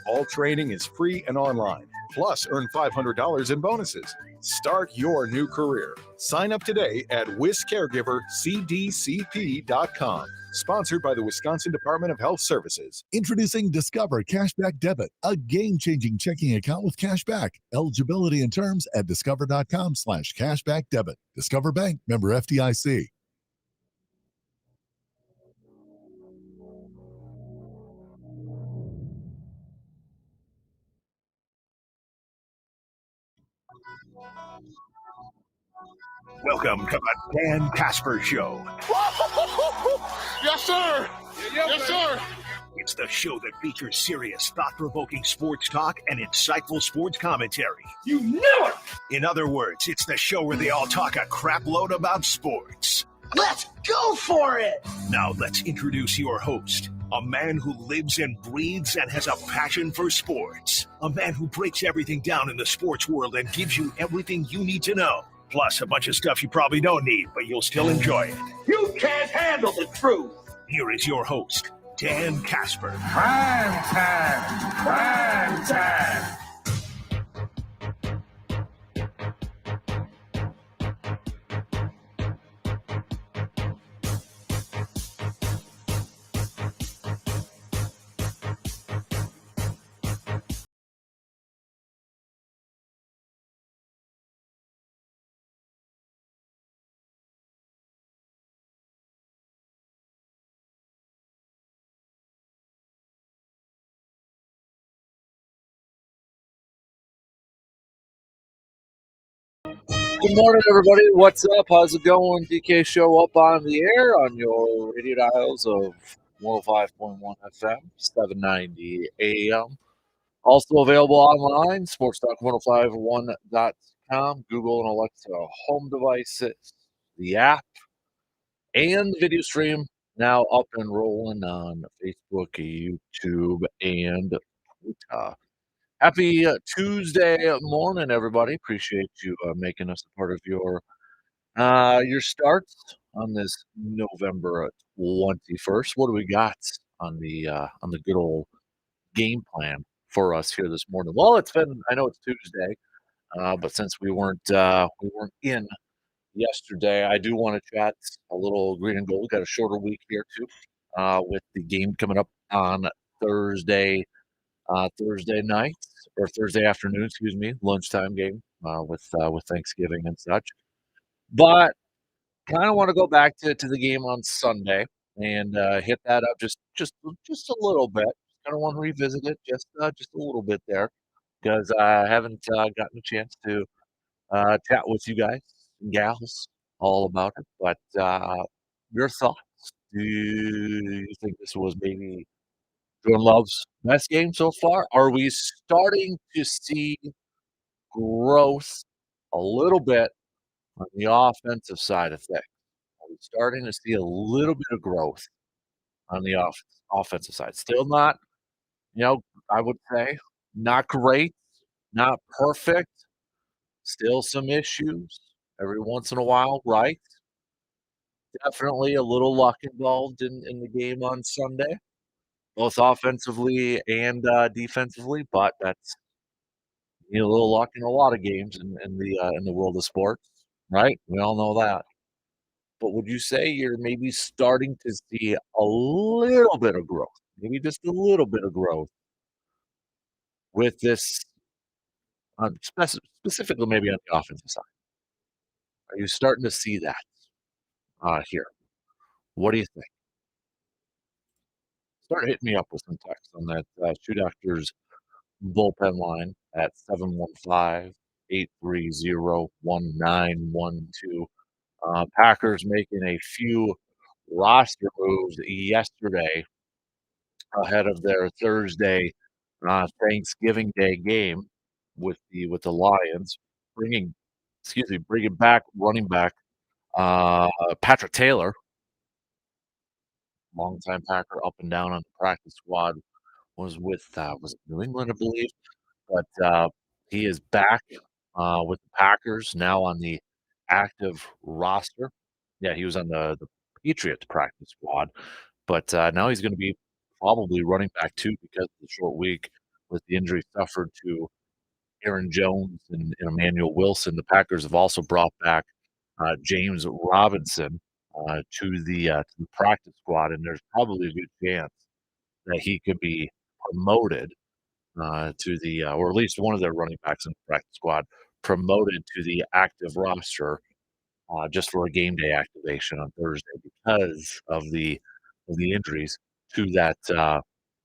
All training is free and online. Plus, earn $500 in bonuses. Start your new career. Sign up today at wiscaregivercdcp.com. Sponsored by the Wisconsin Department of Health Services. Introducing Discover Cashback Debit, a game-changing checking account with cashback. Eligibility and terms at discover.com/cashbackdebit. Discover Bank, member FDIC. Welcome to the Dan Kasper Show. Yes, sir. Yes, sir. It's the show that features serious, thought-provoking sports talk and insightful sports commentary. You knew it. In other words, it's the show where they all talk a crap load about sports. Let's go for it. Now let's introduce your host, a man who lives and breathes and has a passion for sports. A man who breaks everything down in the sports world and gives you everything you need to know. Plus a bunch of stuff you probably don't need, but you'll still enjoy it. You can't handle the truth. Here is your host, Dan Kasper. Prime time. Prime time. Good morning, everybody. What's up? How's it going? DK Show up on the air on your radio dials of 105.1 FM, 790 AM. Also available online, sportstalk1051.com, Google and Alexa home devices, the app, and the video stream now up and rolling on Facebook, YouTube, and Twitter. Happy Tuesday morning, everybody. Appreciate you making us a part of your starts on this November 21st. What do we got on the good old game plan for us here this morning? Well, I know it's Tuesday, but since we weren't in yesterday, I do want to chat a little green and gold. Got a shorter week here too, with the game coming up on Thursday night or Thursday afternoon, excuse me, lunchtime game with Thanksgiving and such. But kind of want to go back to the game on Sunday and hit that up just a little bit. Kind of want to revisit it just a little bit there because I haven't gotten a chance to chat with you guys and gals all about it. But your thoughts? Do you think this was maybe Jordan Love's best game so far? Are we starting to see growth a little bit on the offensive side of things? Are we starting to see a little bit of growth on the offensive side? Still not, I would say not great, not perfect, still some issues every once in a while, right? Definitely a little luck involved in the game on Sunday, both offensively and defensively, but that's a little luck in a lot of games in the world of sports, right? We all know that. But would you say you're maybe starting to see a little bit of growth, maybe just a little bit of growth with this, specifically maybe on the offensive side? Are you starting to see that here? What do you think? Start hitting me up with some text on that Shoe Doctors bullpen line at 715-830-1912. Packers making a few roster moves yesterday ahead of their Thursday Thanksgiving Day game with the Lions, bringing back running back Patrick Taylor, longtime Packer, up and down on the practice squad. Was with was it New England, I believe, but he is back with the Packers now on the active roster. Yeah, he was on the Patriots practice squad, but now he's going to be probably running back too because of the short week with the injury suffered to Aaron Jones and Emmanuel Wilson. The Packers have also brought back James Robinson to the practice squad, and there's probably a good chance that he could be promoted or at least one of their running backs in the practice squad promoted to the active roster just for a game day activation on Thursday because of the injuries to that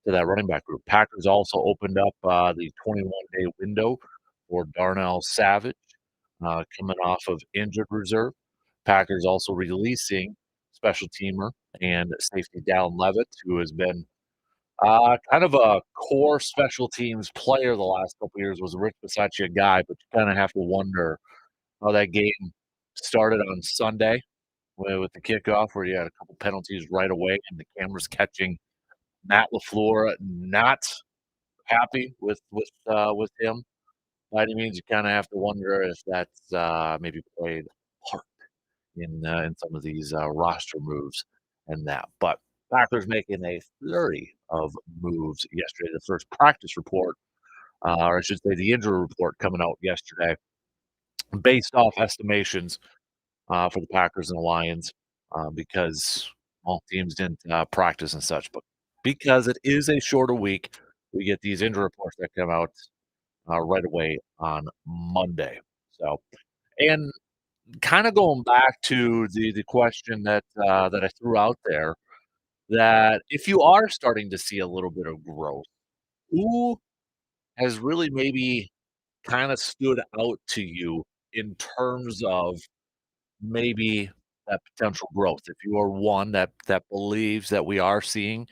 running back group. Packers also opened up the 21-day window for Darnell Savage coming off of injured reserve. Packers also releasing special teamer and safety Dallin Levitt, who has been kind of a core special teams player the last couple years, was a Rich Bisaccia guy, but you kind of have to wonder how that game started on Sunday with the kickoff, where you had a couple penalties right away, and the cameras catching Matt LaFleur not happy with him. By any means, you kind of have to wonder if that's maybe played a part in some of these roster moves and that. But Packers making a flurry of moves yesterday. The first practice report, or I should say, the injury report coming out yesterday, based off estimations for the Packers and the Lions, because all teams didn't practice and such. But because it is a shorter week, we get these injury reports that come out right away on Monday. So, and kind of going back to the question that I threw out there, that if you are starting to see a little bit of growth, who has really maybe kind of stood out to you in terms of maybe that potential growth? If you are one that believes that we are seeing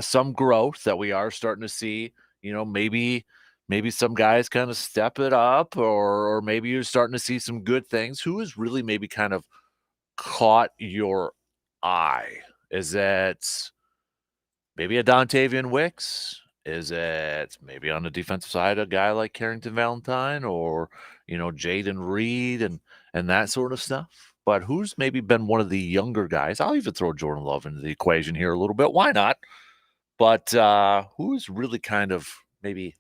some growth, that we are starting to see, maybe some guys kind of step it up, or maybe you're starting to see some good things. Who has really maybe kind of caught your eye? Is it maybe a Dontavian Wicks? Is it maybe on the defensive side a guy like Carrington Valentine, or Jaden Reed and that sort of stuff? But who's maybe been one of the younger guys? I'll even throw Jordan Love into the equation here a little bit. Why not? But who's really kind of maybe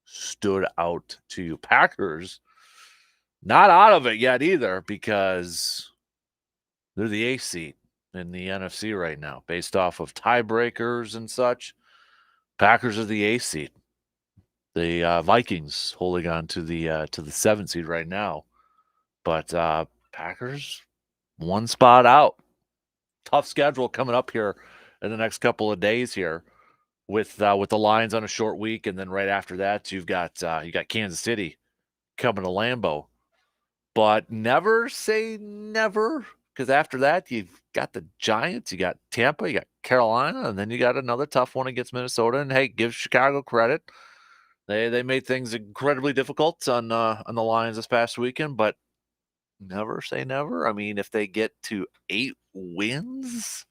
stood out to you? Packers not out of it yet either, because they're the eighth seed in the NFC right now, based off of tiebreakers and such. Packers are the eighth seed. The Vikings holding on to the seventh seed right now, but Packers one spot out. Tough schedule coming up here in the next couple of days here, with the Lions on a short week, and then right after that you got Kansas City coming to Lambeau. But never say never, because after that you've got the Giants, you got Tampa, you got Carolina, and then you got another tough one against Minnesota. And hey, give Chicago credit. They made things incredibly difficult on the Lions this past weekend, but never say never. I mean, if they get to 8 wins,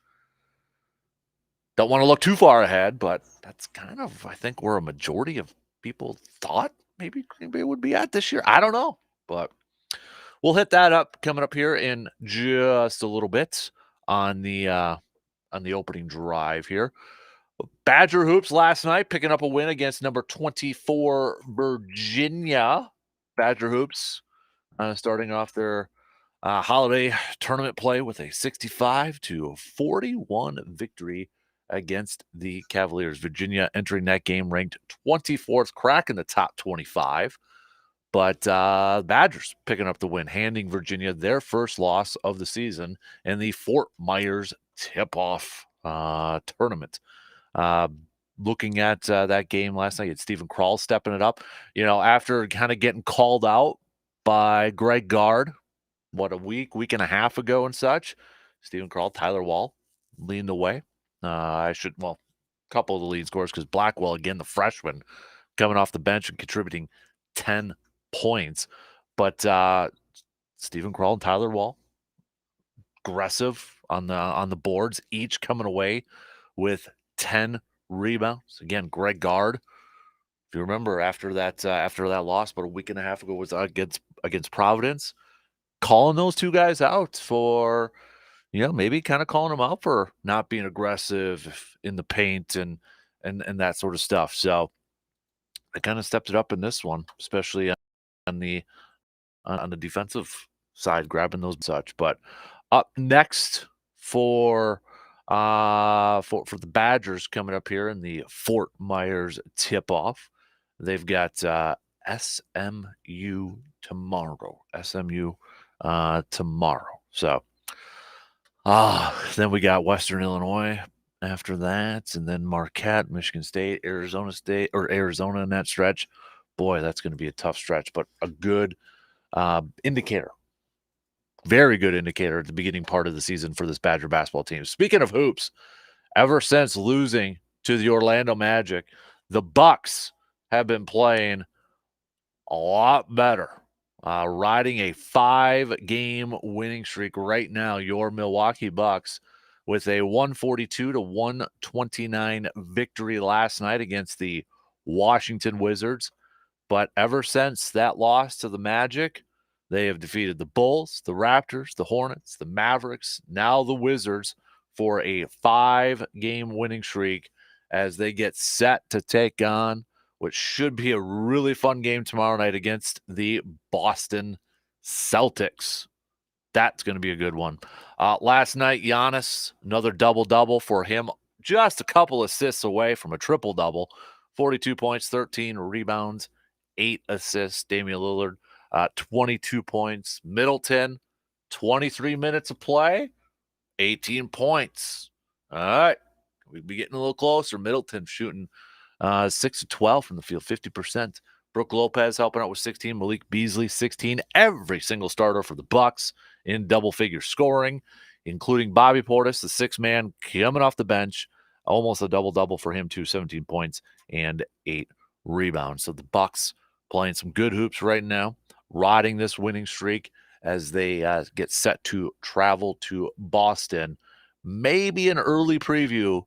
don't want to look too far ahead, but that's kind of, I think, where a majority of people thought maybe Green Bay would be at this year. I don't know, but we'll hit that up coming up here in just a little bit on the opening drive here. Badger Hoops last night picking up a win against number 24 Virginia. Badger Hoops starting off their holiday tournament play with a 65-41 victory against the Cavaliers. Virginia entering that game ranked 24th, cracking the top 25. But Badgers picking up the win, handing Virginia their first loss of the season in the Fort Myers tip-off tournament. Looking at that game last night, it's Stephen Krall stepping it up. After kind of getting called out by Greg Gard, a week and a half ago and such, Stephen Krall, Tyler Wall leading the way. A couple of the lead scorers, because Blackwell, again, the freshman, coming off the bench and contributing 10 points. But Stephen Krall and Tyler Wall, aggressive on the boards, each coming away with 10 rebounds. Again, Greg Gard, if you remember, after that loss about a week and a half ago, was against Providence, calling those two guys out for, maybe kind of calling them out for not being aggressive in the paint and that sort of stuff. So they kind of stepped it up in this one, especially on the defensive side, grabbing those and such. But up next for the Badgers coming up here in the Fort Myers tip-off, they've got SMU tomorrow. SMU tomorrow. So then we got Western Illinois after that, and then Marquette, Michigan State, Arizona in that stretch. Boy, that's going to be a tough stretch, but a good indicator. Very good indicator at the beginning part of the season for this Badger basketball team. Speaking of hoops, ever since losing to the Orlando Magic, the Bucks have been playing a lot better. Riding a 5-game winning streak right now, your Milwaukee Bucks, with a 142-129 victory last night against the Washington Wizards. But ever since that loss to the Magic, they have defeated the Bulls, the Raptors, the Hornets, the Mavericks, now the Wizards, for a 5-game winning streak as they get set to take on which should be a really fun game tomorrow night against the Boston Celtics. That's going to be a good one. Last night, Giannis, another double-double for him. Just a couple assists away from a triple-double. 42 points, 13 rebounds, 8 assists. Damian Lillard, 22 points. Middleton, 23 minutes of play, 18 points. All right. We'd be getting a little closer. Middleton shooting 6 of 12 from the field, 50%. Brook Lopez helping out with 16. Malik Beasley, 16. Every single starter for the Bucks in double-figure scoring, including Bobby Portis, the 6-man, coming off the bench. Almost a double-double for him, too. 17 points and 8 rebounds. So the Bucks playing some good hoops right now, riding this winning streak as they get set to travel to Boston. Maybe an early preview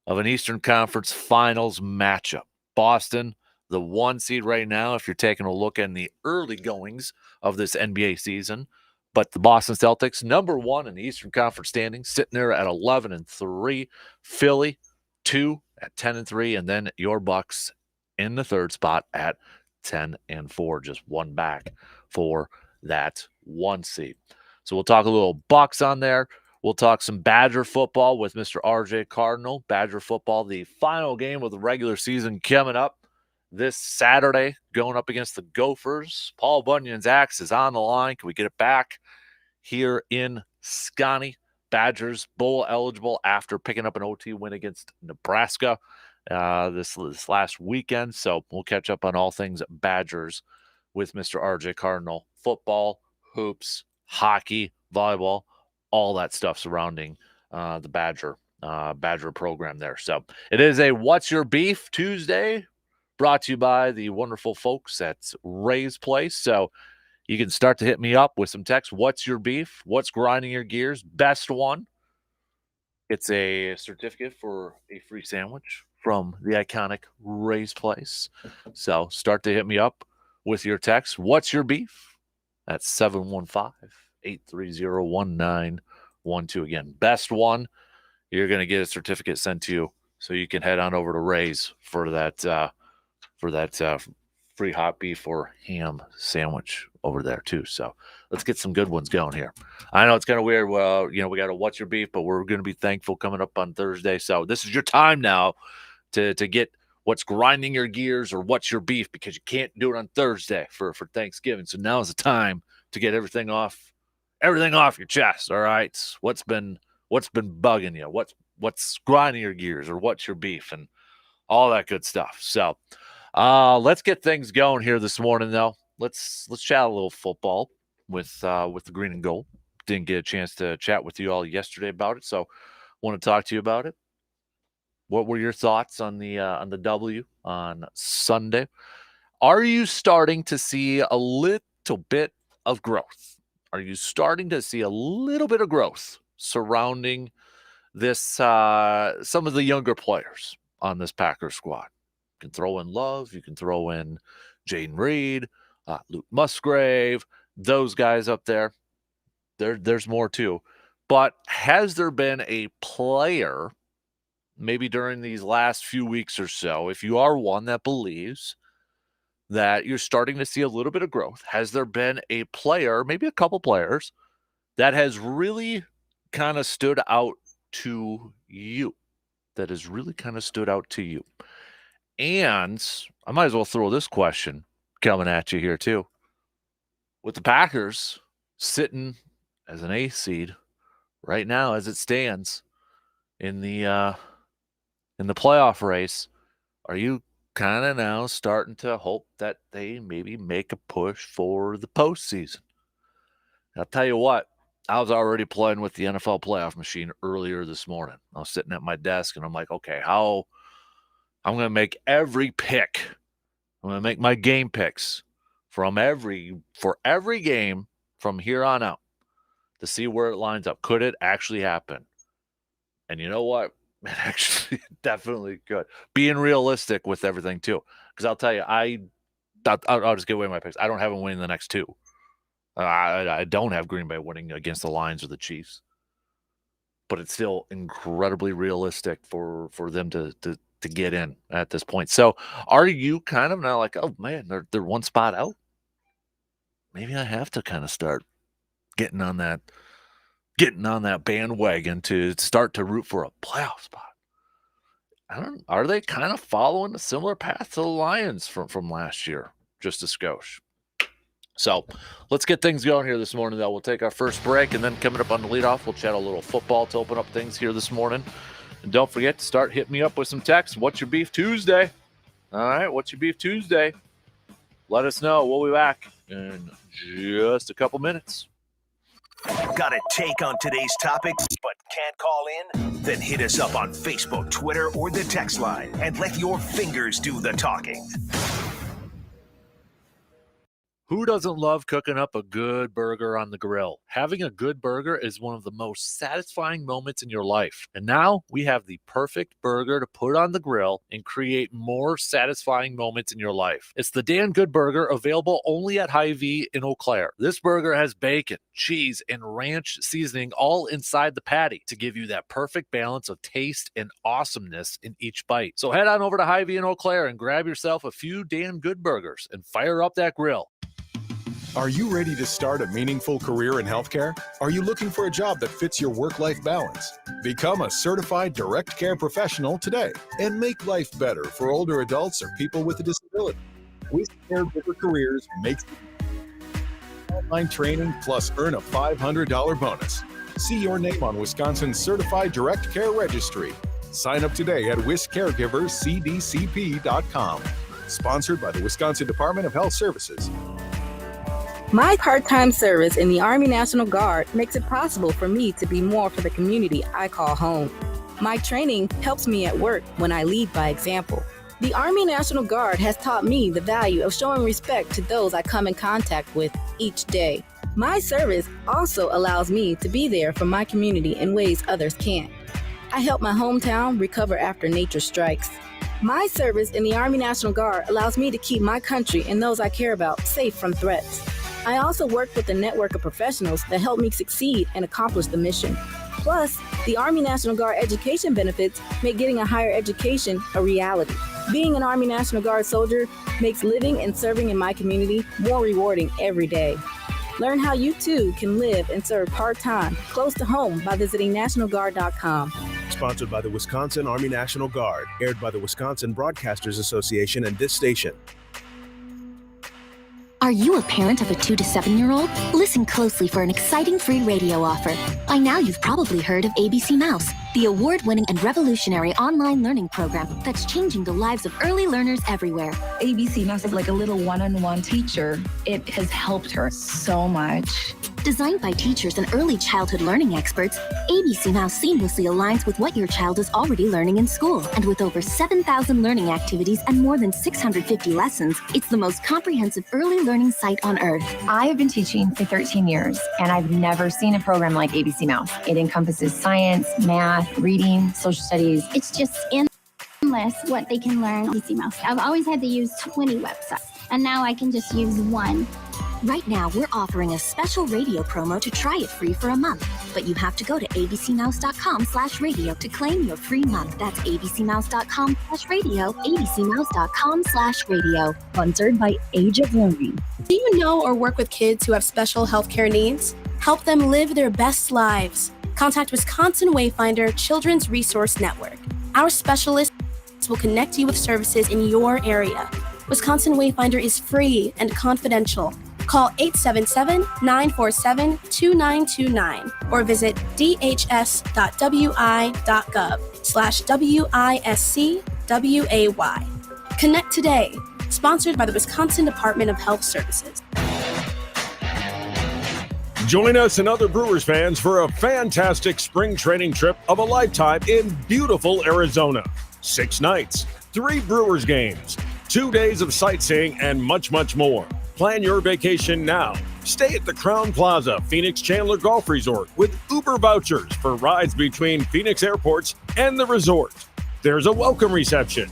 of an Eastern Conference Finals matchup. Boston, the 1 seed right now, if you're taking a look in the early goings of this NBA season. But the Boston Celtics, number 1 in the Eastern Conference standings, sitting there at 11-3. Philly, 2 at 10-3. And then your Bucks in the 3rd spot at 10-4. Just one back for that 1 seed. So we'll talk a little Bucks on there. We'll talk some Badger football with Mr. RJ Cardinal. Badger football, the final game of the regular season coming up this Saturday, going up against the Gophers. Paul Bunyan's axe is on the line. Can we get it back here in Scotty? Badgers bowl eligible after picking up an OT win against Nebraska this last weekend. So we'll catch up on all things Badgers with Mr. RJ Cardinal. Football, hoops, hockey, volleyball, all that stuff surrounding the Badger program there. So it is a What's Your Beef Tuesday, brought to you by the wonderful folks at Ray's Place. So you can start to hit me up with some text. What's your beef? What's grinding your gears? Best one. It's a certificate for a free sandwich from the iconic Ray's Place. So start to hit me up with your text. What's your beef? That's 715-830-1912. Again, best one, you're going to get a certificate sent to you so you can head on over to Ray's for that free hot beef or ham sandwich over there too. So let's get some good ones going here. I know it's kind of weird. Well, we got a What's Your Beef, but we're going to be thankful coming up on Thursday. So this is your time now to get what's grinding your gears or what's your beef, because you can't do it on Thursday for Thanksgiving. So now's the time to get everything off your chest. All right. What's been bugging you? What's grinding your gears, or what's your beef, and all that good stuff. So let's get things going here this morning, though. Let's chat a little football with the green and gold. Didn't get a chance to chat with you all yesterday about it, so want to talk to you about it. What were your thoughts on the W on Sunday? Are you starting to see a little bit of growth? Are you starting to see a little bit of growth surrounding this some of the younger players on this Packers squad? You can throw in Love, you can throw in Jaden Reed, Luke Musgrave, those guys up there. There's more too. But has there been a player, maybe during these last few weeks or so, if you are one that believes that you're starting to see a little bit of growth? Has there been a player, maybe a couple players, that has really kind of stood out to you? That has really kind of stood out to you? And I might as well throw this question coming at you here too. With the Packers sitting as an 8th seed right now as it stands in the playoff race, are you kind of now starting to hope that they maybe make a push for the postseason? I'll tell you what, I was already playing with the NFL playoff machine earlier this morning. I was sitting at my desk and I'm like, okay, I'm going to make every pick. I'm going to make my game picks for every game from here on out to see where it lines up. Could it actually happen? And you know what? It actually definitely could. Being realistic with everything too. Because I'll tell you, I'll just give away my picks. I don't have them winning the next two. I don't have Green Bay winning against the Lions or the Chiefs. But it's still incredibly realistic for them to get in at this point. So are you kind of now like, oh man, they're one spot out? Maybe I have to kind of start getting on that bandwagon to start to root for a playoff spot. Are they kind of following a similar path to the Lions from last year? Just a skosh. So let's get things going here this morning, though. We'll take our first break, and then coming up on the leadoff, we'll chat a little football to open up things here this morning. And don't forget to start hitting me up with some texts. What's your beef Tuesday? All right, what's your beef Tuesday? Let us know. We'll be back in just a couple minutes. Got a take on today's topic but can't call in? Then hit us up on Facebook, Twitter, or the text line and let your fingers do the talking. Who doesn't love cooking up a good burger on the grill? Having a good burger is one of the most satisfying moments in your life. And now we have the perfect burger to put on the grill and create more satisfying moments in your life. It's the Dan Good Burger, available only at Hy-Vee in Eau Claire. This burger has bacon, cheese, and ranch seasoning all inside the patty to give you that perfect balance of taste and awesomeness in each bite. So head on over to Hy-Vee in Eau Claire and grab yourself a few Dan Good Burgers and fire up that grill. Are you ready to start a meaningful career in healthcare? Are you looking for a job that fits your work-life balance? Become a certified direct care professional today and make life better for older adults or people with a disability. With Caregiver Careers makes online training plus earn a $500 bonus. See your name on Wisconsin's Certified Direct Care Registry. Sign up today at wiscaregivercdcp.com. Sponsored by the Wisconsin Department of Health Services. My part-time service in the Army National Guard makes it possible for me to be more for the community I call home. My training helps me at work when I lead by example. The Army National Guard has taught me the value of showing respect to those I come in contact with each day. My service also allows me to be there for my community in ways others can't. I help my hometown recover after nature strikes. My service in the Army National Guard allows me to keep my country and those I care about safe from threats. I also work with a network of professionals that help me succeed and accomplish the mission. Plus, the Army National Guard education benefits make getting a higher education a reality. Being an Army National Guard soldier makes living and serving in my community more rewarding every day. Learn how you too can live and serve part-time close to home by visiting nationalguard.com. Sponsored by the Wisconsin Army National Guard, aired by the Wisconsin Broadcasters Association and this station. Are you a parent of a 2 to 7-year-old? Listen closely for an exciting free radio offer. By now, you've probably heard of ABC Mouse, the award-winning and revolutionary online learning program that's changing the lives of early learners everywhere. ABC Mouse is like a little one-on-one teacher. It has helped her so much. Designed by teachers and early childhood learning experts, ABC Mouse seamlessly aligns with what your child is already learning in school. And with over 7,000 learning activities and more than 650 lessons, it's the most comprehensive early learning site on earth. I have been teaching for 13 years, and I've never seen a program like ABC Mouse. It encompasses science, math, reading, social studies. It's just endless what they can learn on ABC Mouse. I've always had to use 20 websites, and now I can just use one. Right now, we're offering a special radio promo to try it free for a month. But you have to go to abcmouse.com/radio to claim your free month. That's abcmouse.com/radio, abcmouse.com/radio. Sponsored by Age of Learning. Do you know or work with kids who have special healthcare needs? Help them live their best lives. Contact Wisconsin Wayfinder Children's Resource Network. Our specialists will connect you with services in your area. Wisconsin Wayfinder is free and confidential. Call 877-947-2929 or visit dhs.wi.gov/WISCWAY. Connect today. Sponsored by the Wisconsin Department of Health Services. Join us and other Brewers fans for a fantastic spring training trip of a lifetime in beautiful Arizona. 6 nights, 3 Brewers games, 2 days of sightseeing, and much, much more. Plan your vacation now. Stay at the Crown Plaza Phoenix Chandler Golf Resort with Uber vouchers for rides between Phoenix airports and the resort. There's a welcome reception,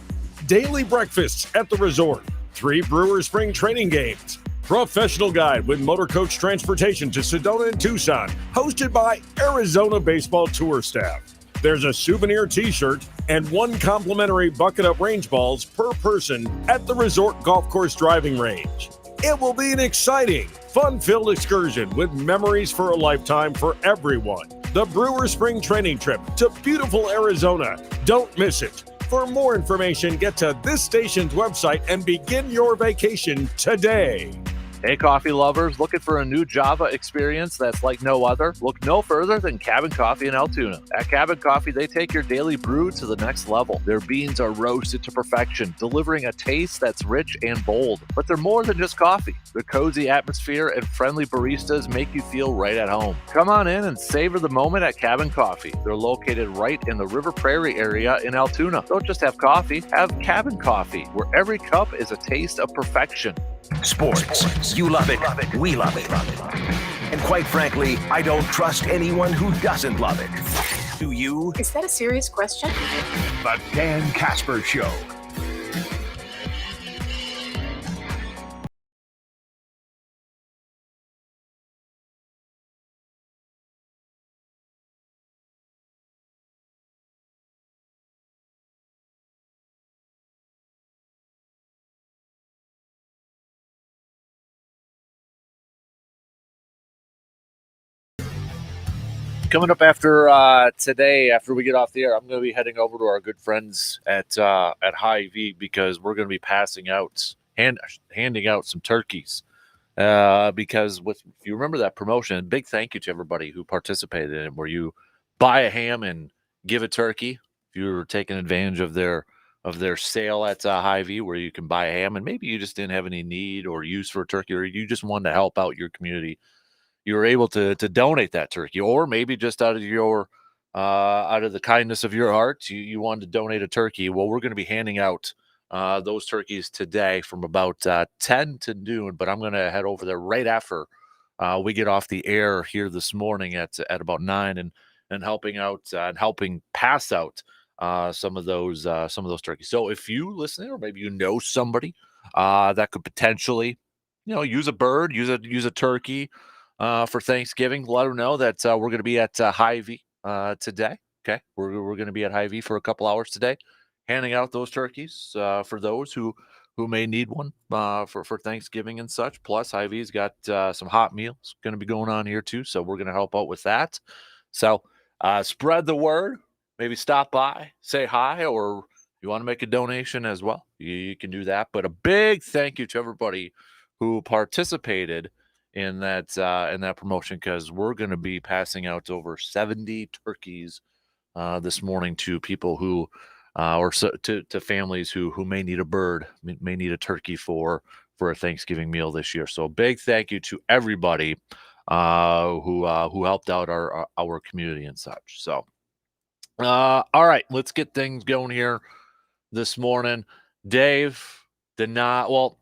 daily breakfasts at the resort, 3 Brewers spring training games, professional guide with motor coach transportation to Sedona and Tucson, hosted by Arizona Baseball Tour staff. There's a souvenir t-shirt and 1 complimentary bucket of range balls per person at the resort golf course driving range. It will be an exciting, fun-filled excursion with memories for a lifetime for everyone. The Brewers Spring Training Trip to beautiful Arizona. Don't miss it. For more information, get to this station's website and begin your vacation today. Hey, coffee lovers, looking for a new Java experience that's like no other? Look no further than Cabin Coffee in Altoona. At Cabin Coffee, they take your daily brew to the next level. Their beans are roasted to perfection, delivering a taste that's rich and bold. But they're more than just coffee. Their cozy atmosphere and friendly baristas make you feel right at home. Come on in and savor the moment at Cabin Coffee. They're located right in the River Prairie area in Altoona. Don't just have coffee, have Cabin Coffee, where every cup is a taste of perfection. Sports. You love it. We love it. And quite frankly, I don't trust anyone who doesn't love it. Do you? Is that a serious question? The Dan Kasper Show. Coming up after today, after we get off the air, I'm going to be heading over to our good friends at Hy-Vee because we're going to be handing out some turkeys. Because if you remember that promotion, big thank you to everybody who participated in it, where you buy a ham and give a turkey. If you were taking advantage of their sale at Hy-Vee, where you can buy a ham, and maybe you just didn't have any need or use for a turkey, or you just wanted to help out your community, you were able to donate that turkey, or maybe just out of the kindness of your heart, you wanted to donate a turkey. Well, we're going to be handing out those turkeys today from about 10 to noon, but I'm going to head over there right after we get off the air here this morning at about 9 and helping pass out some of those turkeys. So if you listening, or maybe you know somebody that could potentially, use a bird, use a turkey for Thanksgiving, let them know that we're going to be at Hy-Vee today. Okay, we're going to be at Hy-Vee for a couple hours today, handing out those turkeys for those who may need one for Thanksgiving and such. Plus, Hy-Vee's got some hot meals going to be going on here too, so we're going to help out with that. So spread the word. Maybe stop by, say hi, or you want to make a donation as well. You can do that. But a big thank you to everybody who participated in that promotion, because we're going to be passing out over 70 turkeys this morning to people who to families who may need a bird, may need a turkey for a Thanksgiving meal this year. So big thank you to everybody who helped out our community and such. So all right, let's get things going here this morning. Dave did not, well,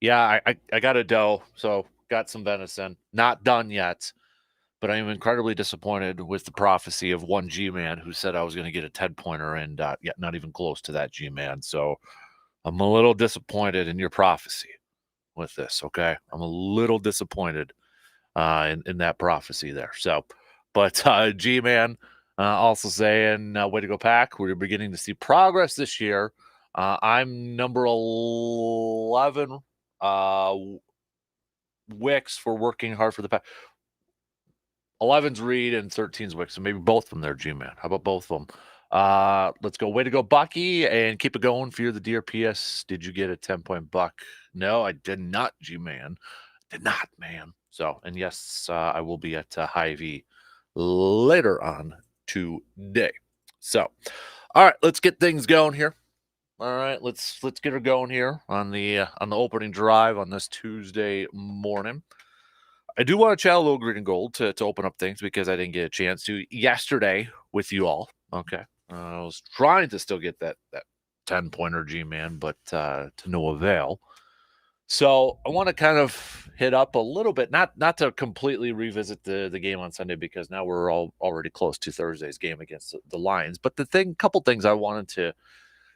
yeah, I got a doe, so got some venison. Not done yet, but I am incredibly disappointed with the prophecy of one G-Man who said I was going to get a 10-pointer, and not even close to that G-Man. So I'm a little disappointed in your prophecy. with this. Okay, I'm a little disappointed in that prophecy there. So, but G-Man also saying, way to go, Pack. We're beginning to see progress this year. I'm number 11 Wicks for working hard for the Pack. 11's Reed and 13's Wicks. So maybe both of them there, G-Man. How about both of them? Let's go. Way to go, Bucky, and keep it going for the dear PS. Did you get a 10-point buck? No, I did not, G-Man. Did not, man. So, and yes, I will be at Hy-Vee later on today. So, all right, let's get things going here. All right, let's get her going here on the opening drive on this Tuesday morning. I do want to chat a little green and gold to open up things because I didn't get a chance to yesterday with you all. Okay, I was trying to still get that 10-pointer, G-Man, but to no avail. So I want to kind of hit up a little bit, not to completely revisit the game on Sunday because now we're already close to Thursday's game against the Lions. But couple things I wanted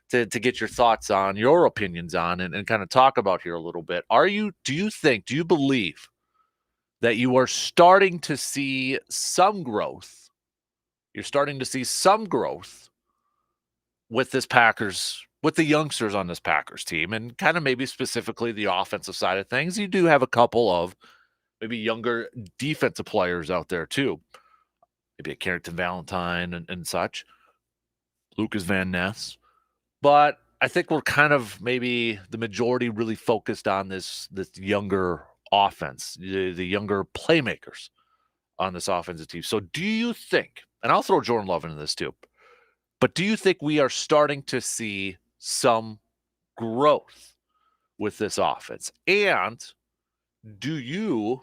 to get your thoughts on, your opinions on, and kind of talk about here a little bit. Do you believe that you are starting to see some growth? You're starting to see some growth with this Packers, with the youngsters on this Packers team, and kind of maybe specifically the offensive side of things. You do have a couple of maybe younger defensive players out there too. Maybe a Carrington Valentine and such, Lucas Van Ness. But I think we're kind of maybe the majority really focused on this younger offense, the younger playmakers on this offensive team. So do you think, and I'll throw Jordan Love into this too, but do you think we are starting to see some growth with this offense? And do you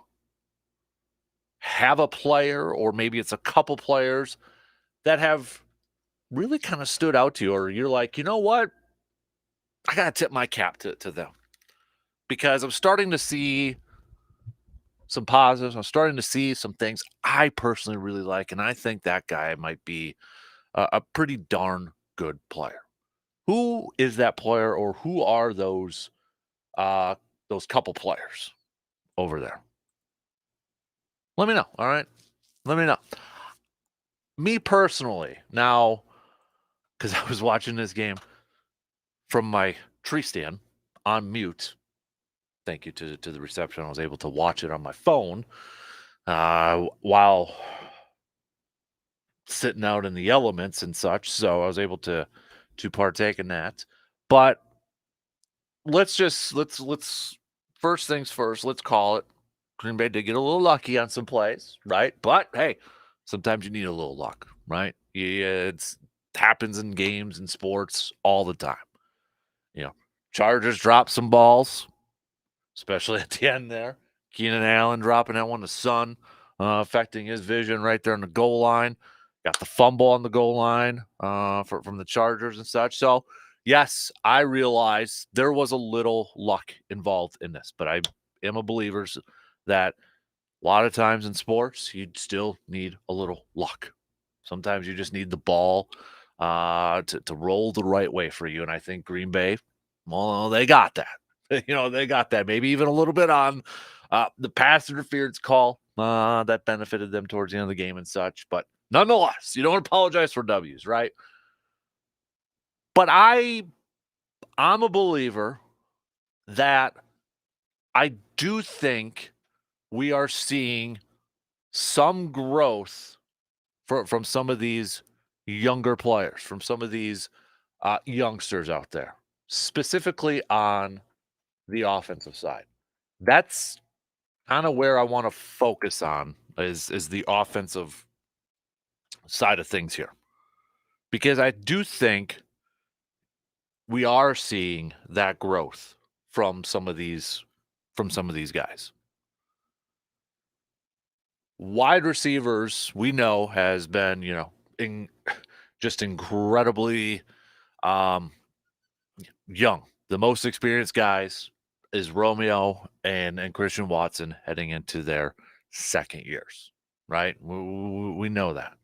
have a player, or maybe it's a couple players, that have really kind of stood out to you, or you're like, you know what? I got to tip my cap to them because I'm starting to see some positives. I'm starting to see some things I personally really like, and I think that guy might be a pretty darn good player. Who is that player, or who are those couple players over there? Let me know. All right, let me know. Me personally, now, because I was watching this game from my tree stand on mute. Thank you to the reception. I was able to watch it on my phone while sitting out in the elements and such. So I was able to partake in that. But let's first things first. Let's call it. Green Bay did get a little lucky on some plays, right? But hey, sometimes you need a little luck, right? Yeah, it happens in games and sports all the time. Chargers drop some balls, especially at the end there. Keenan Allen dropping that one to Sun, affecting his vision right there on the goal line. Got the fumble on the goal line from the Chargers and such. So, yes, I realize there was a little luck involved in this, but I am a believer that a lot of times in sports, you still need a little luck. Sometimes you just need the ball to roll the right way for you. And I think Green Bay, well, they got that. They got that. Maybe even a little bit on the pass interference call that benefited them towards the end of the game and such. But nonetheless, you don't apologize for W's, right? But I'm a believer that I do think we are seeing some growth from some of these younger players, from some of these youngsters out there, specifically on the offensive side. That's kind of where I want to focus on is the offensive side of things here. Because I do think we are seeing that growth from some of these guys. Wide receivers, we know, has been, just incredibly young. The most experienced guys is Romeo and Christian Watson heading into their second years, right? We know that.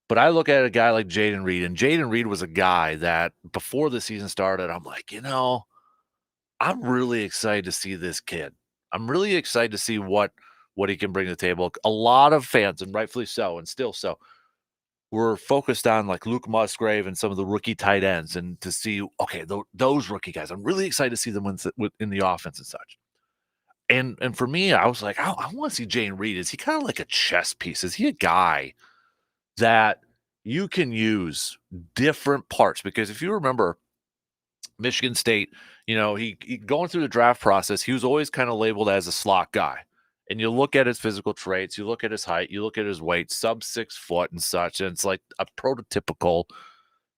But I look at a guy like Jaden Reed, and Jaden Reed was a guy that before the season started, I'm like, I'm really excited to see this kid. I'm really excited to see what he can bring to the table. A lot of fans, and rightfully so, and still so, were focused on like Luke Musgrave and some of the rookie tight ends, and to see those rookie guys. I'm really excited to see them in the offense and such. And for me, I was like, I want to see Jayden Reed. Is he kind of like a chess piece? Is he a guy that you can use different parts? Because if you remember Michigan State, he going through the draft process, he was always kind of labeled as a slot guy. And you look at his physical traits, you look at his height, you look at his weight, sub 6 foot and such, and it's like a prototypical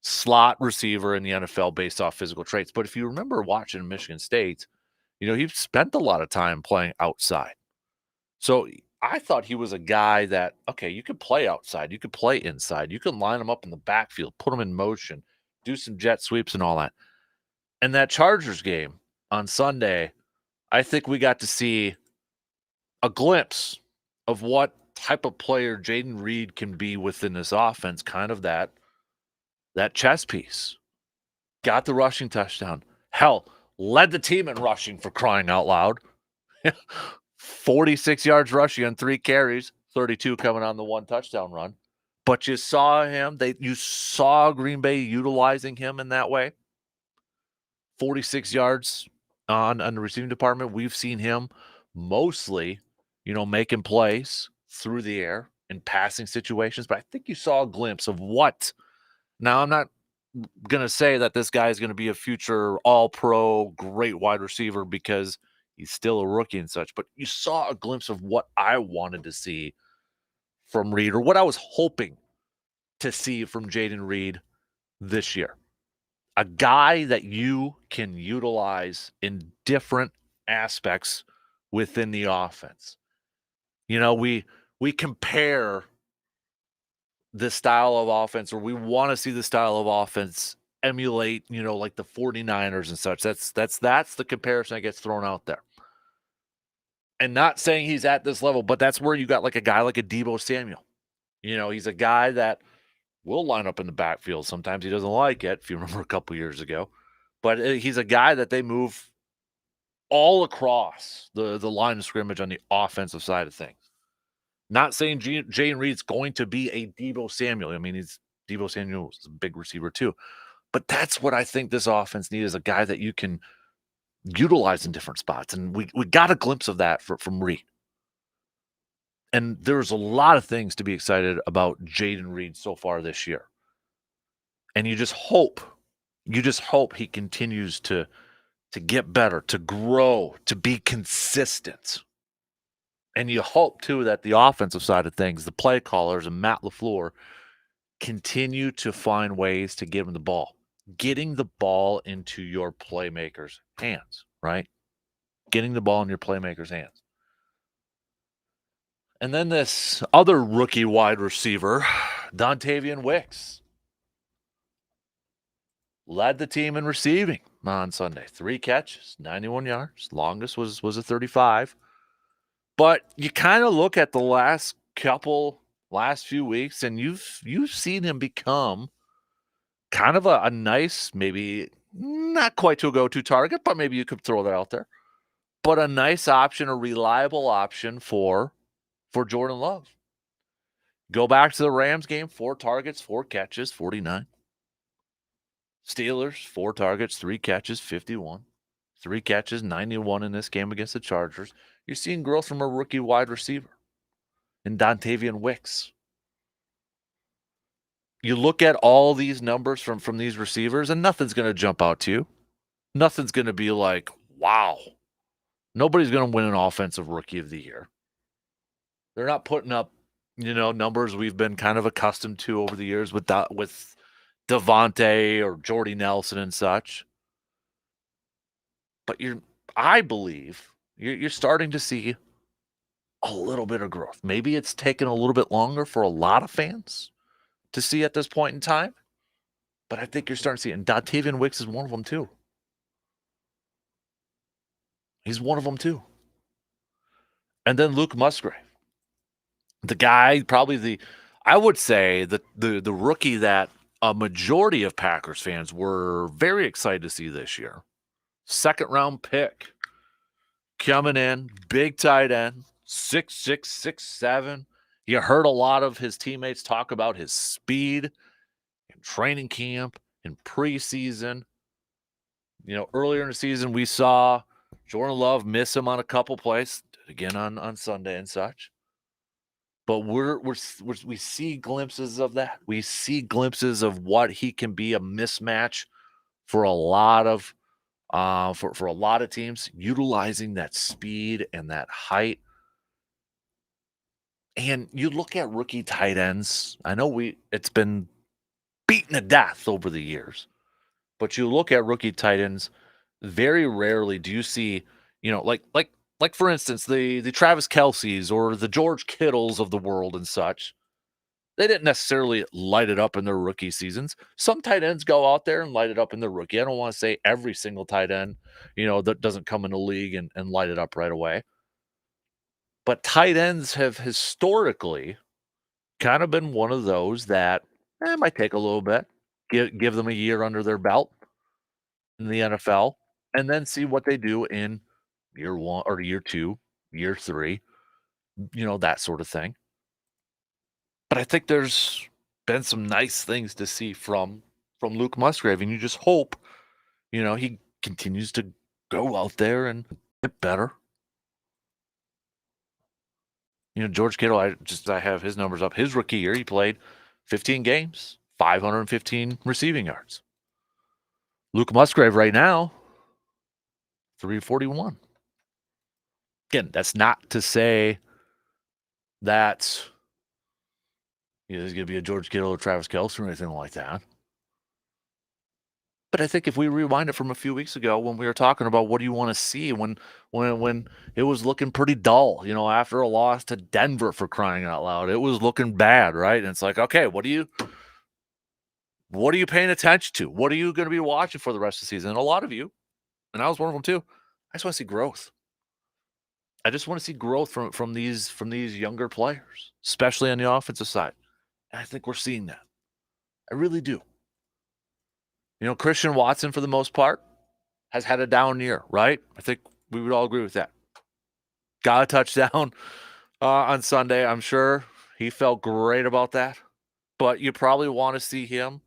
slot receiver in the NFL based off physical traits. But if you remember watching Michigan State, he spent a lot of time playing outside. So I thought he was a guy that, okay, you could play outside, you could play inside, you can line him up in the backfield, put him in motion, do some jet sweeps and all that. And that Chargers game on Sunday, I think we got to see a glimpse of what type of player Jayden Reed can be within this offense, kind of that chess piece. Got the rushing touchdown. Hell, led the team in rushing, for crying out loud. 46 yards rushing on 3 carries, 32 coming on the 1 touchdown run. But you saw you saw Green Bay utilizing him in that way. 46 yards on the receiving department. We've seen him mostly, making plays through the air in passing situations. But I think you saw a glimpse of what. Now, I'm not going to say that this guy is going to be a future all-pro, great wide receiver because he's still a rookie and such. But you saw a glimpse of what I wanted to see from Reed, or what I was hoping to see from Jayden Reed this year. A guy that you can utilize in different aspects within the offense. We compare this style of offense, or we want to see the style of offense emulate, like the 49ers and such. That's the comparison that gets thrown out there. And not saying he's at this level, but that's where you got like a guy like a Deebo Samuel. He's a guy that will line up in the backfield. Sometimes he doesn't like it, if you remember a couple years ago. But he's a guy that they move all across the line of scrimmage on the offensive side of things. Not saying Jayden Reed's going to be a Deebo Samuel. I mean, Deebo Samuel is a big receiver too. But that's what I think this offense needs, is a guy that you can utilize in different spots. And we got a glimpse of that from Reed. And there's a lot of things to be excited about Jayden Reed so far this year. And you just hope he continues to get better, to grow, to be consistent. And you hope, too, that the offensive side of things, the play callers and Matt LaFleur, continue to find ways to give him the ball. Getting the ball into your playmakers' hands, right? Getting the ball in your playmakers' hands. And then this other rookie wide receiver, Dontavian Wicks, led the team in receiving on Sunday. 3 catches, 91 yards. Longest was a 35. But you kind of look at the last few weeks, and you've seen him become kind of a nice, maybe not quite to a go-to target, but maybe you could throw that out there. But a nice option, a reliable option for Jordan Love. Go back to the Rams game, 4 targets, 4 catches, 49. Steelers, 4 targets, 3 catches, 51. 3 catches, 91 in this game against the Chargers. You're seeing growth from a rookie wide receiver in Dontavian Wicks. You look at all these numbers from these receivers, and nothing's going to jump out to you. Nothing's going to be like, wow. Nobody's going to win an offensive rookie of the year. They're not putting up, numbers we've been kind of accustomed to over the years with Devontae or Jordy Nelson and such. But I believe you're starting to see a little bit of growth. Maybe it's taken a little bit longer for a lot of fans to see at this point in time, but I think you're starting to see it. And Dontavian Wicks is one of them too. He's one of them too. And then Luke Musgrave, the guy, probably I would say the rookie that a majority of Packers fans were very excited to see this year. second-round pick coming in, big tight end, 6'6", 6'7". You heard a lot of his teammates talk about his speed in training camp, in preseason. Earlier in the season, we saw Jordan Love miss him on a couple plays, again on Sunday and such. But we see glimpses of that. We see glimpses of what he can be, a mismatch for a lot of for a lot of teams, utilizing that speed and that height. And you look at rookie tight ends. I know it's been beaten to death over the years, but you look at rookie tight ends, very rarely do you see, like for instance, the Travis Kelce's or the George Kittles of the world and such. They didn't necessarily light it up in their rookie seasons. Some tight ends go out there and light it up in their rookie. I don't want to say every single tight end, that doesn't come in the league and light it up right away. But tight ends have historically kind of been one of those that might take a little bit, give them a year under their belt in the NFL, and then see what they do in year 1 or year 2, year 3, that sort of thing. But I think there's been some nice things to see from Luke Musgrave, and you just hope, he continues to go out there and get better. George Kittle, I have his numbers up. His rookie year, he played 15 games, 515 receiving yards. Luke Musgrave right now, 341. Again, that's not to say that there's going to be a George Kittle or Travis Kelce or anything like that. But I think if we rewind it from a few weeks ago when we were talking about what do you want to see when it was looking pretty dull, after a loss to Denver, for crying out loud, it was looking bad, right? And it's like, okay, what are you paying attention to? What are you going to be watching for the rest of the season? And a lot of you, and I was one of them too, I just want to see growth. I just want to see growth from these younger players, especially on the offensive side. And I think we're seeing that. I really do. Christian Watson, for the most part, has had a down year, right? I think we would all agree with that. Got a touchdown on Sunday. I'm sure he felt great about that. But you probably want to see him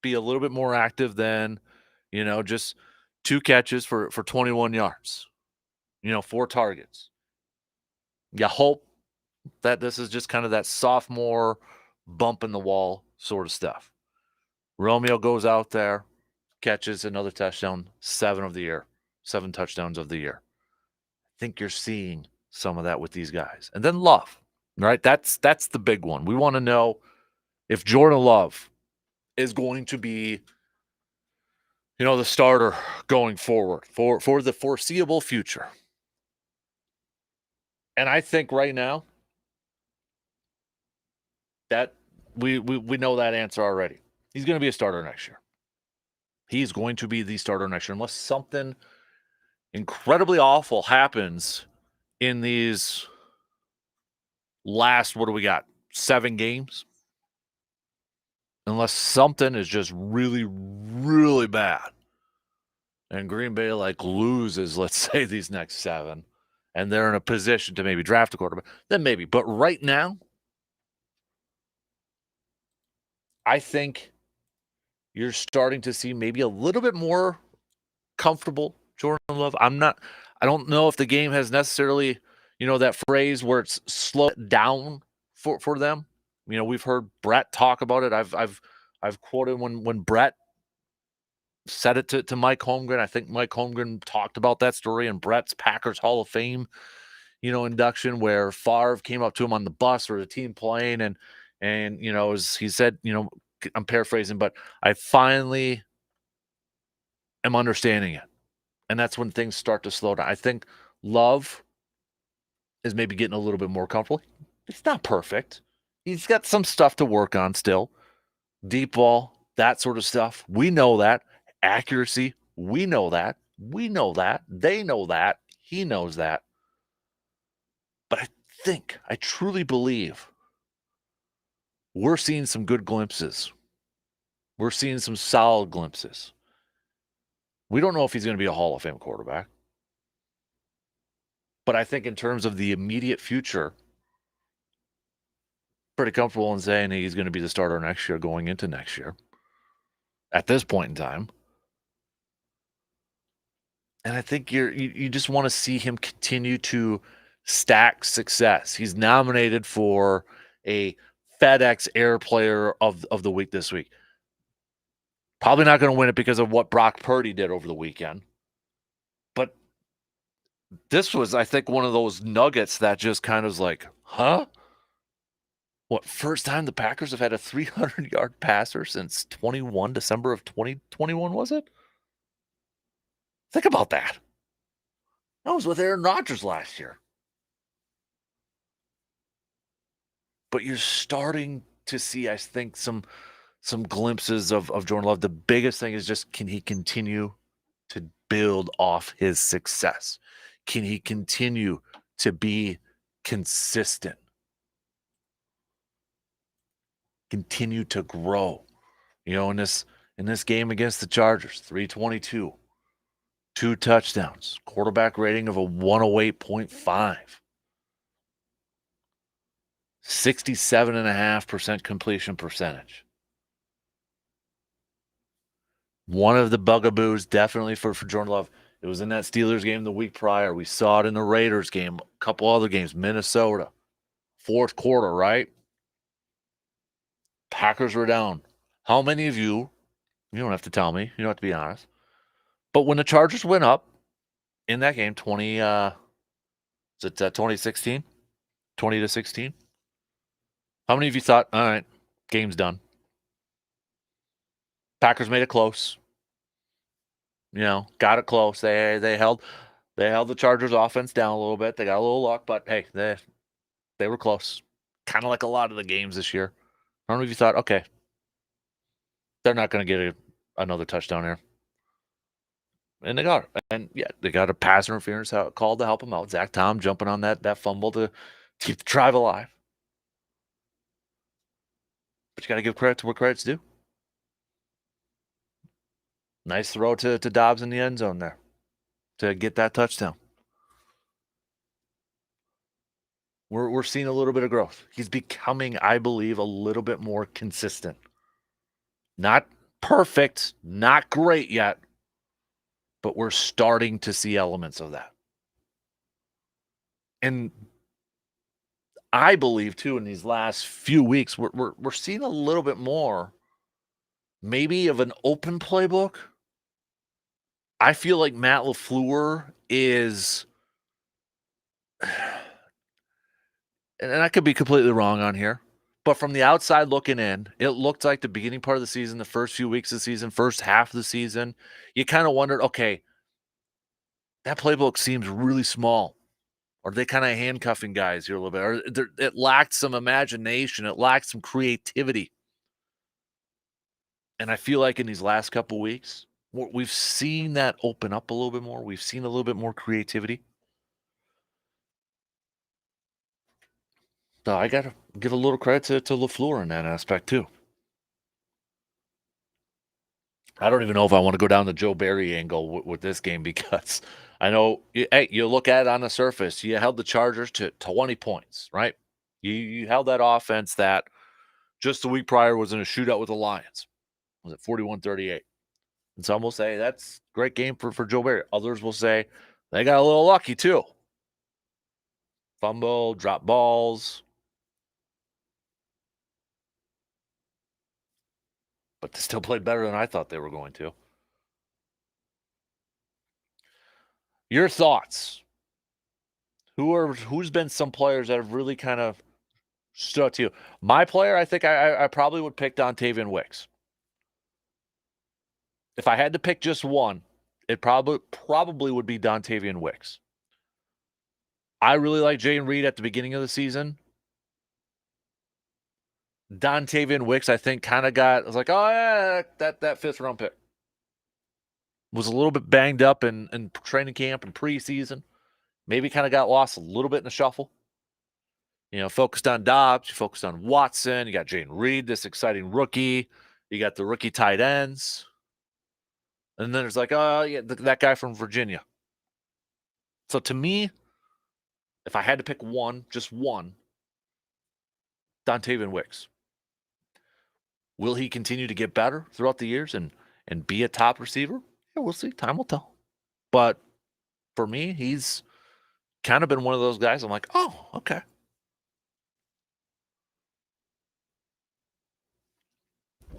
be a little bit more active than, just 2 catches for 21 yards, 4 targets. You hope that this is just kind of that sophomore bump in the wall sort of stuff. Romeo goes out there, catches another touchdown, 7 touchdowns of the year. I think you're seeing some of that with these guys. And then Love, right? That's the big one. We want to know if Jordan Love is going to be, the starter going forward for the foreseeable future. And I think right now that we know that answer already. He's going to be a starter next year. He's going to be the starter next year unless something incredibly awful happens in these last, 7 games? Unless something is just really, really bad. And Green Bay loses, let's say, these next 7, and they're in a position to maybe draft a quarterback, then maybe. But right now, I think you're starting to see maybe a little bit more comfortable Jordan Love. I don't know if the game has necessarily, that phrase where it's slowed down for them. We've heard Brett talk about it. I've quoted when Brett said it to Mike Holmgren. I think Mike Holmgren talked about that story in Brett's Packers Hall of Fame, induction, where Favre came up to him on the bus or the team plane and as he said, I'm paraphrasing, but I finally am understanding it. And that's when things start to slow down. I think Love is maybe getting a little bit more comfortable. He's not perfect. He's got some stuff to work on still. Deep ball, that sort of stuff. We know that. Accuracy, we know that. We know that. They know that. He knows that. But I truly believe we're seeing some good glimpses. We're seeing some solid glimpses. We don't know if he's going to be a Hall of Fame quarterback. But I think in terms of the immediate future, pretty comfortable in saying he's going to be the starter next year going into next year at this point in time. And I think you just want to see him continue to stack success. He's nominated for a FedEx Air Player of the Week this week. Probably not going to win it because of what Brock Purdy did over the weekend. But this was, I think, one of those nuggets that just kind of was like, huh? What, first time the Packers have had a 300-yard passer since December of 2021, was it? Think about that. That was with Aaron Rodgers last year. But you're starting to see, I think, some glimpses of Jordan Love. The biggest thing is just, can he continue to build off his success? Can he continue to be consistent? Continue to grow. In this game against the Chargers, 322, 2 touchdowns, quarterback rating of a 108.5, 67.5% completion percentage. One of the bugaboos definitely for Jordan Love. It was in that Steelers game the week prior. We saw it in the Raiders game, a couple other games, Minnesota, fourth quarter, right? Packers were down. How many of you don't have to tell me, you don't have to be honest, but when the Chargers went up in that game, 2016? 20-16? How many of you thought, all right, game's done? Packers made it close. Got it close. They held the Chargers offense down a little bit. They got a little luck, but hey, they were close. Kind of like a lot of the games this year. How many of you thought, okay, they're not going to get another touchdown here? And they got it. And yeah, they got a pass interference called to help them out. Zach Tom jumping on that fumble to keep the drive alive. But you got to give credit to where credit's due. Nice throw to Dobbs in the end zone there to get that touchdown. We're seeing a little bit of growth. He's becoming, I believe, a little bit more consistent. Not perfect, not great yet, but we're starting to see elements of that. And I believe, too, in these last few weeks, we're seeing a little bit more, maybe, of an open playbook. I feel like Matt LaFleur is, and I could be completely wrong on here, but from the outside looking in, it looked like the beginning part of the season, the first few weeks of the season, first half of the season, you kind of wondered, okay, that playbook seems really small. Are they kind of handcuffing guys here a little bit? Or it lacked some imagination. It lacked some creativity. And I feel like in these last couple weeks, we've seen that open up a little bit more. We've seen a little bit more creativity. So I got to give a little credit to LaFleur in that aspect too. I don't even know if I want to go down the Joe Barry angle with this game, because I know, hey, you look at it on the surface, you held the Chargers to 20 points, right? You held that offense that just the week prior was in a shootout with the Lions. Was it 41-38? And some will say that's a great game for Joe Barry. Others will say they got a little lucky too. Fumble, drop balls. But they still played better than I thought they were going to. Your thoughts? Who's been some players that have really kind of stood out to you? My player, I think I probably would pick Dontavian Wicks. If I had to pick just one, it probably would be Dontavian Wicks. I really like Jayden Reed at the beginning of the season. Dontavian Wicks, I think, kind of I was like, oh, yeah, that fifth-round pick. Was a little bit banged up in training camp and preseason. Maybe kind of got lost a little bit in the shuffle. Focused on Dobbs, you focused on Watson, you got Jayden Reed, this exciting rookie. You got the rookie tight ends. And then there's like, oh, yeah, that guy from Virginia. So to me, if I had to pick one, just one, Dontavian Wicks. Will he continue to get better throughout the years and be a top receiver? Yeah, we'll see. Time will tell. But for me, he's kind of been one of those guys. I'm like, oh, okay.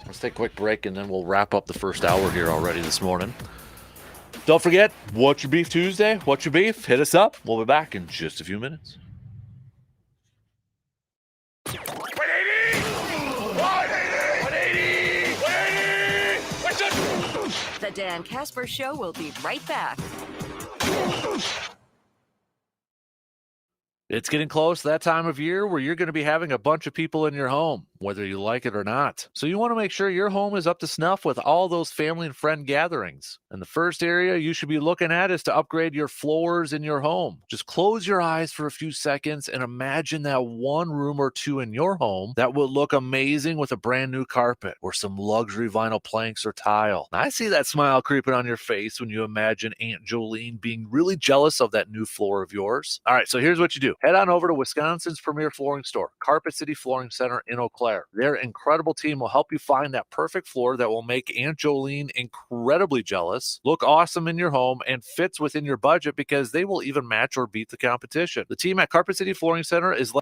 Let's take a quick break, and then we'll wrap up the first hour here already this morning. Don't forget, What's Your Beef Tuesday? What's Your Beef? Hit us up. We'll be back in just a few minutes. The Dan Kasper Show will be right back. It's getting close to that time of year where you're going to be having a bunch of people in your home, whether you like it or not. So you want to make sure your home is up to snuff with all those family and friend gatherings. And the first area you should be looking at is to upgrade your floors in your home. Just close your eyes for a few seconds and imagine that one room or two in your home that would look amazing with a brand new carpet or some luxury vinyl planks or tile. Now, I see that smile creeping on your face when you imagine Aunt Jolene being really jealous of that new floor of yours. All right, so here's what you do. Head on over to Wisconsin's premier flooring store, Carpet City Flooring Center in Eau Claire. Their incredible team will help you find that perfect floor that will make Aunt Jolene incredibly jealous, look awesome in your home, and fits within your budget because they will even match or beat the competition. The team at Carpet City Flooring Center is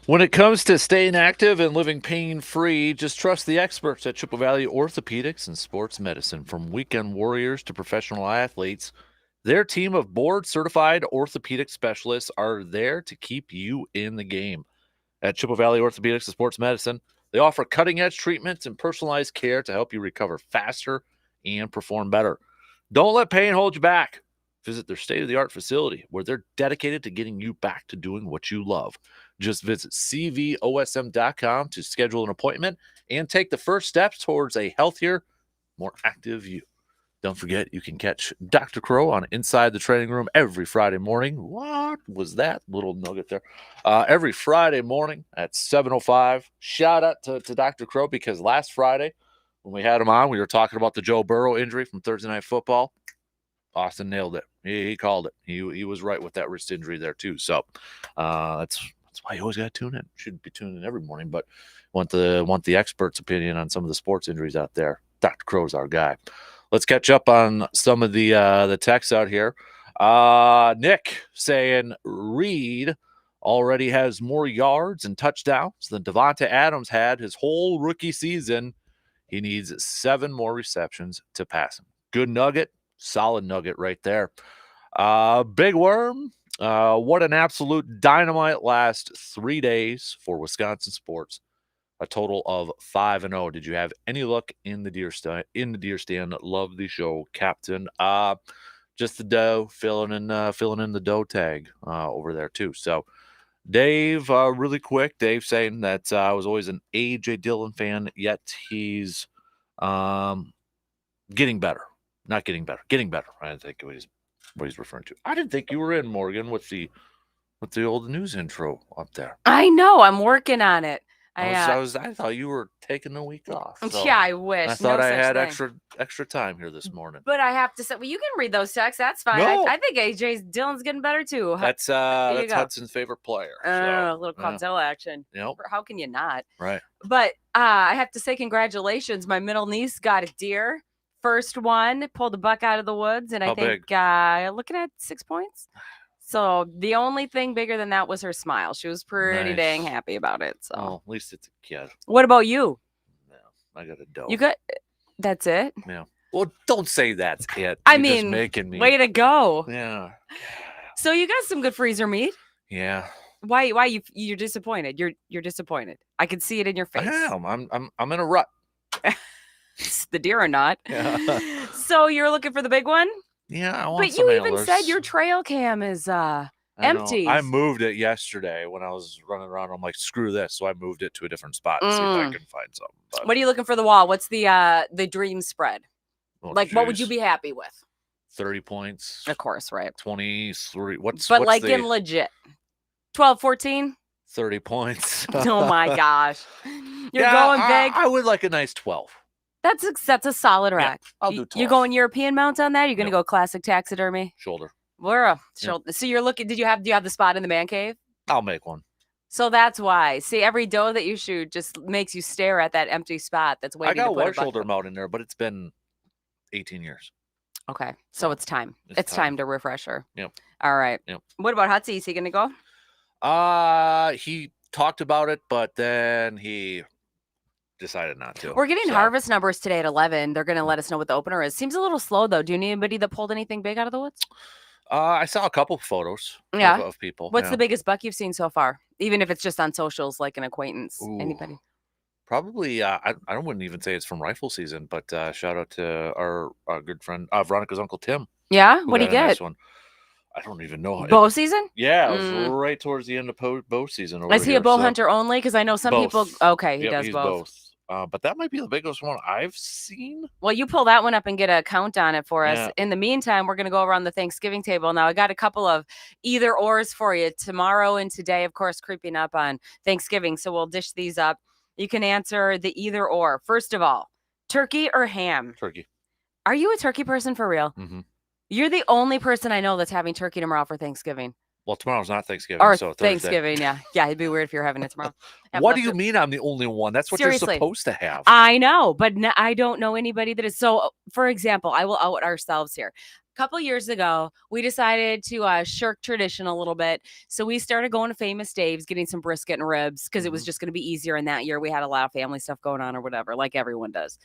When it comes to staying active and living pain-free, just trust the experts at Chippewa Valley Orthopedics and Sports Medicine. From weekend warriors to professional athletes, their team of board-certified orthopedic specialists are there to keep you in the game. At Chippewa Valley Orthopedics and Sports Medicine, they offer cutting-edge treatments and personalized care to help you recover faster and perform better. Don't let pain hold you back. Visit their state-of-the-art facility where they're dedicated to getting you back to doing what you love. Just visit cvosm.com to schedule an appointment and take the first steps towards a healthier, more active you. Don't forget, you can catch Dr. Crow on Inside the Training Room every Friday morning. What was that little nugget there? Every Friday morning at 7:05. Shout out to Dr. Crow because last Friday when we had him on, we were talking about the Joe Burrow injury from Thursday Night Football. Austin nailed it. He called it. He was right with that wrist injury there too. So that's why you always got to tune in. Should be tuning in every morning, but want the expert's opinion on some of the sports injuries out there. Dr. Crow's our guy. Let's catch up on some of the texts out here. Nick saying Reed already has more yards and touchdowns than Devonta Adams had his whole rookie season. He needs 7 more receptions to pass him. Good nugget. Solid nugget right there. Big Worm. What an absolute dynamite last 3 days for Wisconsin sports. A total of 5-0. Did you have any luck in the deer stand? Love the show, Captain. Just the dough, filling in the dough tag over there too. So, Dave, really quick. Dave saying that I was always an AJ Dillon fan, yet he's getting better. Not getting better. Getting better. I think what he's referring to. I didn't think you were in, Morgan, with the old news intro up there. I know. I'm working on it. I thought you were taking the week off. So yeah, I wish. I thought no I had thing. extra time here this morning. But I have to say, well, you can read those texts. That's fine. No. I think AJ Dillon's getting better too. That's Hudson's favorite player. A little Godzilla action. Yep. How can you not? Right. But I have to say congratulations. My middle niece got a deer. First one, pulled a buck out of the woods, and How I think looking at 6 points. So the only thing bigger than that was her smile. She was pretty dang happy about it. So at least it's a kid. What about you? No, I got a doe. You got that's it? Yeah. Well, don't say that's it. I You're mean, just making me. Way to go. Yeah. So you got some good freezer meat. Yeah. Why you're disappointed? You're disappointed. I can see it in your face. I am. I'm in a rut. The deer or not. Yeah. So you're looking for the big one? Yeah, I want But some you even antlers. said your trail cam is empty. I moved it yesterday when I was running around. I'm like, screw this. So I moved it to a different spot to see if I can find something. But, what are you looking for the wall? What's the dream spread? What would you geez. be happy with? 30 points. Of course, right. 23. What's like the in legit. 12, 14? 30 points. Oh my gosh. You're going big. I would like a nice 12. That's a solid rack. Yeah, I'll do 12. You going European mount on that? You're gonna go classic taxidermy? Shoulder. We're a shoulder. So you're looking. Do you have the spot in the man cave? I'll make one. So that's why. See, every doe that you shoot just makes you stare at that empty spot that's waiting. I got to put white shoulder mount in there, but it's been 18 years. Okay, so it's time. It's time to refresh her. Yep. All right. Yep. What about Hutsy? Is he gonna go? He talked about it, but then he decided not to. We're getting harvest numbers today at 11. They're going to let us know what the opener is. Seems a little slow, though. Do you need anybody that pulled anything big out of the woods? I saw a couple photos of people. What's the biggest buck you've seen so far? Even if it's just on socials, like an acquaintance. Ooh. Anybody? Probably, I wouldn't even say it's from rifle season, but shout out to our good friend, Veronica's Uncle Tim. Yeah? What do you get? Nice one. I don't even know. Bow season? Yeah, it was right towards the end of bow season. Is he a bow hunter only? Because I know some people. Okay, he does he's both. But that might be the biggest one I've seen. Well, you pull that one up and get a count on it for us. Yeah. In the meantime, we're going to go around the Thanksgiving table. Now, I got a couple of either ors for you tomorrow and today, of course, creeping up on Thanksgiving. So we'll dish these up. You can answer the either or. First of all, turkey or ham? Turkey. Are you a turkey person for real? Mm-hmm. You're the only person I know that's having turkey tomorrow for Thanksgiving. Well, tomorrow's not Thanksgiving, Or so Thursday. Thanksgiving, yeah. Yeah, it'd be weird if you're having it tomorrow. What do you mean I'm the only one? That's what Seriously. you're supposed to have. I know, but I don't know anybody that is. So, for example, I will out ourselves here. couple years ago, we decided to shirk tradition a little bit. So we started going to Famous Dave's, getting some brisket and ribs because it was just going to be easier. And that year we had a lot of family stuff going on or whatever, like everyone does.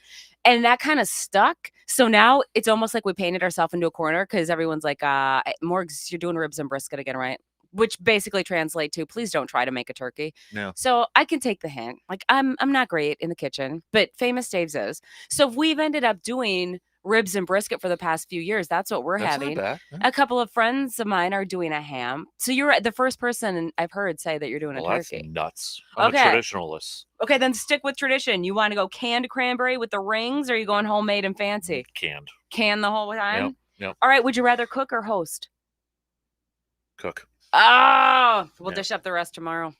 And that kind of stuck. So now it's almost like we painted ourselves into a corner because everyone's like, Morgs, you're doing ribs and brisket again, right? Which basically translate to, please don't try to make a turkey. No. So I can take the hint. Like I'm not great in the kitchen, but Famous Dave's is. So if we've ended up doing ribs and brisket for the past few years, that's what we're That's having. not bad. Yeah. A couple of friends of mine are doing a ham. So you're the first person I've heard say that you're doing Well, a that's turkey. nuts. I'm a traditionalist. Okay, then stick with tradition. You want to go canned cranberry with the rings, or are you going homemade and fancy? Canned. Canned the whole time? Yep. All right, would you rather cook or host? Cook. Oh, we'll dish up the rest tomorrow.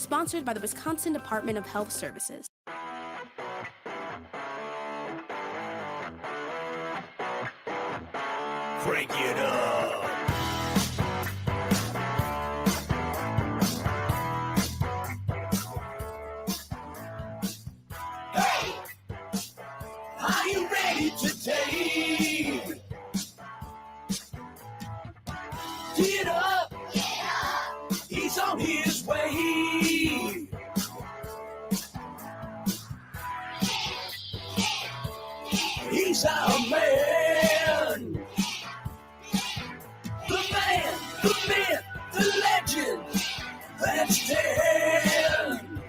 Sponsored by the Wisconsin Department of Health Services. Crank it up. Hey, are you ready today? Get up. He's on his way. He's our man. The man, the myth, the legend. That's Dan.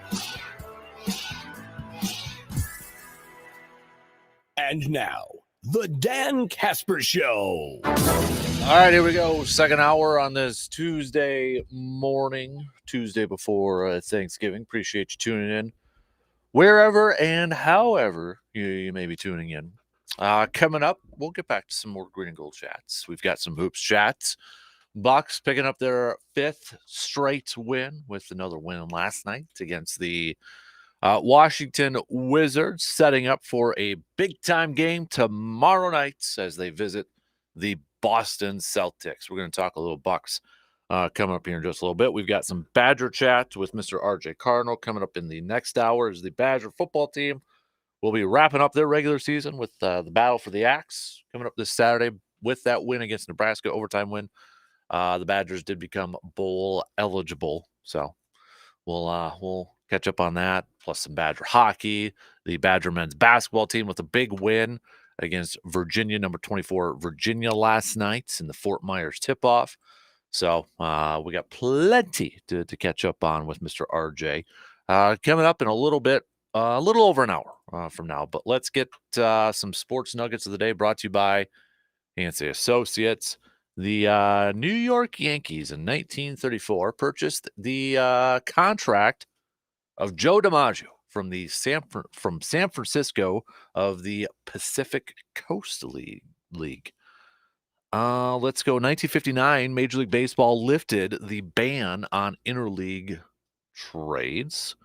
And now, the Dan Kasper Show. All right, here we go. Second hour on this Tuesday morning, Tuesday before Thanksgiving. Appreciate you tuning in wherever and however you may be tuning in. Coming up, we'll get back to some more green and gold chats. We've got some hoops chats. Bucks picking up their 5th straight win with another win last night against the Washington Wizards, setting up for a big-time game tomorrow night as they visit the Boston Celtics. We're going to talk a little Bucks coming up here in just a little bit. We've got some Badger chat with Mr. RJ Cardinal coming up in the next hour as the Badger football team will be wrapping up their regular season with the battle for the axe coming up this Saturday with that win against Nebraska, overtime win. The Badgers did become bowl eligible, so we'll catch up on that, plus some Badger hockey. The Badger men's basketball team with a big win against Virginia, number 24 Virginia last night in the Fort Myers tip-off. So we got plenty to catch up on with Mr. RJ. Coming up in a little bit, a little over an hour from now. But let's get some sports nuggets of the day brought to you by Yancey Associates. The New York Yankees in 1934 purchased the contract of Joe DiMaggio from San Francisco of the Pacific Coast League. Let's go. 1959, Major League Baseball lifted the ban on interleague trades.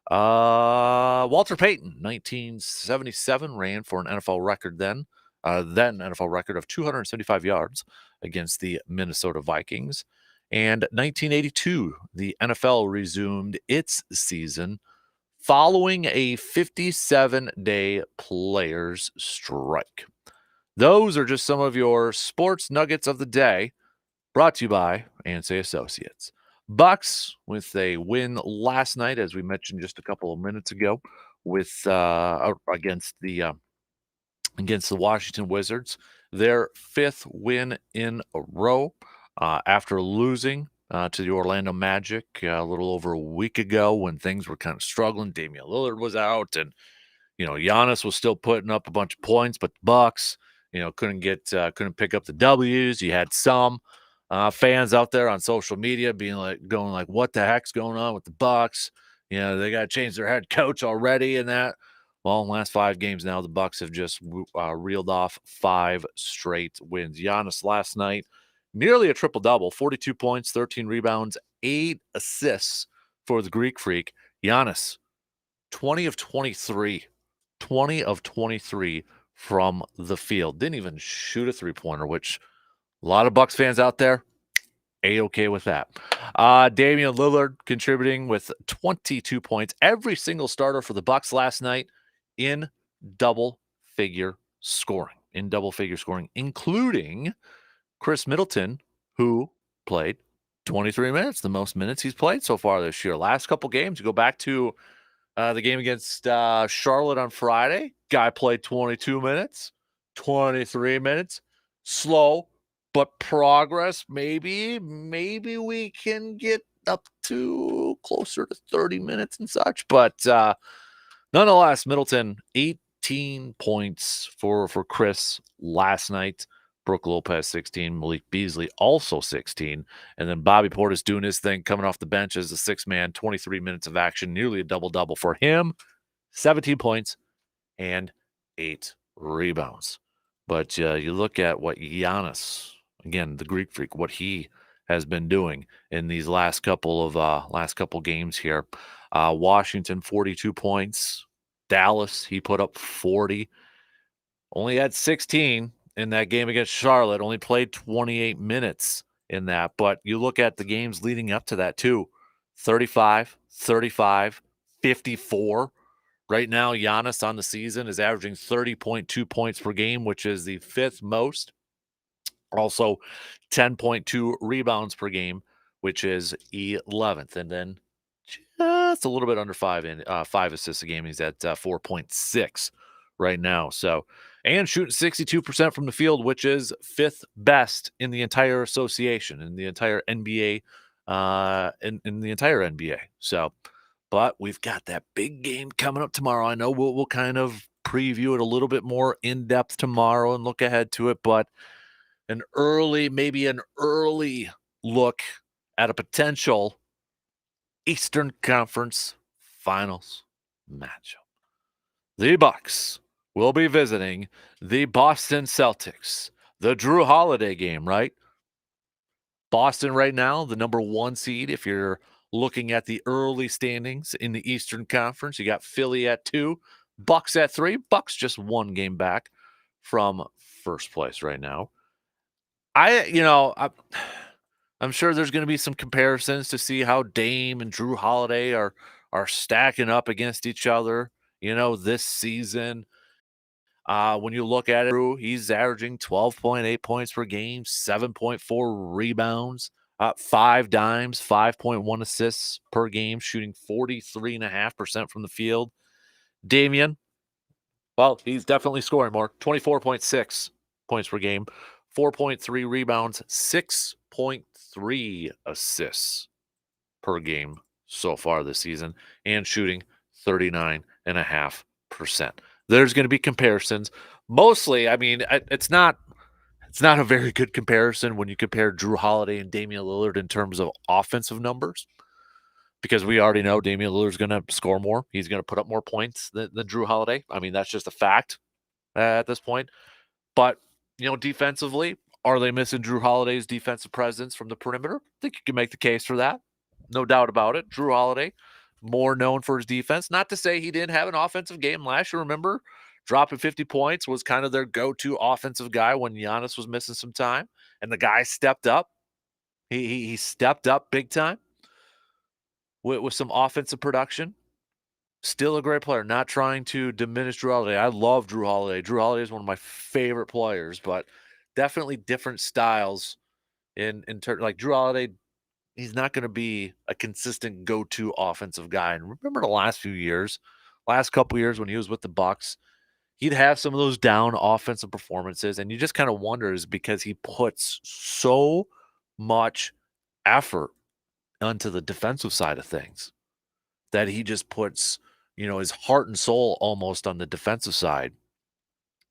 Walter Payton, 1977, ran for an NFL record then NFL record of 275 yards against the Minnesota Vikings. And 1982, the NFL resumed its season following a 57-day players' strike. Those are just some of your sports nuggets of the day, brought to you by Ansay Associates. Bucks with a win last night, as we mentioned just a couple of minutes ago, with against the Washington Wizards, their 5th win in a row after losing to the Orlando Magic a little over a week ago when things were kind of struggling. Damian Lillard was out, and Giannis was still putting up a bunch of points, but the Bucks, couldn't pick up the W's. You had some fans out there on social media going like, what the heck's going on with the Bucks? They got to change their head coach already and that. Well, in the last 5 games now, the Bucks have just reeled off 5 straight wins. Giannis last night, nearly a triple-double, 42 points, 13 rebounds, 8 assists for the Greek Freak. Giannis, 20 of 23 from the field. Didn't even shoot a three-pointer, which a lot of Bucks fans out there, A-okay with that. Damian Lillard contributing with 22 points. Every single starter for the Bucks last night in double-figure scoring, including Chris Middleton, who played 23 minutes, the most minutes he's played so far this year. Last couple games, you go back to the game against Charlotte on Friday. Guy played 22 minutes, 23 minutes. Slow, but progress. Maybe we can get up to closer to 30 minutes and such. But nonetheless, Middleton, 18 points for Chris last night. Brook Lopez, 16. Malik Beasley, also 16. And then Bobby Portis doing his thing, coming off the bench as a 6-man, 23 minutes of action, nearly a double-double for him. 17 points and 8 rebounds. But you look at what Giannis, again, the Greek Freak, what he has been doing in these last couple games here. Washington 42 points. Dallas, he put up 40. Only had 16 in that game against Charlotte. Only played 28 minutes in that. But you look at the games leading up to that too. 35, 35, 54. Right now, Giannis on the season is averaging 30.2 points per game, which is the 5th most. Also, 10.2 rebounds per game, which is 11th. And then just a little bit under 5 assists a game. He's at 4.6 right now. So, and shooting 62% from the field, which is 5th best in the entire association, in the entire NBA, in the entire NBA. So, but we've got that big game coming up tomorrow. I know we'll kind of preview it a little bit more in depth tomorrow and look ahead to it, but maybe an early look at a potential Eastern Conference Finals matchup. The Bucks will be visiting the Boston Celtics. The Drew Holiday game, right? Boston right now, the number 1 seed. If you're looking at the early standings in the Eastern Conference, you got Philly at 2, Bucks at 3. Bucks just 1 game back from first place right now. I'm sure there's going to be some comparisons to see how Dame and Drew Holiday are stacking up against each other, this season. When you look at it, Drew, he's averaging 12.8 points per game, 7.4 rebounds, 5 dimes, 5.1 assists per game, shooting 43.5% from the field. Damian, well, he's definitely scoring more, 24.6 points per game, 4.3 rebounds, 6.3 assists per game so far this season, and shooting 39.5%. There's going to be comparisons. Mostly, I mean, it's not a very good comparison when you compare Drew Holiday and Damian Lillard in terms of offensive numbers, because we already know Damian Lillard's going to score more. He's going to put up more points than Drew Holiday. I mean, that's just a fact at this point. But, defensively, are they missing Drew Holiday's defensive presence from the perimeter? I think you can make the case for that. No doubt about it. Drew Holiday, more known for his defense. Not to say he didn't have an offensive game last year. Remember, dropping 50 points was kind of their go-to offensive guy when Giannis was missing some time, and the guy stepped up. He stepped up big time with some offensive production. Still a great player. Not trying to diminish Drew Holiday. I love Drew Holiday. Drew Holiday is one of my favorite players, but definitely different styles in terms. Like Drew Holiday, he's not going to be a consistent go-to offensive guy. And remember the last couple years when he was with the Bucks, he'd have some of those down offensive performances, and you just kind of wonder, is because he puts so much effort onto the defensive side of things that he just puts, his heart and soul almost on the defensive side,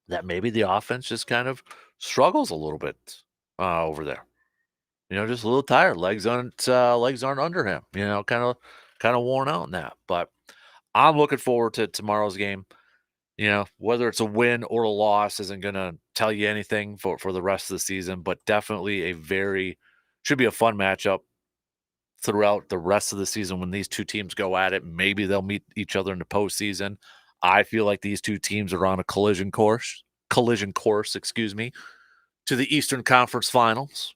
that maybe the offense just kind of struggles a little bit over there. Just a little tired. Legs aren't under him. Kind of worn out in that. But I'm looking forward to tomorrow's game. Whether it's a win or a loss isn't going to tell you anything for the rest of the season, but definitely should be a fun matchup throughout the rest of the season when these two teams go at it. Maybe they'll meet each other in the postseason. I feel like these two teams are on a collision course, to the Eastern Conference Finals.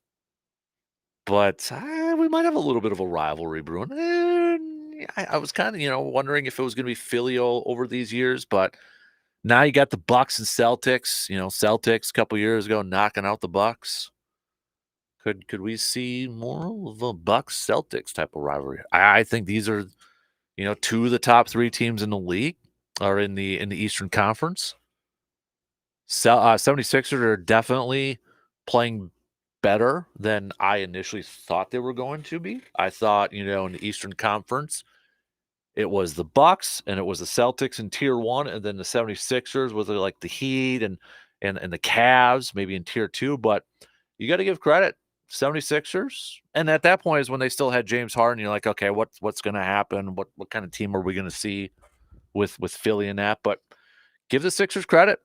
But we might have a little bit of a rivalry brewing. I was kind of, wondering if it was going to be Philly over these years, but now you got the Bucks and Celtics. Celtics a couple years ago knocking out the Bucks. Could we see more of a Bucks Celtics type of rivalry? I think these are, 2 of the top 3 teams in the league are in the Eastern Conference. 76ers are definitely playing better than I initially thought they were going to be. I thought, in the Eastern Conference, it was the Bucks and it was the Celtics in tier 1, and then the 76ers with like the Heat and the Cavs maybe in tier 2. But you got to give credit, 76ers, and at that point is when they still had James Harden. You're like, okay, what's going to happen? What kind of team are we going to see with Philly and that? But give the Sixers credit,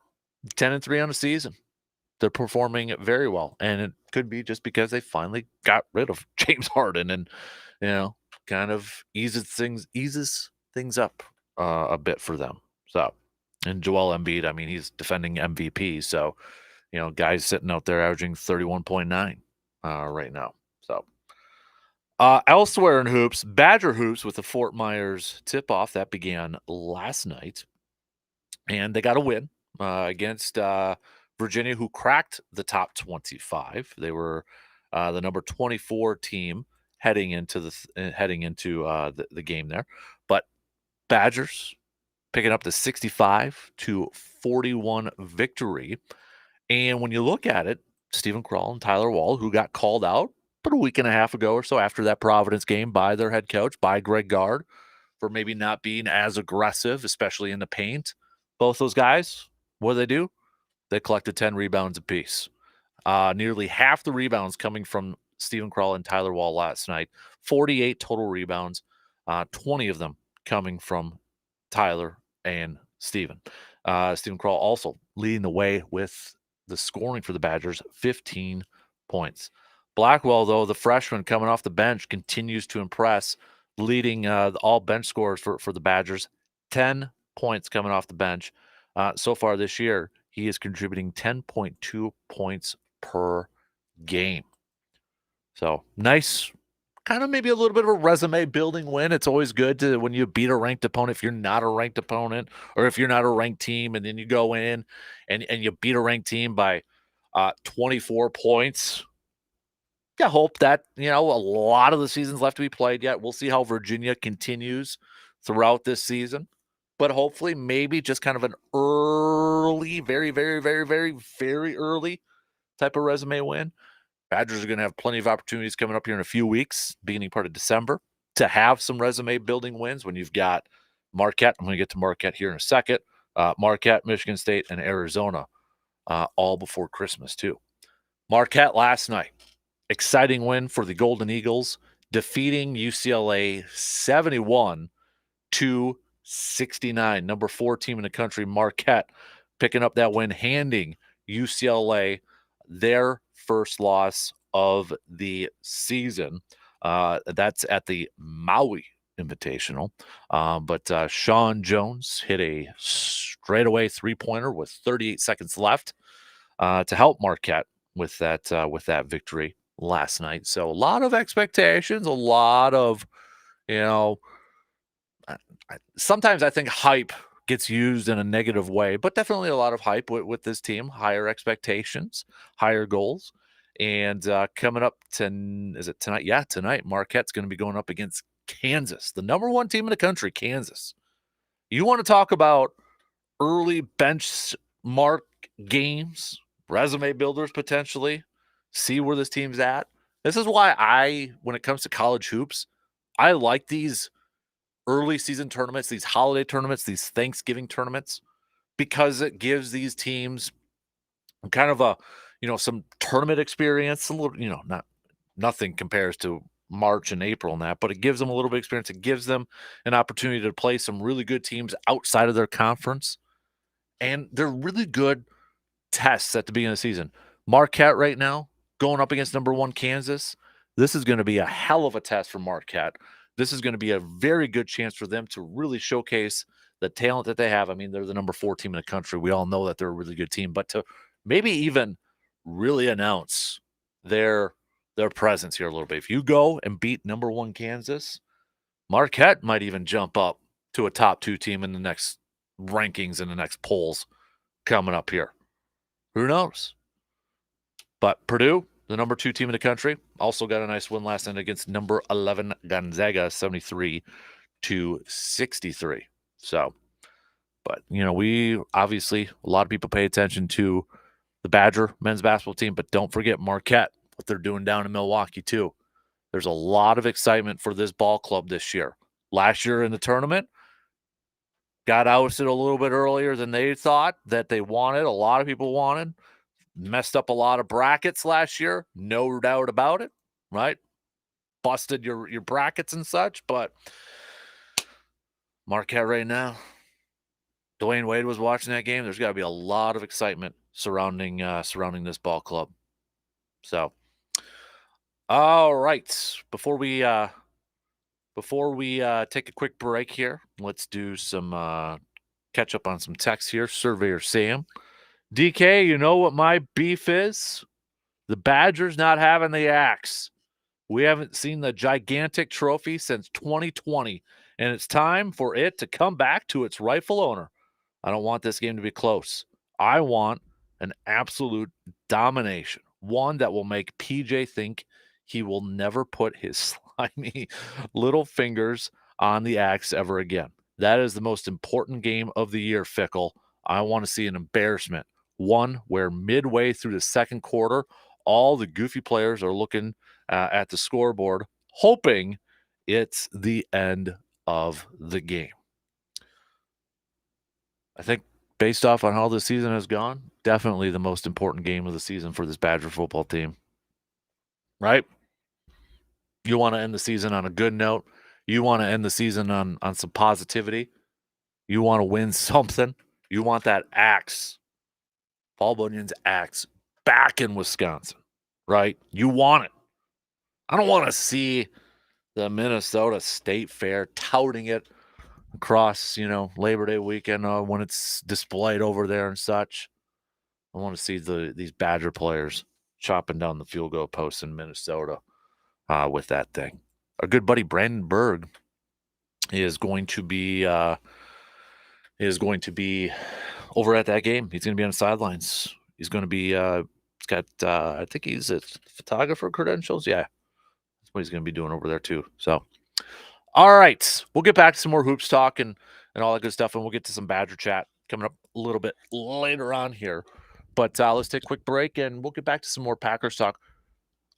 10-3 on the season. They're performing very well, and it could be just because they finally got rid of James Harden and, kind of eases things up a bit for them. So, and Joel Embiid, I mean, he's defending MVP, so guys sitting out there averaging 31.9 right now. So, elsewhere in hoops, Badger hoops with the Fort Myers tip-off that began last night, and they got a win against Virginia, who cracked the top 25. They were the number 24 team heading into the game there, but Badgers picking up the 65-41 victory. And when you look at it, Stephen Krull and Tyler Wall, who got called out about a week and a half ago or so after that Providence game by their head coach, by Greg Gard, for maybe not being as aggressive, especially in the paint. Both those guys, what do? They collected 10 rebounds apiece. Nearly half the rebounds coming from Stephen Krull and Tyler Wall last night. 48 total rebounds, 20 of them coming from Tyler and Stephen. Stephen Krull also leading the way with the scoring for the Badgers, 15 points. Blackwell, though, the freshman coming off the bench, continues to impress, leading all bench scores for the Badgers. 10 points coming off the bench. So far this year, he is contributing 10.2 points per game. So nice, kind of maybe a little bit of a resume building win. It's always good to when you beat a ranked opponent, if you're not a ranked opponent or if you're not a ranked team, and then you go in and you beat a ranked team by 24 points. I hope that, a lot of the season's left to be played yet. We'll see how Virginia continues throughout this season. But hopefully maybe just kind of an early, very, very, very, very, very early type of resume win. Badgers are going to have plenty of opportunities coming up here in a few weeks, beginning part of December, to have some resume building wins when you've got Marquette. I'm going to get to Marquette here in a second. Marquette, Michigan State, and Arizona all before Christmas too. Marquette last night. Exciting win for the Golden Eagles, defeating UCLA 71-69. Number 4 team in the country, Marquette, picking up that win, handing UCLA their first loss of the season. That's at the Maui Invitational. But Sean Jones hit a straightaway three-pointer with 38 seconds left to help Marquette with that victory last night. So a lot of expectations, a lot of, sometimes I think hype gets used in a negative way, but definitely a lot of hype with this team, higher expectations, higher goals. And coming up is it tonight? Yeah, tonight, Marquette's going to be going up against Kansas, the number 1 team in the country, Kansas. You want to talk about early bench mark games, resume builders potentially, see where this team's at. This is why when it comes to college hoops, I like these early season tournaments, these holiday tournaments, these Thanksgiving tournaments, because it gives these teams kind of a, some tournament experience, a little, nothing compares to March and April and that, but it gives them a little bit of experience. It gives them an opportunity to play some really good teams outside of their conference. And they're really good tests at the beginning of the season. Marquette right now, going up against number 1 Kansas. This is going to be a hell of a test for Marquette. This is going to be a very good chance for them to really showcase the talent that they have. I mean, they're the number 4 team in the country. We all know that they're a really good team, but to maybe even really announce their presence here a little bit. If you go and beat number 1 Kansas, Marquette might even jump up to a top 2 team in the next rankings and the next polls coming up here. Who knows? But Purdue, the number 2 team in the country, also got a nice win last night against number 11 Gonzaga, 73-63. So, but, we obviously, a lot of people pay attention to the Badger men's basketball team, but don't forget Marquette, what they're doing down in Milwaukee too. There's a lot of excitement for this ball club this year. Last year in the tournament, got ousted a little bit earlier than they thought that they wanted. A lot of people wanted. Messed up a lot of brackets last year, no doubt about it, right? Busted your brackets and such, but Marquette right now, Dwayne Wade was watching that game, there's got to be a lot of excitement surrounding this ball club. So, all right, before we take a quick break here, let's do some catch up on some texts here. Surveyor Sam, DK, you know what my beef is? The Badgers not having the axe. We haven't seen the gigantic trophy since 2020, and it's time for it to come back to its rightful owner. I don't want this game to be close. I want an absolute domination, one that will make PJ think he will never put his slimy little fingers on the axe ever again. That is the most important game of the year, Fickle. I want to see an embarrassment, one where midway through the second quarter, all the goofy players are looking at the scoreboard, hoping it's the end of the game. I think based off on how the season has gone, definitely the most important game of the season for this Badger football team. Right? You want to end the season on a good note. You want to end the season on some positivity. You want to win something. You want that axe, Paul Bunyan's axe, back in Wisconsin. Right? You want it. I don't want to see the Minnesota State Fair touting it across, Labor Day weekend when it's displayed over there and such. I want to see these Badger players chopping down the field goal posts in Minnesota with that thing. Our good buddy Brandon Berg is going to be over at that game. He's going to be on the sidelines. He's going to be he's got I think he's a photographer credentials. Yeah, that's what he's going to be doing over there too. So. All right, we'll get back to some more hoops talk and all that good stuff, and we'll get to some Badger chat coming up a little bit later on here. But let's take a quick break, and we'll get back to some more Packers talk.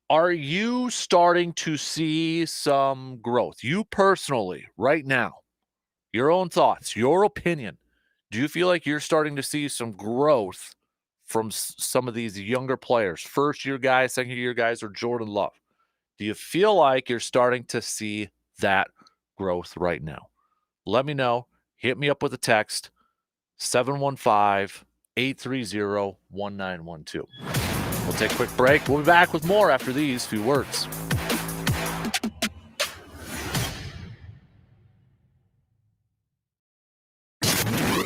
Are you starting to see some growth? You personally, right now, your own thoughts, your opinion, do you feel like you're starting to see some growth from some of these younger players, first-year guys, second-year guys, or Jordan Love? Do you feel like you're starting to see that growth right now? Let me know. Hit me up with a text, 715-830-1912. We'll take a quick break. We'll be back with more after these few words.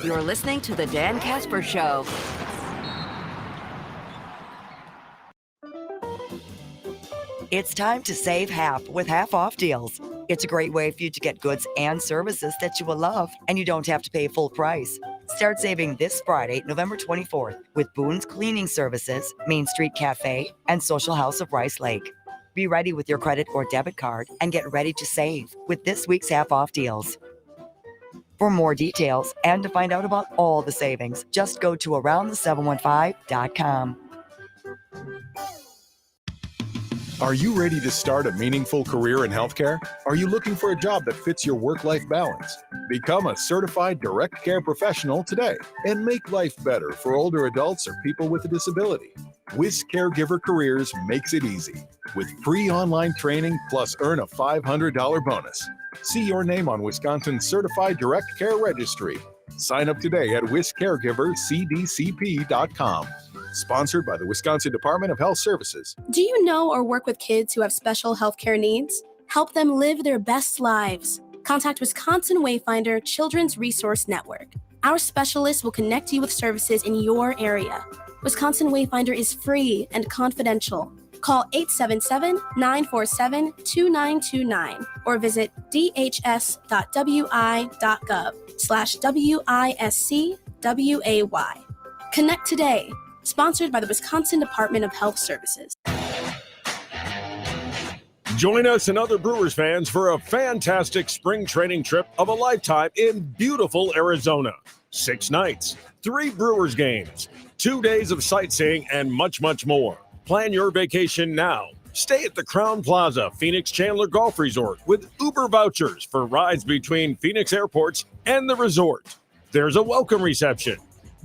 You're listening to the Dan Kasper Show. It's time to save half with half-off deals. It's a great way for you to get goods and services that you will love, and you don't have to pay full price. Start saving this Friday, November 24th, with Boone's Cleaning Services, Main Street Cafe, and Social House of Rice Lake. Be ready with your credit or debit card and get ready to save with this week's half-off deals. For more details and to find out about all the savings, just go to aroundthe715.com. Are you ready to start a meaningful career in healthcare? Are you looking for a job that fits your work-life balance? Become a certified direct care professional today and make life better for older adults or people with a disability. WIS Caregiver Careers makes it easy with free online training plus earn a $500 bonus. See your name on Wisconsin's Certified Direct Care Registry. Sign up today at wiscaregivercdcp.com. Sponsored by the Wisconsin Department of Health Services. Do you know or work with kids who have special healthcare needs? Help them live their best lives. Contact Wisconsin Wayfinder Children's Resource Network. Our specialists will connect you with services in your area. Wisconsin Wayfinder is free and confidential. Call 877-947-2929 or visit dhs.wi.gov/WISCWAY. Connect today. Sponsored by the Wisconsin Department of Health Services. Join us and other Brewers fans for a fantastic spring training trip of a lifetime in beautiful Arizona. 6 nights, 3 Brewers games, 2 days of sightseeing, and much, much more. Plan your vacation now. Stay at the Crown Plaza Phoenix Chandler Golf Resort with Uber vouchers for rides between Phoenix airports and the resort. There's a welcome reception,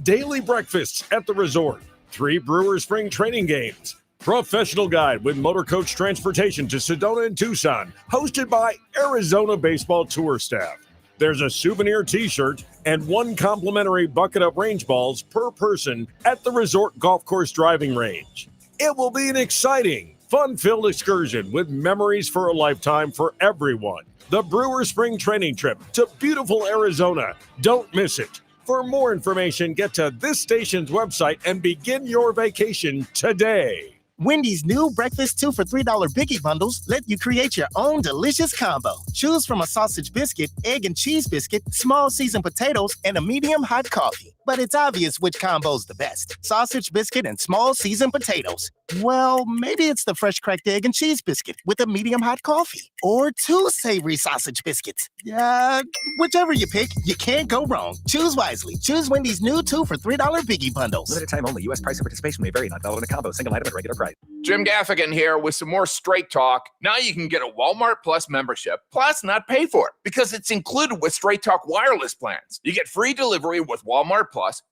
daily breakfasts at the resort, 3 Brewers spring training games, professional guide with motor coach transportation to Sedona and Tucson, hosted by Arizona baseball tour staff. There's a souvenir t-shirt and 1 complimentary bucket of range balls per person at the Resort Golf Course driving range. It will be an exciting, fun-filled excursion with memories for a lifetime for everyone. The Brewer Spring Training Trip to beautiful Arizona. Don't miss it. For more information, get to this station's website and begin your vacation today. Wendy's new breakfast 2 for $3 Biggie bundles let you create your own delicious combo. Choose from a sausage biscuit, egg and cheese biscuit, small seasoned potatoes, and a medium hot coffee. But it's obvious which combo's the best. Sausage biscuit and small seasoned potatoes. Well, maybe it's the fresh cracked egg and cheese biscuit with a medium hot coffee. Or 2 savory sausage biscuits. Whichever you pick, you can't go wrong. Choose wisely. Choose Wendy's new 2 for $3 Biggie bundles. Limited time only. U.S. price and participation may vary. Not valid in a combo. Single item at regular price. Jim Gaffigan here with some more Straight Talk. Now you can get a Walmart Plus membership, plus not pay for it, because it's included with Straight Talk wireless plans. You get free delivery with Walmart plus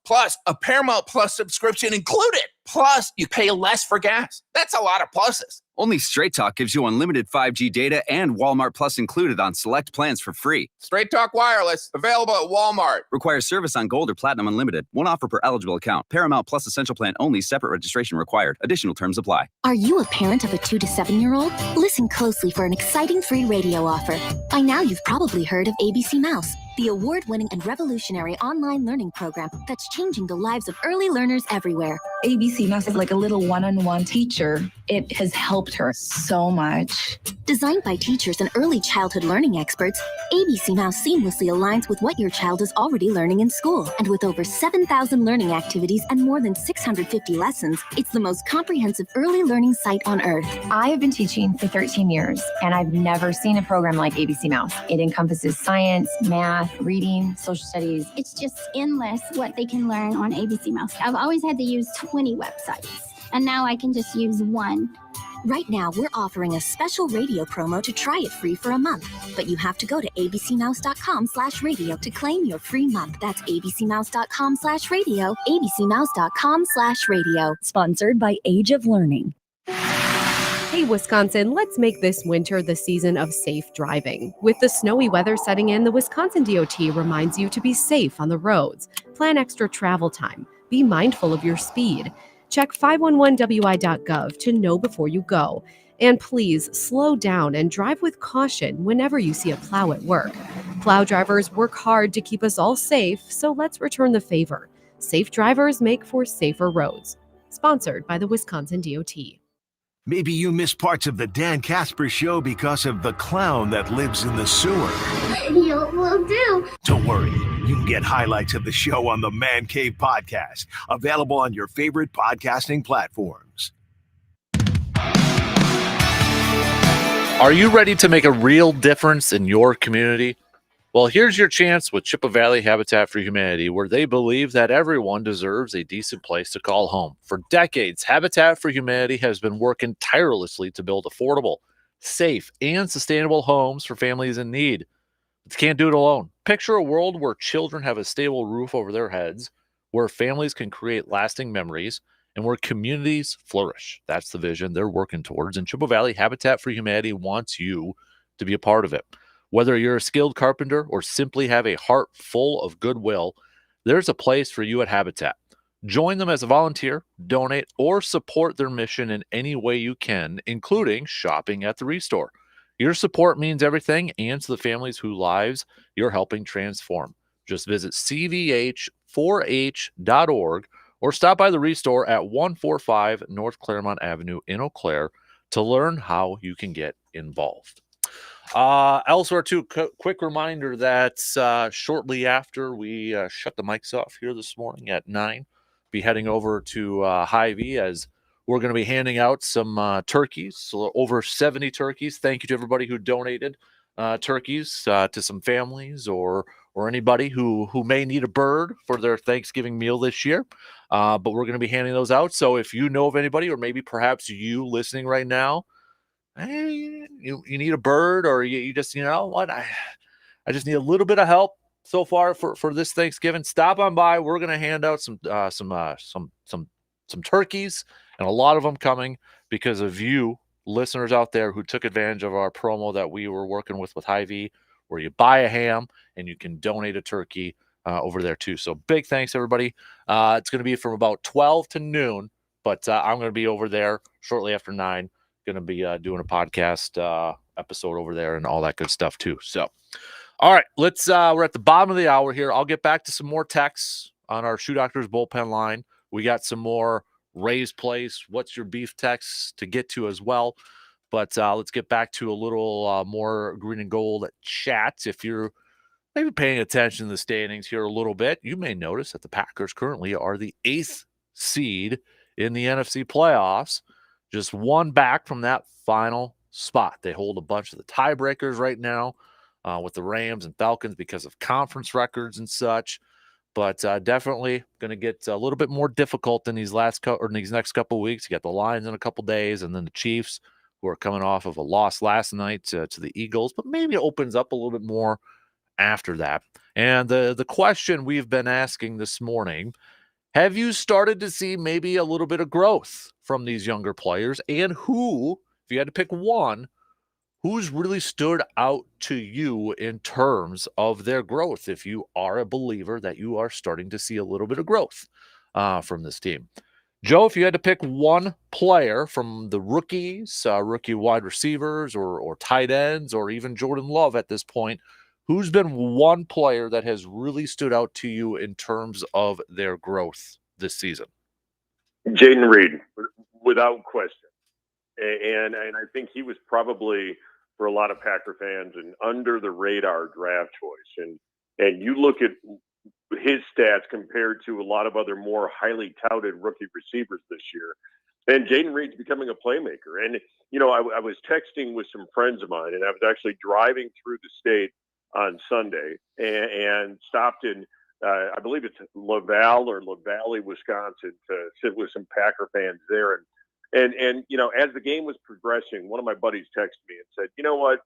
a Paramount Plus subscription included. Plus, you pay less for gas. That's a lot of pluses. Only Straight Talk gives you unlimited 5G data and Walmart Plus included on select plans for free. Straight Talk Wireless, available at Walmart. Requires service on Gold or Platinum Unlimited. One offer per eligible account. Paramount Plus Essential Plan only. Separate registration required. Additional terms apply. Are you a parent of a 2 to 7-year-old? Listen closely for an exciting free radio offer. By now, you've probably heard of ABC Mouse, the award-winning and revolutionary online learning program that's changing the lives of early learners everywhere. ABC Mouse is like a little one-on-one teacher. It has helped her so much. Designed by teachers and early childhood learning experts, ABC Mouse seamlessly aligns with what your child is already learning in school. And with over 7,000 learning activities and more than 650 lessons, it's the most comprehensive early learning site on earth. I have been teaching for 13 years, and I've never seen a program like ABC Mouse. It encompasses science, math, reading, social studies. It's just endless what they can learn on ABC Mouse. I've always had to use 20 websites, and now I can just use one. Right now, we're offering a special radio promo to try it free for a month. But you have to go to abcmouse.com/radio to claim your free month. That's abcmouse.com/radio, abcmouse.com/radio. Sponsored by Age of Learning. Hey, Wisconsin, let's make this winter the season of safe driving. With the snowy weather setting in, the Wisconsin DOT reminds you to be safe on the roads. Plan extra travel time. Be mindful of your speed. Check 511wi.gov to know before you go. And please slow down and drive with caution whenever you see a plow at work. Plow drivers work hard to keep us all safe, so let's return the favor. Safe drivers make for safer roads. Sponsored by the Wisconsin DOT. Maybe you miss parts of the Dan Kasper Show because of the clown that lives in the sewer. Radio will do. Don't worry, you can get highlights of the show on the Man Cave podcast, available on your favorite podcasting platforms. Are you ready to make a real difference in your community? Well, here's your chance with Chippewa Valley Habitat for Humanity, where they believe that everyone deserves a decent place to call home. For decades, Habitat for Humanity has been working tirelessly to build affordable, safe, and sustainable homes for families in need. But you can't do it alone. Picture a world where children have a stable roof over their heads, where families can create lasting memories, and where communities flourish. That's the vision they're working towards, and Chippewa Valley Habitat for Humanity wants you to be a part of it. Whether you're a skilled carpenter or simply have a heart full of goodwill, there's a place for you at Habitat. Join them as a volunteer, donate, or support their mission in any way you can, including shopping at the Restore. Your support means everything, and to the families whose lives you're helping transform. Just visit cvh4h.org or stop by the Restore at 145 North Claremont Avenue in Eau Claire to learn how you can get involved. Elsewhere, too, quick reminder that shortly after we shut the mics off here this morning at 9, be heading over to Hy-Vee as we're going to be handing out some turkeys, so over 70 turkeys. Thank you to everybody who donated turkeys to some families or anybody who may need a bird for their Thanksgiving meal this year. But we're going to be handing those out. So if you know of anybody, or maybe perhaps you listening right now, hey, you need a bird, or you just, you know what, I just need a little bit of help so far for this Thanksgiving. Stop on by. We're going to hand out some turkeys, and a lot of them coming because of you listeners out there who took advantage of our promo that we were working with Hy-Vee. where you buy a ham and you can donate a turkey over there too. So big thanks, everybody. It's going to be from about 12 to noon, but I'm going to be over there shortly after 9. Going to be doing a podcast episode over there and all that good stuff too. So, all right, we're at the bottom of the hour here. I'll get back to some more texts on our Shoe Doctors bullpen line. We got some more Raise Place, what's your beef texts to get to as well. But let's get back to a little more green and gold chat. If you're maybe paying attention to the standings here a little bit, you may notice that the Packers currently are the 8th seed in the NFC playoffs, just one back from that final spot. They hold a bunch of the tiebreakers right now with the Rams and Falcons because of conference records and such. But definitely going to get a little bit more difficult in these next couple of weeks. You got the Lions in a couple days, and then the Chiefs, who are coming off of a loss last night to the Eagles. But maybe it opens up a little bit more after that. And the question we've been asking this morning: have you started to see maybe a little bit of growth from these younger players? And who, if you had to pick one, who's really stood out to you in terms of their growth, if you are a believer that you are starting to see a little bit of growth from this team? Joe, if you had to pick one player from the rookies, rookie wide receivers or tight ends, or even Jordan Love at this point, who's been one player that has really stood out to you in terms of their growth this season? Jaden Reed, without question. And I think he was probably, for a lot of Packer fans, an under-the-radar draft choice. And you look at his stats compared to a lot of other more highly touted rookie receivers this year, and Jaden Reed's becoming a playmaker. And, I was texting with some friends of mine, and I was actually driving through the state on Sunday and stopped in, I believe it's LaValle, Wisconsin, to sit with some Packer fans there. And as the game was progressing, one of my buddies texted me and said, "You know what?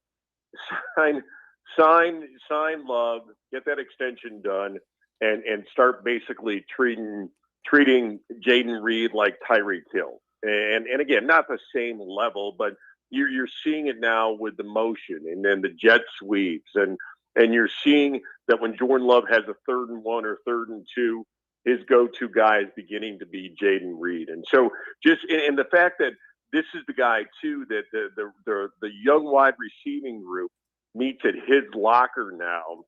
Sign Love, get that extension done, and start basically treating Jaden Reed like Tyreek Hill." And again, not the same level, but you're seeing it now with the motion and then the jet sweeps, and you're seeing that when Jordan Love has a 3rd and 1 or 3rd and 2, his go-to guy is beginning to be Jaden Reed. And so and the fact that this is the guy too, that the young wide receiving group meets at his locker now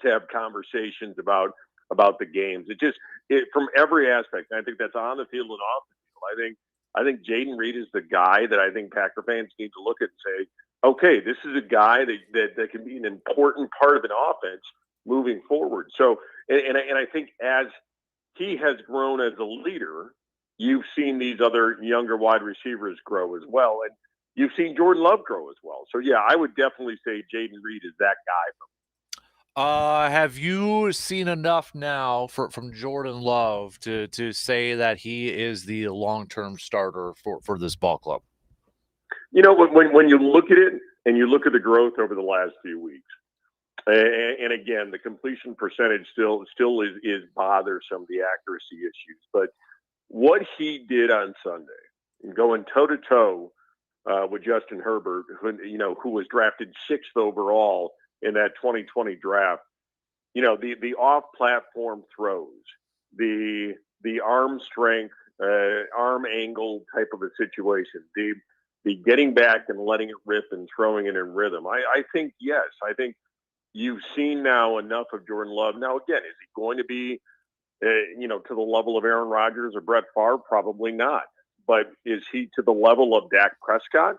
to have conversations about the games. It from every aspect. I think that's on the field and off the field. I think Jaden Reed is the guy that I think Packer fans need to look at and say, okay, this is a guy that can be an important part of an offense moving forward. So, and I think as he has grown as a leader, you've seen these other younger wide receivers grow as well. And you've seen Jordan Love grow as well. So, yeah, I would definitely say Jaden Reed is that guy for me. Have you seen enough now from Jordan Love to say that he is the long-term starter for this ball club? When you look at it and you look at the growth over the last few weeks, and again, the completion percentage still is bothersome, the accuracy issues. But what he did on Sunday, going toe-to-toe with Justin Herbert, who was drafted 6th overall in that 2020 draft, the off-platform throws, the arm strength, arm angle type of a situation, the getting back and letting it rip and throwing it in rhythm. I think, yes, I think you've seen now enough of Jordan Love. Now, again, is he going to be, to the level of Aaron Rodgers or Brett Favre? Probably not. But is he to the level of Dak Prescott?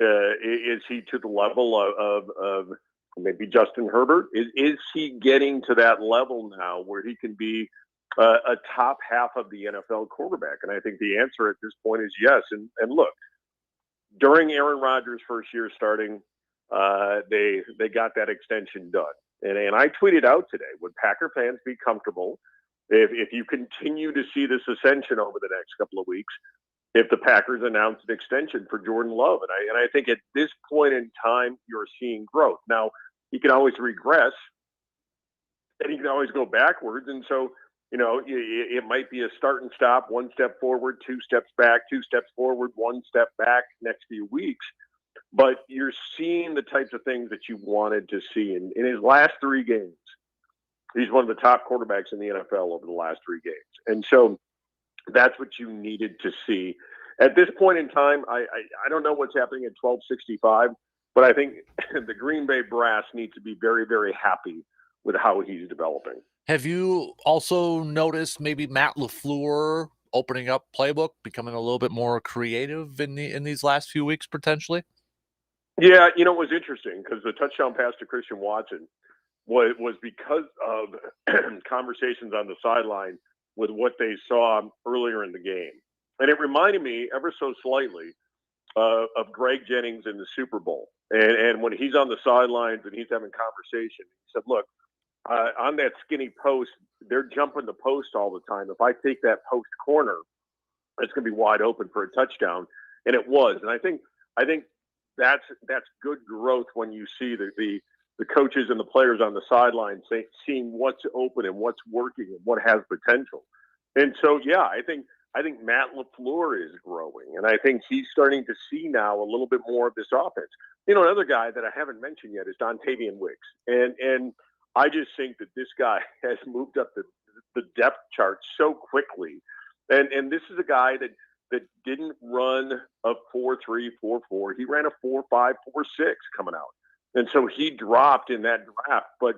Is he to the level of maybe Justin Herbert? Is he getting to that level now where he can be a top half of the NFL quarterback? And I think the answer at this point is yes. And look, during Aaron Rodgers' first year starting, they got that extension done. And I tweeted out today, would Packer fans be comfortable if you continue to see this ascension over the next couple of weeks, if the Packers announce an extension for Jordan Love? And I think at this point in time, you're seeing growth. Now, he can always regress, and he can always go backwards. And so, it might be a start and stop, 1 step forward, 2 steps back, 2 steps forward, 1 step back next few weeks. but you're seeing the types of things that you wanted to see. In his last 3 games, he's one of the top quarterbacks in the NFL over the last 3 games. And so that's what you needed to see. At this point in time, I don't know what's happening at 1265, but I think the Green Bay brass need to be very, very happy with how he's developing. Have you also noticed maybe Matt LaFleur opening up playbook, becoming a little bit more creative in these last few weeks potentially? Yeah, it was interesting because the touchdown pass to Christian Watson was because of conversations on the sideline with what they saw earlier in the game. And it reminded me ever so slightly of Greg Jennings in the Super Bowl. And when he's on the sidelines and he's having conversation, he said, look, on that skinny post, they're jumping the post all the time. If I take that post corner, it's going to be wide open for a touchdown. And it was. And I think that's good growth when you see the coaches and the players on the sideline seeing what's open and what's working and what has potential. And so, yeah, I think Matt LaFleur is growing, and I think he's starting to see now a little bit more of this offense. Another guy that I haven't mentioned yet is Dontavian Wicks, and I just think that this guy has moved up the depth chart so quickly, and this is a guy that didn't run a 4.3, 4.4. He ran a 4.5, 4.6 coming out, and so he dropped in that draft. But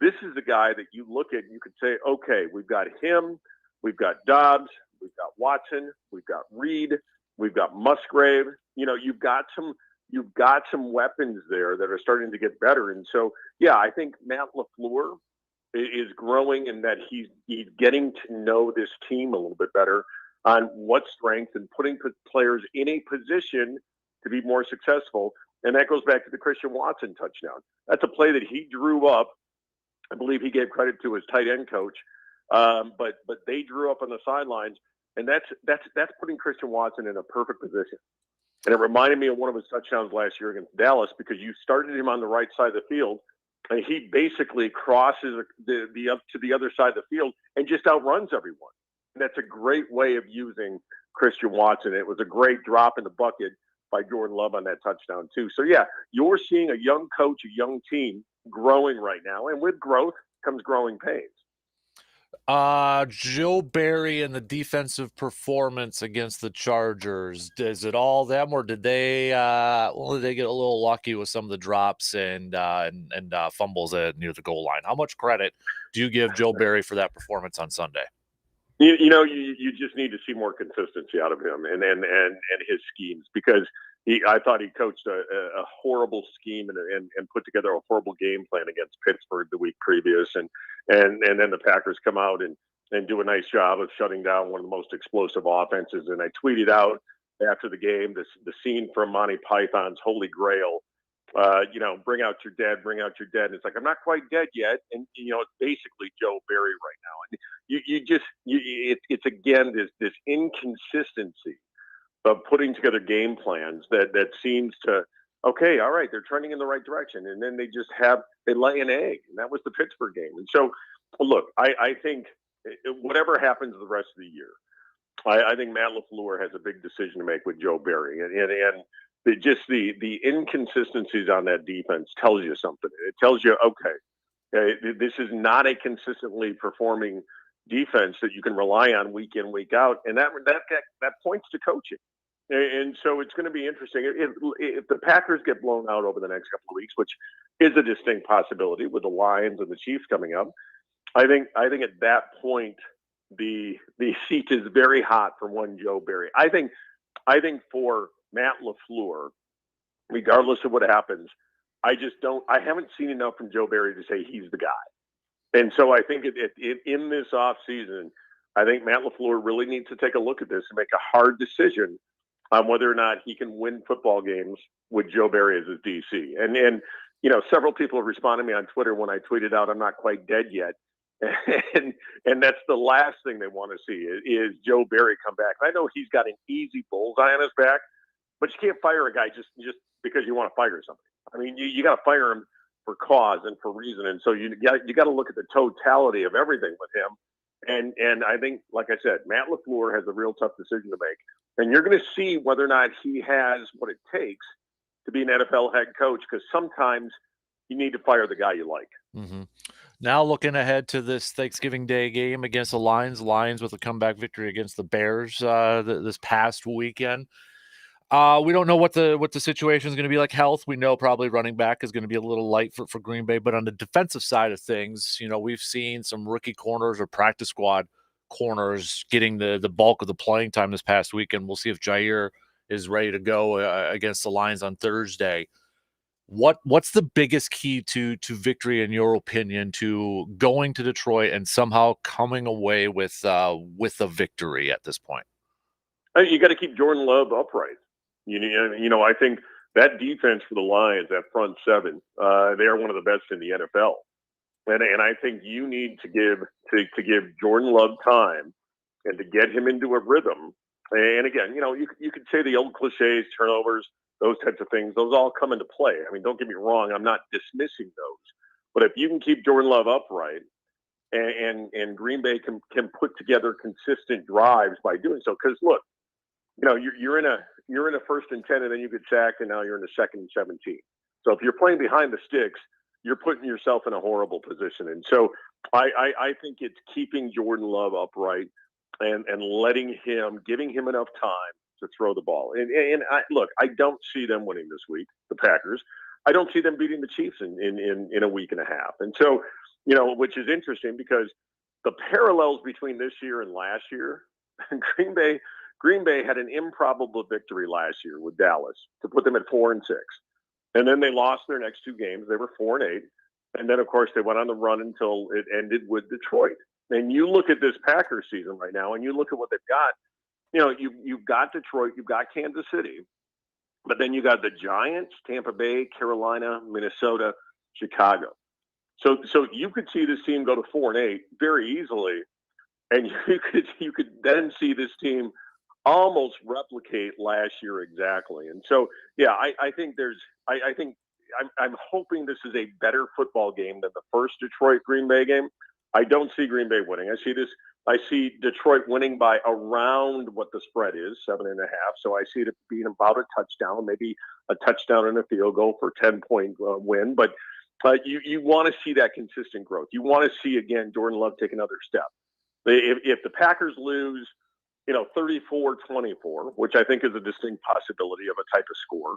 this is the guy that you look at and you could say, okay, we've got him, we've got Dobbs, we've got Watson, we've got Reed, we've got Musgrave. You've got some weapons there that are starting to get better. And so, yeah, I think Matt LaFleur is growing in that he's getting to know this team a little bit better on what strengths and putting players in a position to be more successful. And that goes back to the Christian Watson touchdown. That's a play that he drew up. I believe he gave credit to his tight end coach. But they drew up on the sidelines, and that's putting Christian Watson in a perfect position. And it reminded me of one of his touchdowns last year against Dallas, because you started him on the right side of the field, and he basically crosses the up to the other side of the field and just outruns everyone. And that's a great way of using Christian Watson. It was a great drop in the bucket by Jordan Love on that touchdown too. So yeah, you're seeing a young coach, a young team growing right now, and with growth comes growing pains. Joe Barry and the defensive performance against the Chargers, is it all them, or did they get a little lucky with some of the drops and fumbles near the goal line? How much credit do you give Joe Barry for that performance on Sunday? You just need to see more consistency out of him and his schemes, because I thought he coached a horrible scheme and put together a horrible game plan against Pittsburgh the week previous, and then the Packers come out and do a nice job of shutting down one of the most explosive offenses. And I tweeted out after the game the scene from Monty Python's Holy Grail. Bring out your dead, bring out your dead. And it's like, I'm not quite dead yet. And, it's basically Joe Barry right now. And it's again, this inconsistency of putting together game plans that seems to, okay, all right, they're trending in the right direction. And then they lay an egg. And that was the Pittsburgh game. And so, look, I think whatever happens the rest of the year, I think Matt LaFleur has a big decision to make with Joe Barry. And the inconsistencies on that defense tells you something. It tells you, okay, this is not a consistently performing defense that you can rely on week in, week out. And that points to coaching. And so it's going to be interesting. If the Packers get blown out over the next couple of weeks, which is a distinct possibility with the Lions and the Chiefs coming up, I think at that point, the seat is very hot for one Joe Barry. I think for Matt LaFleur, regardless of what happens, I haven't seen enough from Joe Barry to say he's the guy. And so I think in this offseason, I think Matt LaFleur really needs to take a look at this and make a hard decision on whether or not he can win football games with Joe Barry as his DC. And several people have responded to me on Twitter when I tweeted out, I'm not quite dead yet. And that's the last thing they want to see is Joe Barry come back. I know he's got an easy bullseye on his back, but you can't fire a guy just because you want to fire somebody. I mean, you got to fire him for cause and for reason. And so you got to look at the totality of everything with him. And I think, like I said, Matt LaFleur has a real tough decision to make. And you're going to see whether or not he has what it takes to be an NFL head coach, because sometimes you need to fire the guy you like. Mm-hmm. Now looking ahead to this Thanksgiving Day game against the Lions. Lions with a comeback victory against the Bears this past weekend. We don't know what the situation is going to be like. Health, we know probably running back is going to be a little light for Green Bay, but on the defensive side of things, we've seen some rookie corners or practice squad corners getting the bulk of the playing time this past weekend. We'll see if Jair is ready to go against the Lions on Thursday. What's the biggest key to victory, in your opinion, to going to Detroit and somehow coming away with a victory at this point? You got to keep Jordan Love upright. I think that defense for the Lions, that front seven, they are one of the best in the NFL. And I think you need to give Jordan Love time and to get him into a rhythm. And again, you could say the old cliches, turnovers, those types of things, those all come into play. I mean, don't get me wrong, I'm not dismissing those. But if you can keep Jordan Love upright and Green Bay can put together consistent drives by doing so, because look, you're in a 1st and 10, and then you get sacked, and now you're in the 2nd and 17. So if you're playing behind the sticks, you're putting yourself in a horrible position. And so I think it's keeping Jordan Love upright and giving him enough time to throw the ball. And I don't see them winning this week, the Packers. I don't see them beating the Chiefs in a week and a half. And so, which is interesting because the parallels between this year and last year, Green Bay had an improbable victory last year with Dallas to put them at 4-6. And then they lost their next 2 games. They were 4-8. And then, of course, they went on the run until it ended with Detroit. And you look at this Packers season right now, and you look at what they've got. You've got Detroit, you've got Kansas City, but then you got the Giants, Tampa Bay, Carolina, Minnesota, Chicago. So you could see this team go to 4-8 very easily, and you could then see this team almost replicate last year exactly. And so, yeah, I think I'm hoping this is a better football game than the first Detroit Green Bay game. I don't see Green Bay winning. I see Detroit winning by around what the spread is, 7.5. So I see it being about a touchdown, maybe a touchdown and a field goal for 10-point win. But you want to see that consistent growth. You want to see, again, Jordan Love take another step. If the Packers lose, 34-24, which I think is a distinct possibility of a type of score,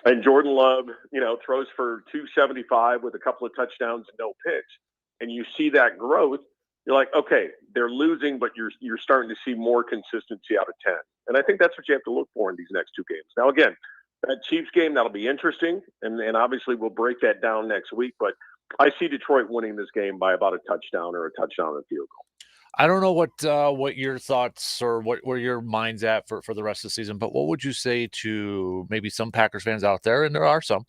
and Jordan Love, throws for 275 with a couple of touchdowns and no picks, and you see that growth, you're like, okay, they're losing, but you're starting to see more consistency out of 10. And I think that's what you have to look for in these next 2 games. Now, again, that Chiefs game, that'll be interesting, and obviously we'll break that down next week, but I see Detroit winning this game by about a touchdown or a touchdown and a field goal. I don't know what your thoughts or where your mind's at for the rest of the season, but what would you say to maybe some Packers fans out there, and there are some,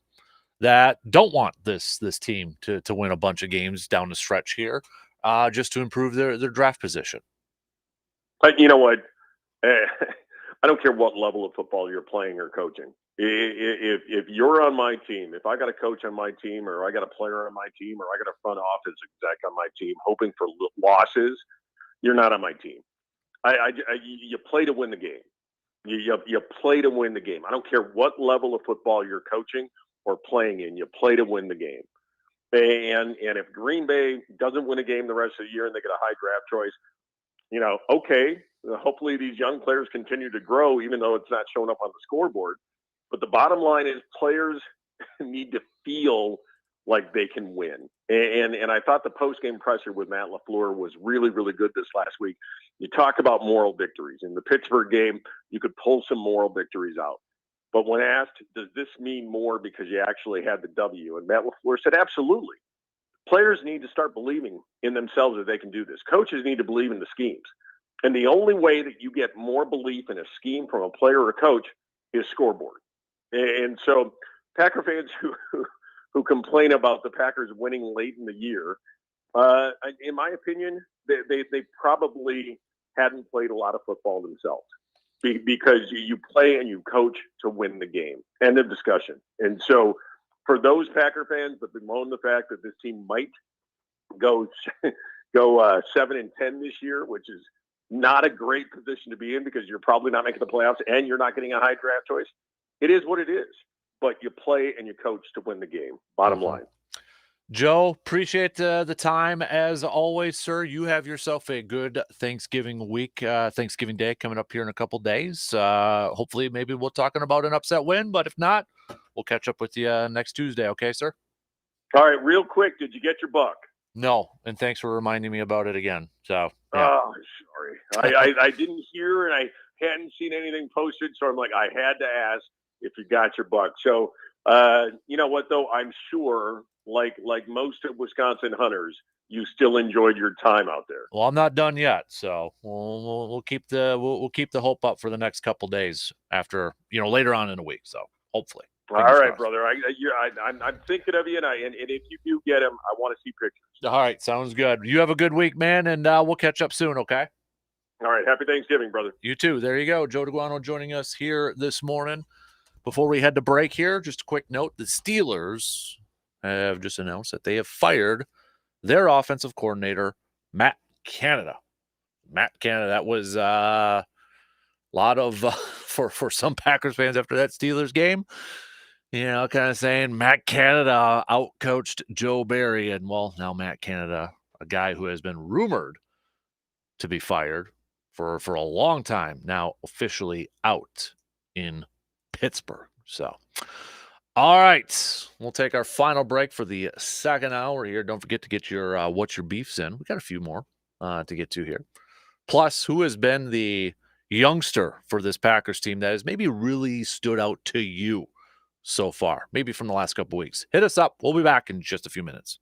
that don't want this team to win a bunch of games down the stretch here, just to improve their draft position? You know what? I don't care what level of football you're playing or coaching. If you're on my team, if I got a coach on my team, or I got a player on my team, or I got a front office exec on my team hoping for losses, you're not on my team. You play to win the game. You play to win the game. I don't care what level of football you're coaching or playing in. You play to win the game. And if Green Bay doesn't win a game the rest of the year and they get a high draft choice, okay, hopefully these young players continue to grow, even though it's not showing up on the scoreboard. But the bottom line is players need to feel like they can win. And I thought the post-game presser with Matt LaFleur was really, really good this last week. You talk about moral victories. In the Pittsburgh game, you could pull some moral victories out. But when asked, does this mean more because you actually had the W? And Matt LaFleur said, absolutely. Players need to start believing in themselves that they can do this. Coaches need to believe in the schemes. And the only way that you get more belief in a scheme from a player or a coach is scoreboard. And so Packer fans who complain about the Packers winning late in the year, in my opinion, they probably hadn't played a lot of football themselves, because you play and you coach to win the game. End of discussion. And so for those Packer fans that bemoan the fact that this team might go 7-10 this year, which is not a great position to be in because you're probably not making the playoffs and you're not getting a high draft choice, it is what it is. but you play and you coach to win the game. Bottom line. Joe, appreciate the time as always, sir. You have yourself a good Thanksgiving week, Thanksgiving Day coming up here in a couple days. Hopefully, maybe we're talking about an upset win, but if not, we'll catch up with you next Tuesday. Okay, sir? All right, real quick, did you get your buck? No, and thanks for reminding me about it again. So, yeah. Oh, sorry. I didn't hear and I hadn't seen anything posted, so I'm like, I had to ask if you got your buck. So, you know what, though? I'm sure, like most of Wisconsin hunters, you still enjoyed your time out there. Well, I'm not done yet, so we'll keep the hope up for the next couple days after, later on in the week. So, hopefully. All right, brother. I'm thinking of you, and if you do get him, I want to see pictures. All right, sounds good. You have a good week, man, and we'll catch up soon, okay? All right, happy Thanksgiving, brother. You too. There you go. Joe DeGuano joining us here this morning. Before we head to break here, just a quick note. The Steelers have just announced that they have fired their offensive coordinator, Matt Canada. That was a lot of, for some Packers fans after that Steelers game, kind of saying Matt Canada outcoached Joe Barry. And, well, now Matt Canada, a guy who has been rumored to be fired for a long time, now officially out in Pittsburgh. So, all right, we'll take our final break for the second hour here. Don't forget to get your What's Your Beefs in. We got a few more to get to here. Plus, who has been the youngster for this Packers team that has maybe really stood out to you so far, maybe from the last couple weeks? Hit us up. We'll be back in just a few minutes.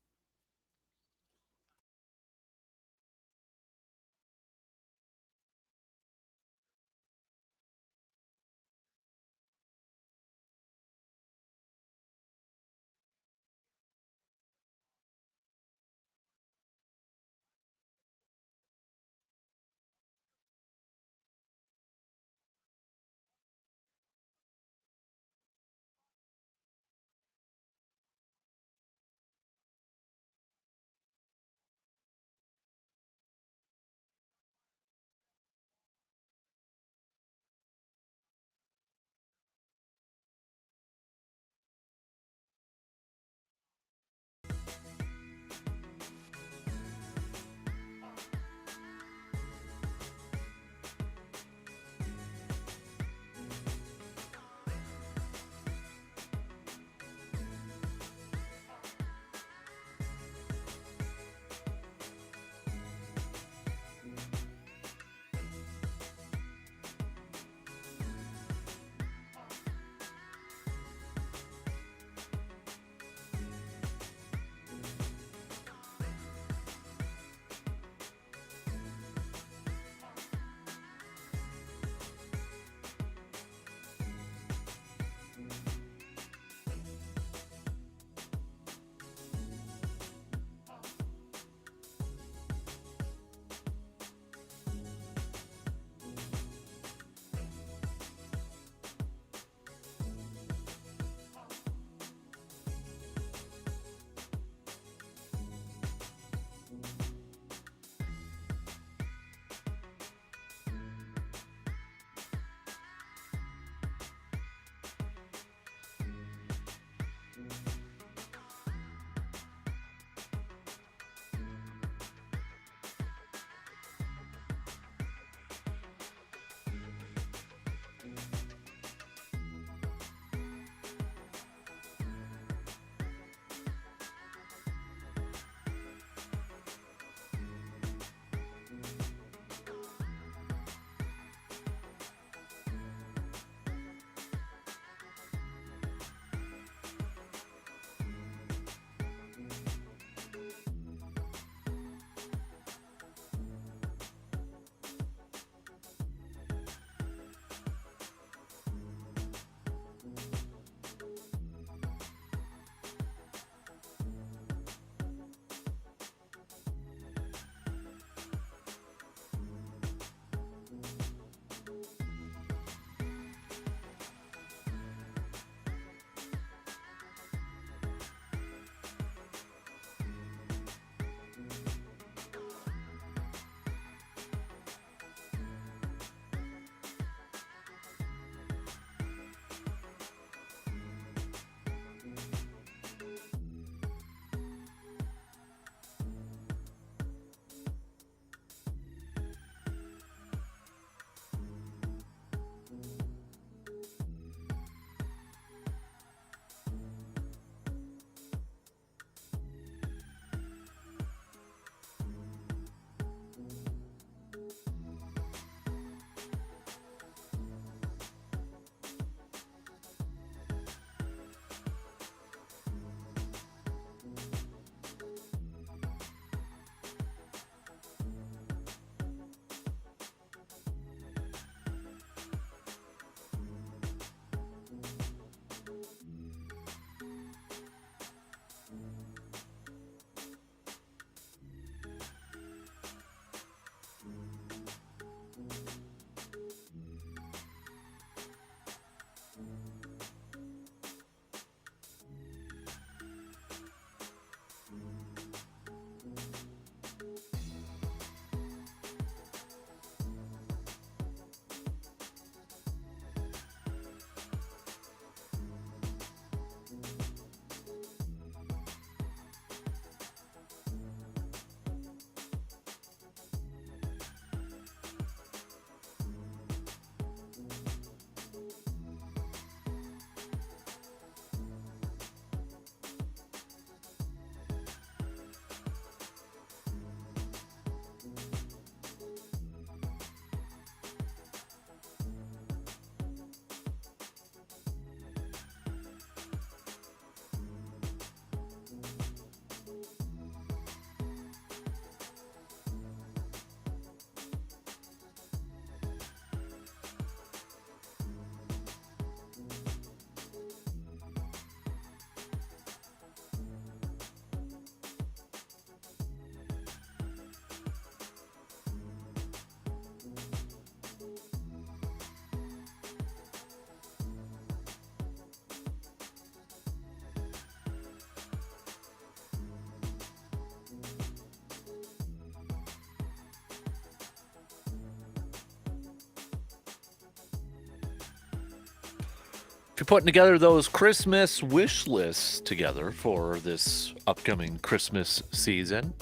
If you're putting together those Christmas wish lists together for this upcoming Christmas season,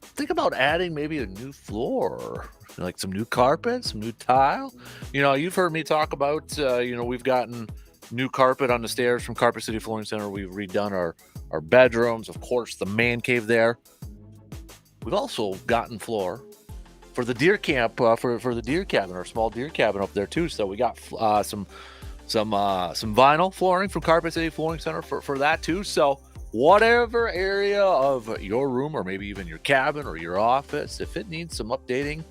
think about adding maybe a new floor, like some new carpet, some new tile. You've heard me talk about, we've gotten new carpet on the stairs from Carpet City Flooring Center. We've redone our bedrooms, of course, the man cave there. We've also gotten floor for the deer camp, for the deer cabin, our small deer cabin up there too. So we got some vinyl flooring from Carpet City Flooring Center for that too. So whatever area of your room or maybe even your cabin or your office, if it needs some updating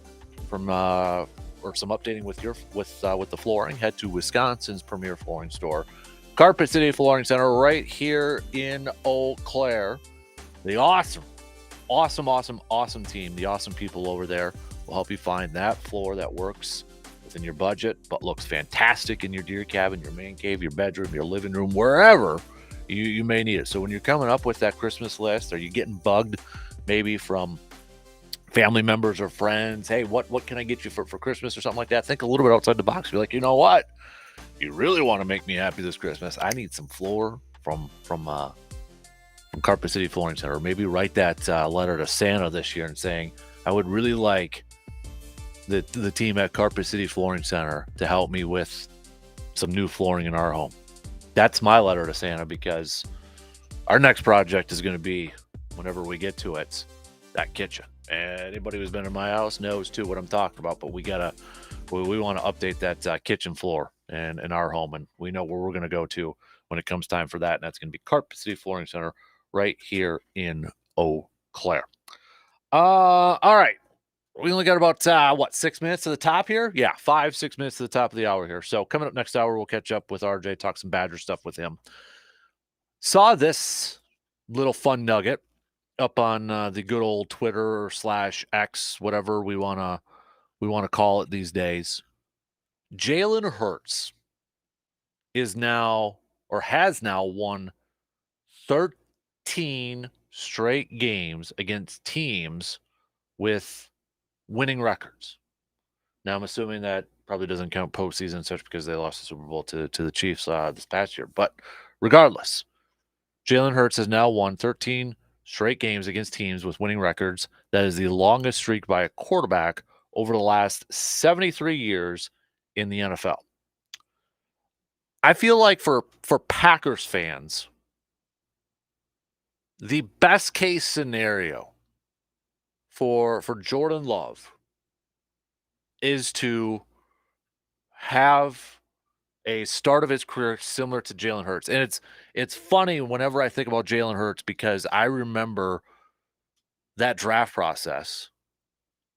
or some updating with the flooring, head to Wisconsin's premier flooring store, Carpet City Flooring Center, right here in Eau Claire. The awesome team, the awesome people over there will help you find that floor that works within your budget, but looks fantastic in your deer cabin, your man cave, your bedroom, your living room, wherever you may need it. So when you're coming up with that Christmas list, are you getting bugged maybe from family members or friends? Hey, what can I get you for Christmas or something like that? Think a little bit outside the box. Be like, you know what? You really want to make me happy this Christmas. I need some floor from Carpet City Flooring Center. Or maybe write that letter to Santa this year and saying, I would really like the team at Carpet City Flooring Center to help me with some new flooring in our home. That's my letter to Santa, because our next project is going to be, whenever we get to it, that kitchen. And anybody who's been in my house knows too what I'm talking about. But we want to update that kitchen floor in our home, and we know where we're going to go to when it comes time for that, and that's going to be Carpet City Flooring Center right here in Eau Claire. All right. We only got about, 6 minutes to the top here? Yeah, 5-6 minutes to the top of the hour here. So coming up next hour, we'll catch up with RJ, talk some Badger stuff with him. Saw this little fun nugget up on the good old Twitter / X, whatever we want to call it these days. Jalen Hurts is now, or has now, won 13 straight games against teams with winning records. Now, I'm assuming that probably doesn't count postseason and such, because they lost the Super Bowl to the Chiefs this past year. But regardless, Jalen Hurts has now won 13 straight games against teams with winning records. That is the longest streak by a quarterback over the last 73 years in the NFL. I feel like for Packers fans, the best case scenario for Jordan Love is to have a start of his career similar to Jalen Hurts. And it's funny whenever I think about Jalen Hurts, because I remember that draft process.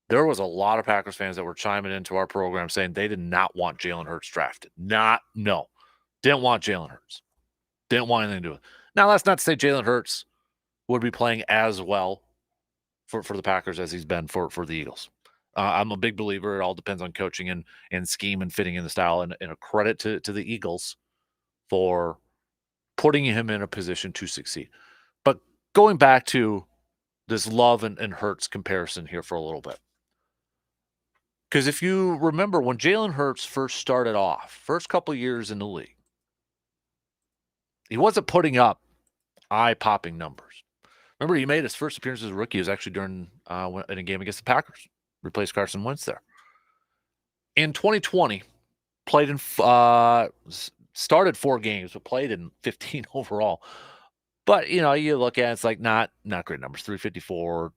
There was a lot of Packers fans that were chiming into our program saying they did not want Jalen Hurts drafted. Didn't want Jalen Hurts. Didn't want anything to do with it. Now, that's not to say Jalen Hurts would be playing as well for the Packers as he's been for the Eagles. I'm a big believer. It all depends on coaching and scheme and fitting in the style, and a credit to the Eagles for putting him in a position to succeed. But going back to this Love and Hurts comparison here for a little bit. Because if you remember, when Jalen Hurts first started off, first couple years in the league, he wasn't putting up eye-popping numbers. Remember, he made his first appearance as a rookie. It was actually during in a game against the Packers. Replaced Carson Wentz there. In 2020, played in started 4 games, but played in 15 overall. But you look at it, it's like not great numbers. 354,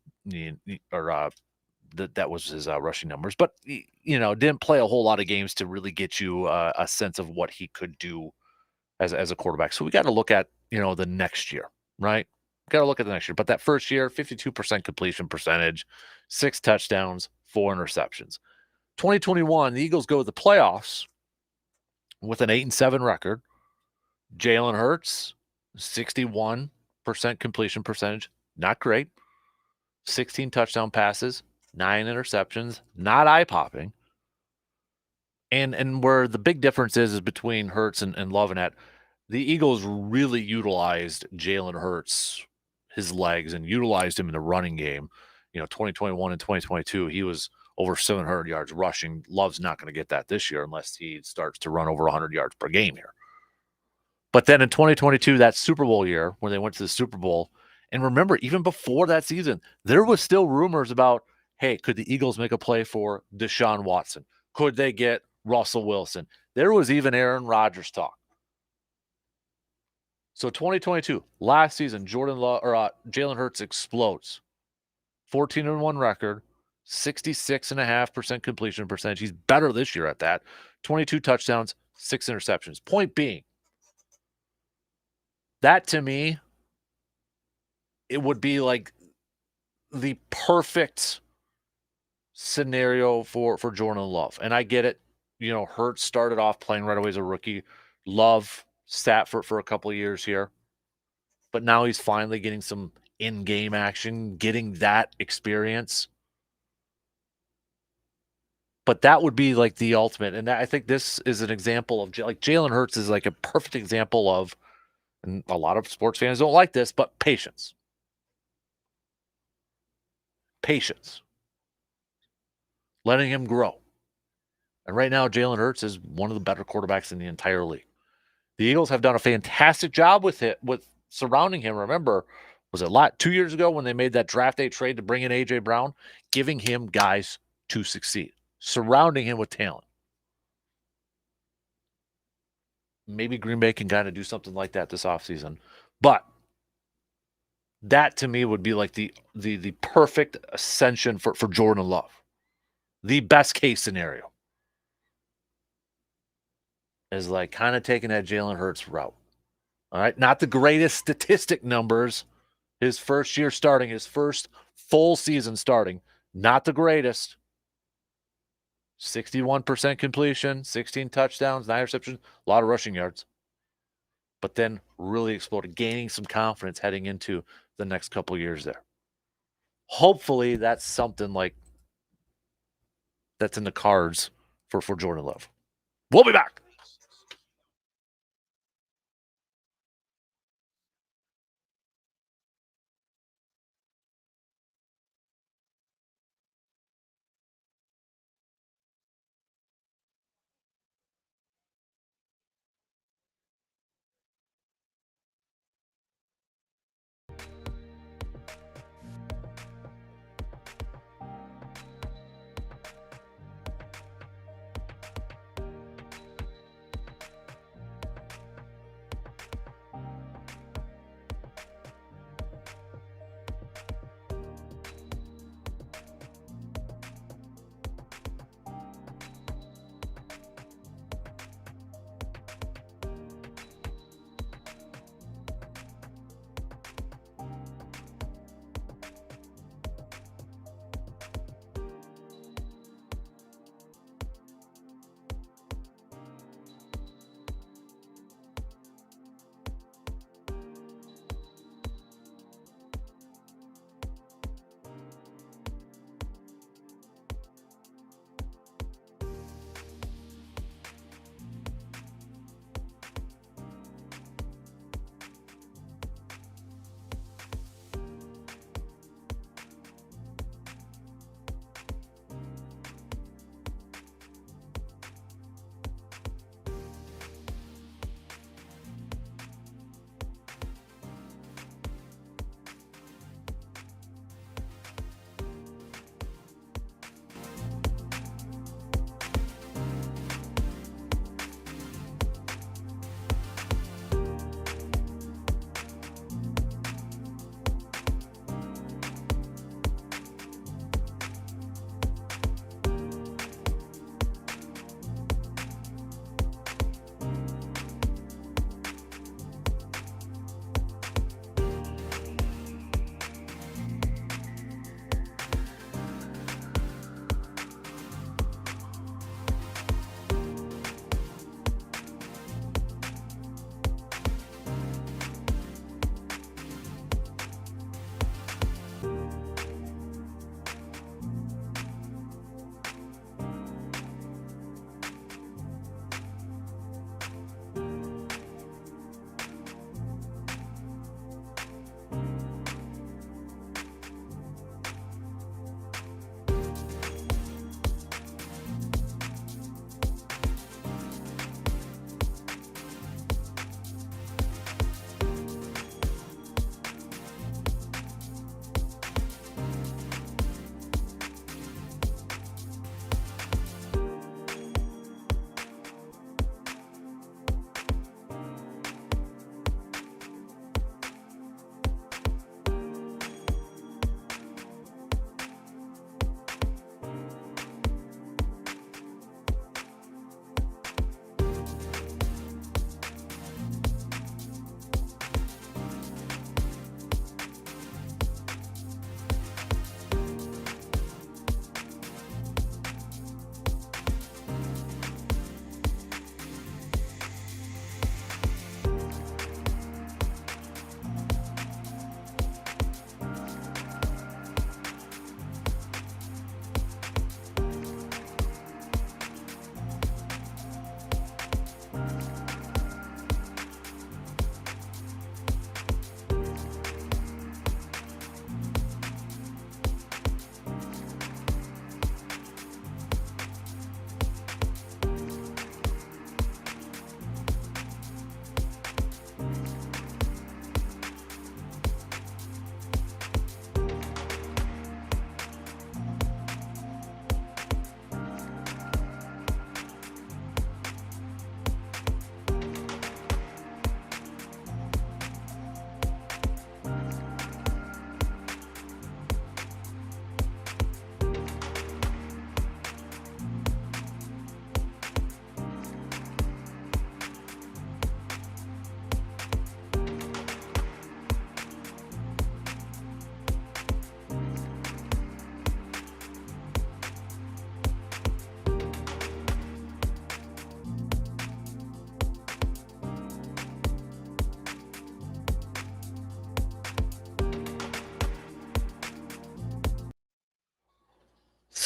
or that was his rushing numbers. But didn't play a whole lot of games to really get you a sense of what he could do as a quarterback. So we got to look at the next year, right? Got to look at the next year. But that first year, 52% completion percentage, 6 touchdowns, 4 interceptions. 2021, the Eagles go to the playoffs with an 8-7 record. Jalen Hurts, 61% completion percentage, not great. 16 touchdown passes, 9 interceptions, not eye-popping. And where the big difference is between Hurts and Love, and that the Eagles really utilized Jalen Hurts, his legs, and utilized him in the running game. 2021 and 2022, he was over 700 yards rushing. Love's not going to get that this year unless he starts to run over 100 yards per game here. But then in 2022, that Super Bowl year, when they went to the Super Bowl, and remember, even before that season, there was still rumors about, hey, could the Eagles make a play for Deshaun Watson? Could they get Russell Wilson? There was even Aaron Rodgers talk. So 2022, last season, Jalen Hurts explodes. 14-1 record, 66.5% completion percentage. He's better this year at that. 22 touchdowns, 6 interceptions. Point being, that to me, it would be like the perfect scenario for Jordan Love. And I get it. You know, Hurts started off playing right away as a rookie. Love sat for a couple of years here. But now he's finally getting some in-game action, getting that experience. But that would be like the ultimate. And I think this is an example of, like, Jalen Hurts is like a perfect example of, and a lot of sports fans don't like this, but patience. Patience. Letting him grow. And right now, Jalen Hurts is one of the better quarterbacks in the entire league. The Eagles have done a fantastic job with surrounding him. Remember, was it 2 years ago when they made that draft day trade to bring in A.J. Brown? Giving him guys to succeed. Surrounding him with talent. Maybe Green Bay can kind of do something like that this offseason. But that, to me, would be like the perfect ascension for Jordan Love. The best case scenario is like kind of taking that Jalen Hurts route. All right. Not the greatest statistic numbers. His first year starting, his first full season starting. Not the greatest. 61% completion, 16 touchdowns, 9 receptions, a lot of rushing yards. But then really exploded, gaining some confidence heading into the next couple of years there. Hopefully that's something like that's in the cards for Jordan Love. We'll be back.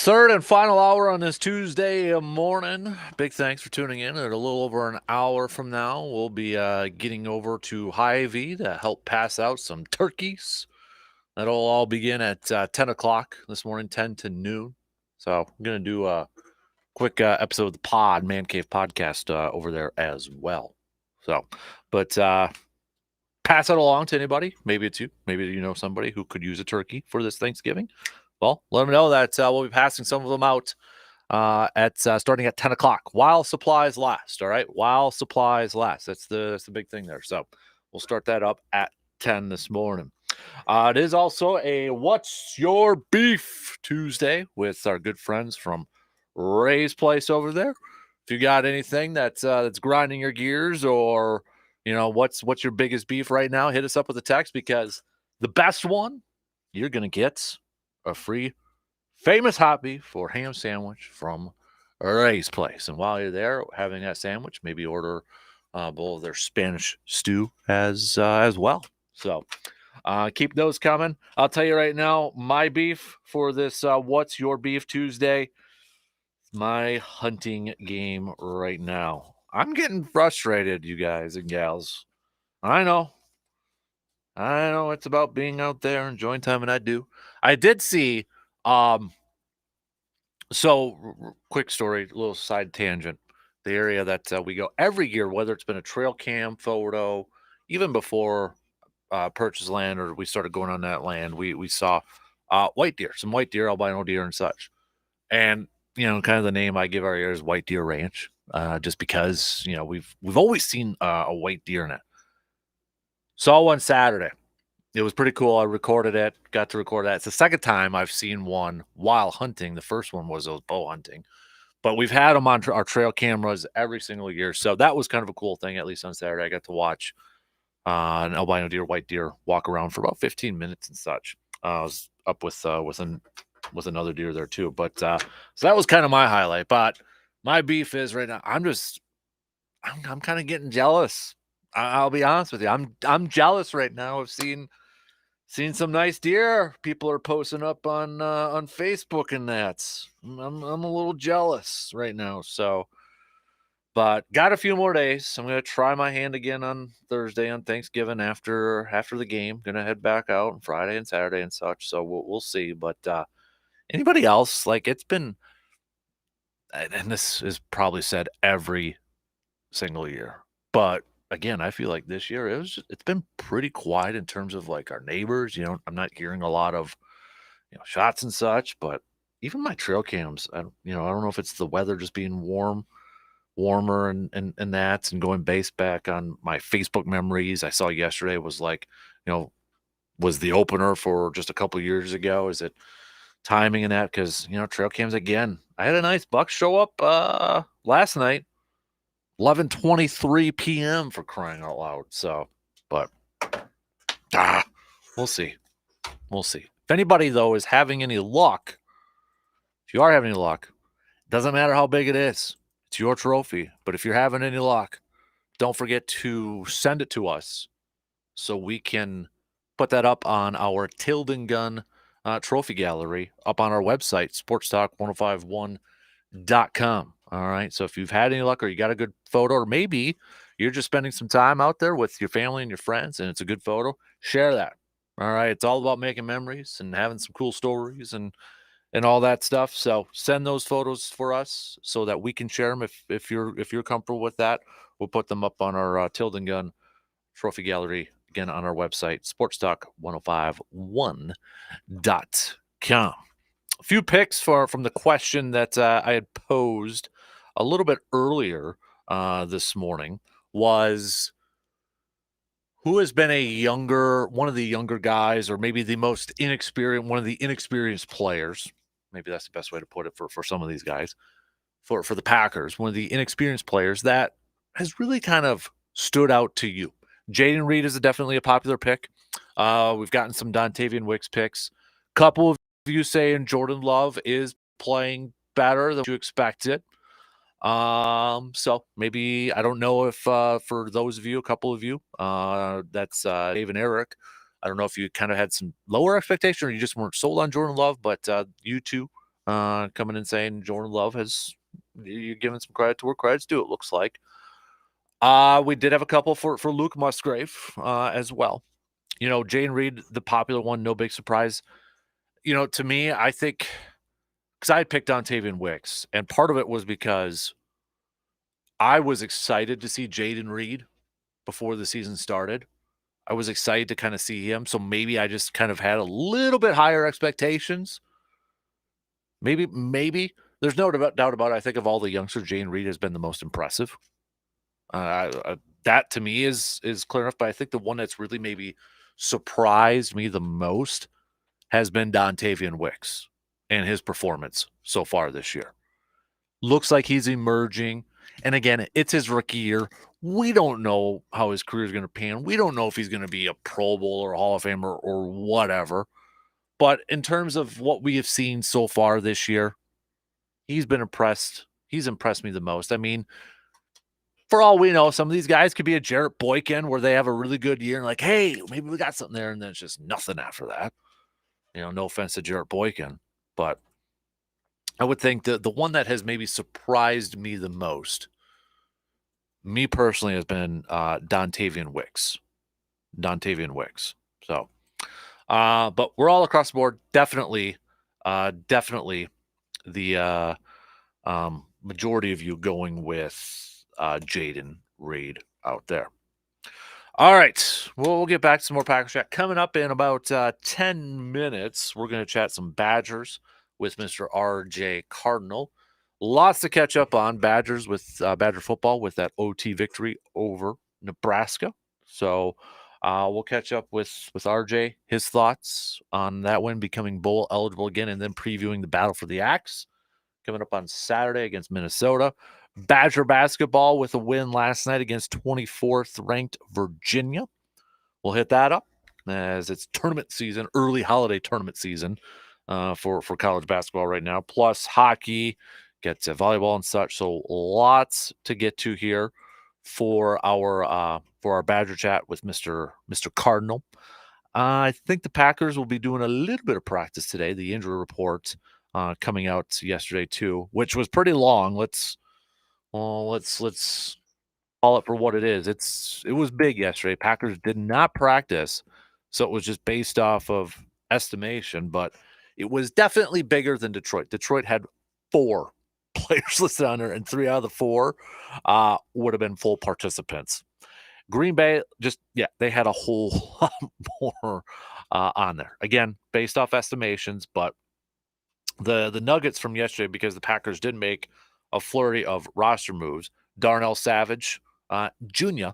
Third and final hour on this Tuesday morning. Big thanks for tuning in. At a little over an hour from now, we'll be getting over to Hy-Vee to help pass out some turkeys. That'll all begin at 10 o'clock this morning, 10 to noon. So I'm going to do a quick episode of the Man Cave podcast over there as well. So, but pass it along to anybody. Maybe it's you. Maybe you know somebody who could use a turkey for this Thanksgiving. Well, let them know that we'll be passing some of them out at starting at 10 o'clock while supplies last. All right, while supplies last. That's the big thing there. So we'll start that up at 10 this morning. It is also a What's Your Beef Tuesday with our good friends from Ray's Place over there. If you got anything that's grinding your gears, or what's your biggest beef right now, hit us up with a text, because the best one, you're gonna get a free famous hot beef or ham sandwich from Ray's Place. And while you're there having that sandwich, maybe order a bowl of their Spanish stew as well. So keep those coming. I'll tell you right now, my beef for this What's Your Beef Tuesday, my hunting game right now. I'm getting frustrated, you guys and gals. I know it's about being out there enjoying time, and I do. I did see, quick story, little side tangent. The area that we go every year, whether it's been a trail cam photo, even before purchase land or we started going on that land, we saw white deer, some white deer, albino deer and such. And, kind of the name I give our area is White Deer Ranch, just because, we've always seen a white deer in it. Saw one Saturday. It was pretty cool. I recorded it, got to record that. It's the second time I've seen one while hunting. The first one was bow hunting, but we've had them on our trail cameras every single year. So that was kind of a cool thing. At least on Saturday, I got to watch an albino deer, white deer walk around for about 15 minutes and such. I was up with another deer there too. But so that was kind of my highlight. But my beef is right now, I'm kind of getting jealous. I'll be honest with you. I'm jealous right now of seeing some nice deer people are posting up on Facebook, and that's I'm a little jealous right now. So, but got a few more days. I'm gonna try my hand again on Thursday on Thanksgiving after the game. Gonna head back out on Friday and Saturday and such. So we'll see. But anybody else, like, it's been, and this is probably said every single year, but again, I feel like this year it's been pretty quiet in terms of like our neighbors. I'm not hearing a lot of shots and such, but even my trail cams, I don't know if it's the weather just being warmer and that, and going based back on my Facebook memories I saw yesterday was like, was the opener for just a couple of years ago. Is it timing and that? Because trail cams again. I had a nice buck show up last night. 11:23 p.m. for crying out loud. So, but we'll see. We'll see. If anybody, though, is having any luck, if you are having any luck, doesn't matter how big it is. It's your trophy. But if you're having any luck, don't forget to send it to us so we can put that up on our Tilden Gun trophy gallery up on our website, sportstalk1051.com. All right. So if you've had any luck, or you got a good photo, or maybe you're just spending some time out there with your family and your friends and it's a good photo, share that. All right. It's all about making memories and having some cool stories and all that stuff. So send those photos for us so that we can share them. If you're comfortable with that, we'll put them up on our Tilden Gun trophy gallery, again, on our website, sportstalk1051.com. A few picks from the question that I had posed a little bit earlier this morning was, who has been one of the younger guys, or maybe one of the inexperienced players, maybe that's the best way to put it for some of these guys, for the Packers, one of the inexperienced players that has really kind of stood out to you. Jaden Reed is definitely a popular pick. We've gotten some Dontavian Wicks picks. Couple of you saying Jordan Love is playing better than you expected. So maybe, I don't know if for those of you, a couple of you, that's Dave and Eric, I don't know if you kind of had some lower expectation or you just weren't sold on Jordan Love, but you two coming in saying Jordan Love you're giving some credit to where credit's due, it looks like. We did have a couple for Luke Musgrave as well. Jane Reed, the popular one, no big surprise. To me, I think, because I had picked on Tavian Wicks, and part of it was because I was excited to see Jaden Reed before the season started. I was excited to kind of see him, so maybe I just kind of had a little bit higher expectations. Maybe. There's no doubt about it. I think of all the youngsters, Jane Reed has been the most impressive. That to me is clear enough, but I think the one that's really maybe surprised me the most has been Dontavian Wicks and his performance so far this year. Looks like he's emerging. And again, it's his rookie year. We don't know how his career is going to pan. We don't know if he's going to be a Pro Bowl or a Hall of Famer or whatever. But in terms of what we have seen so far this year, he's been impressed. He's impressed me the most. I mean, for all we know, some of these guys could be a Jarrett Boykin where they have a really good year and like, hey, maybe we got something there, and then it's just nothing after that. No offense to Jarrett Boykin, but I would think the one that has maybe surprised me the most, me personally, has been Dontavian Wicks. So, but we're all across the board. Definitely the majority of you going with Jaden Reed out there. All right. We'll get back to some more Packers chat. Coming up in about 10 minutes, we're going to chat some Badgers with Mr. RJ Cardinal. Lots to catch up on. Badgers with Badger football with that OT victory over Nebraska. So we'll catch up with RJ, his thoughts on that win, becoming bowl eligible again, and then previewing the battle for the Axe coming up on Saturday against Minnesota. Badger basketball with a win last night against 24th ranked Virginia. We'll hit that up as it's tournament season, early holiday tournament season for college basketball right now. Plus hockey, gets volleyball and such. So lots to get to here for our Badger chat with Mr. Cardinal. I think the Packers will be doing a little bit of practice today. The injury report coming out yesterday too, which was pretty long. Let's call it for what it is. It was big yesterday. Packers did not practice, so it was just based off of estimation, but it was definitely bigger than Detroit. Detroit had 4 players listed on there, and 3 out of the 4 would have been full participants. Green Bay, they had a whole lot more on there. Again, based off estimations, but the Nuggets from yesterday, because the Packers did make a flurry of roster moves. Darnell Savage Jr.,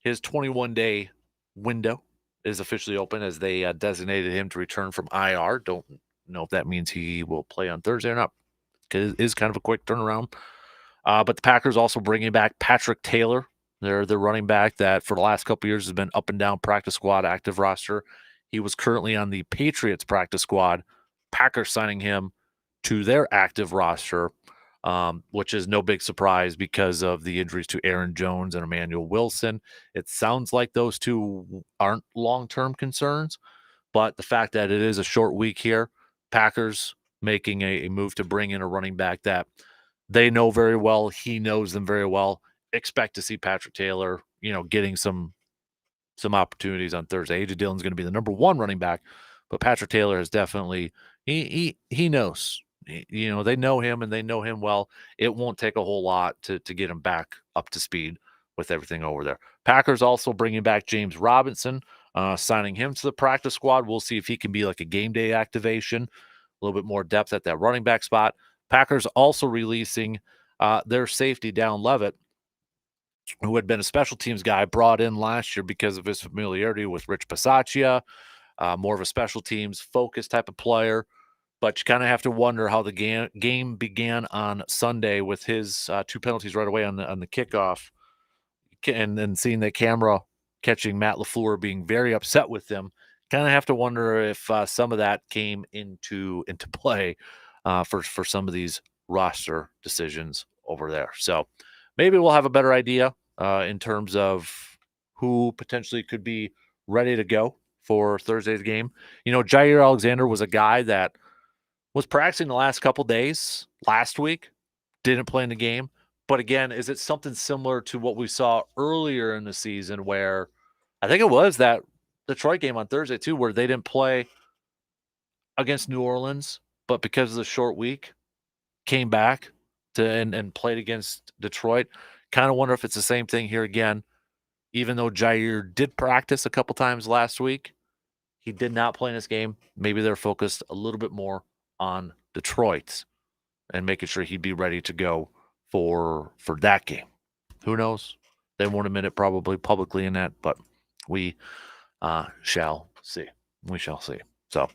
his 21-day window is officially open as they designated him to return from IR. Don't know if that means he will play on Thursday or not, because it is kind of a quick turnaround. But the Packers also bringing back Patrick Taylor, their running back that for the last couple years has been up and down practice squad, active roster. He was currently on the Patriots practice squad. Packers signing him to their active roster, which is no big surprise because of the injuries to Aaron Jones and Emmanuel Wilson. It sounds like those two aren't long-term concerns, but the fact that it is a short week here, Packers making a move to bring in a running back that they know very well. He knows them very well. Expect to see Patrick Taylor, getting some opportunities on Thursday. A.J. Dillon's going to be the number 1 running back, but Patrick Taylor is definitely he knows. They know him and they know him well. It won't take a whole lot to get him back up to speed with everything over there. Packers also bringing back James Robinson, signing him to the practice squad. We'll see if he can be like a game day activation, a little bit more depth at that running back spot. Packers also releasing their safety, Down Levitt, who had been a special teams guy brought in last year because of his familiarity with Rich Bisaccia, more of a special teams focused type of player. But you kind of have to wonder how the game began on Sunday with his 2 penalties right away on the kickoff, and then seeing the camera catching Matt LaFleur being very upset with them. Kind of have to wonder if some of that came into play for some of these roster decisions over there. So maybe we'll have a better idea in terms of who potentially could be ready to go for Thursday's game. Jair Alexander was a guy that was practicing the last couple days last week, didn't play in the game. But again, is it something similar to what we saw earlier in the season where I think it was that Detroit game on Thursday too, where they didn't play against New Orleans, but because of the short week, came back to and played against Detroit. Kind of wonder if it's the same thing here again. Even though Jair did practice a couple times last week, he did not play in this game. Maybe they're focused a little bit more on Detroit and making sure he'd be ready to go for that game. Who knows? They won't admit it probably publicly in that, but we shall see. We shall see. So,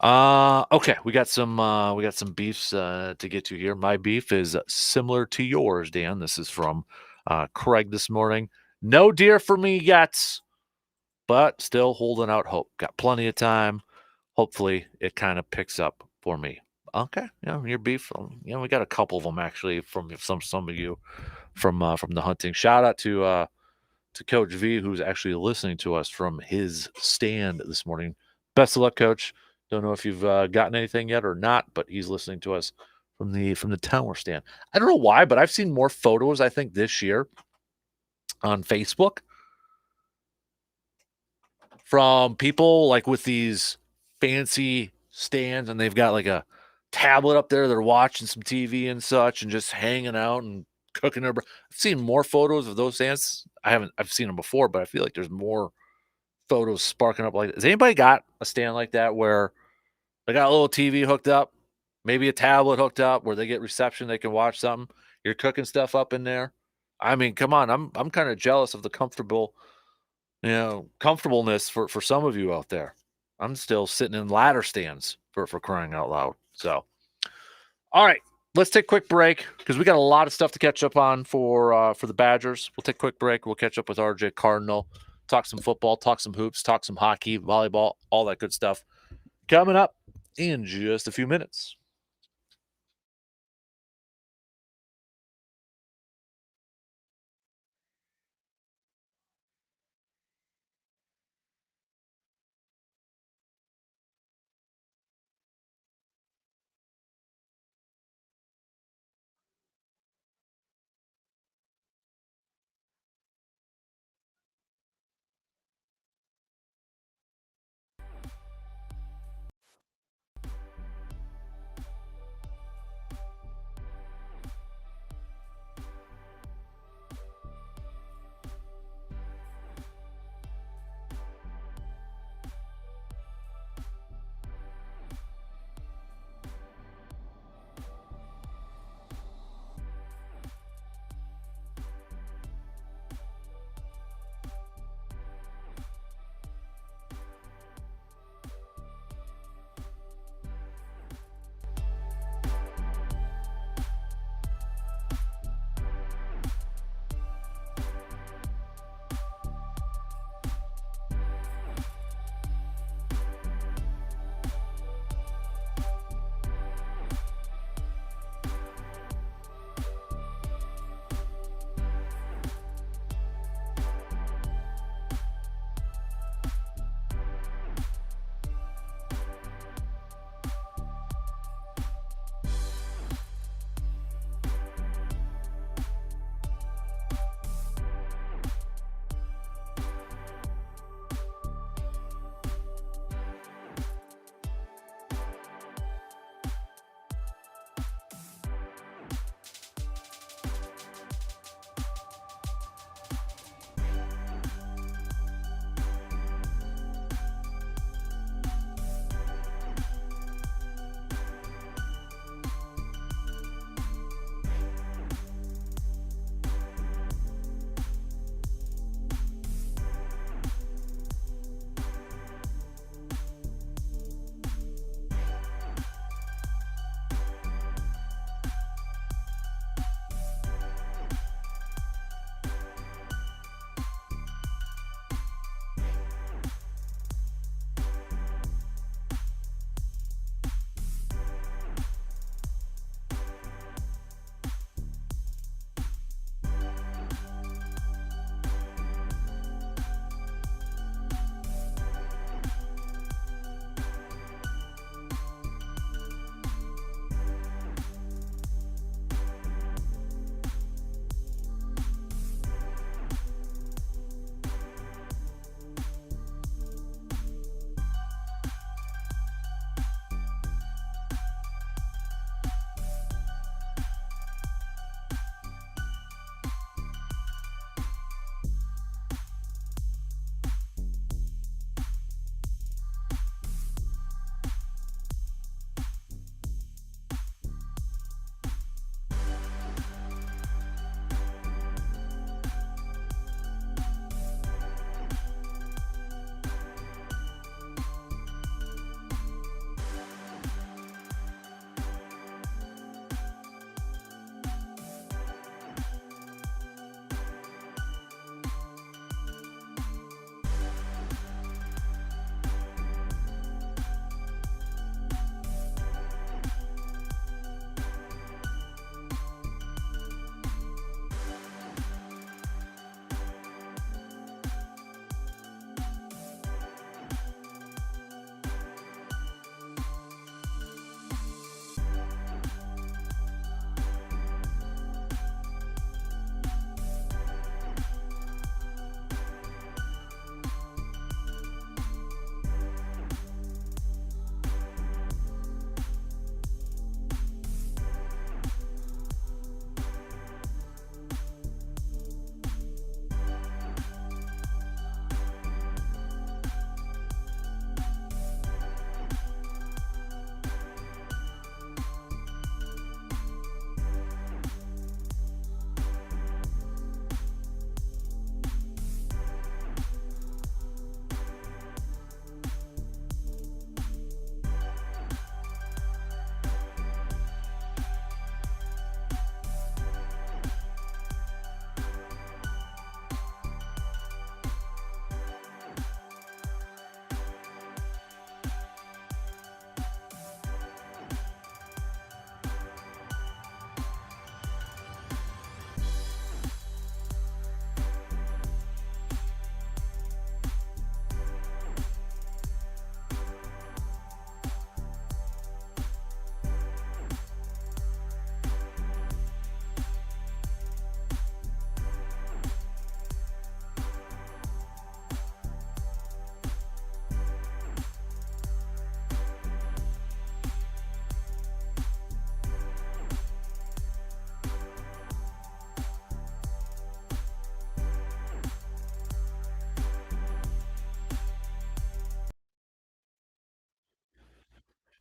okay, we got some beefs to get to here. My beef is similar to yours, Dan. This is from Craig this morning. No deer for me yet, but still holding out hope. Got plenty of time. Hopefully, it kind of picks up for me. Okay, yeah, your beef. We got a couple of them actually from some of you from the hunting. Shout out to Coach V, who's actually listening to us from his stand this morning. Best of luck, Coach. Don't know if you've gotten anything yet or not, but he's listening to us from the tower stand. I don't know why, but I've seen more photos, I think, this year on Facebook from people like with these fancy stands, and they've got like a tablet up there. They're watching some TV and such, and just hanging out and cooking their. I've seen more photos of those stands. I've seen them before, but I feel like there's more photos sparking up like that. Has anybody got a stand like that where they got a little TV hooked up, maybe a tablet hooked up where they get reception, they can watch something? You're cooking stuff up in there. I mean, come on, I'm kind of jealous of the comfortableness for some of you out there. I'm still sitting in ladder stands for crying out loud. So, all right, let's take a quick break because we got a lot of stuff to catch up on for the Badgers. We'll take a quick break. We'll catch up with RJ Cardinal, talk some football, talk some hoops, talk some hockey, volleyball, all that good stuff. Coming up in just a few minutes.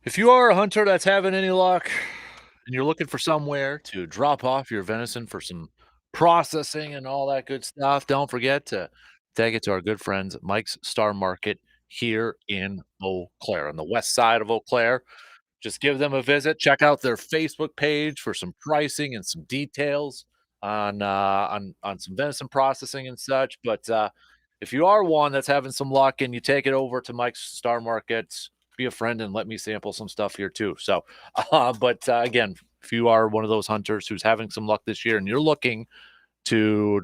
If you are a hunter that's having any luck and you're looking for somewhere to drop off your venison for some processing and all that good stuff, don't forget to take it to our good friends at Mike's Star Market here in Eau Claire, on the west side of Eau Claire. Just give them a visit. Check out their Facebook page for some pricing and some details on some venison processing and such. But if you are one that's having some luck and you take it over to Mike's Star Market, be a friend and let me sample some stuff here too. So, again, if you are one of those hunters who's having some luck this year and you're looking for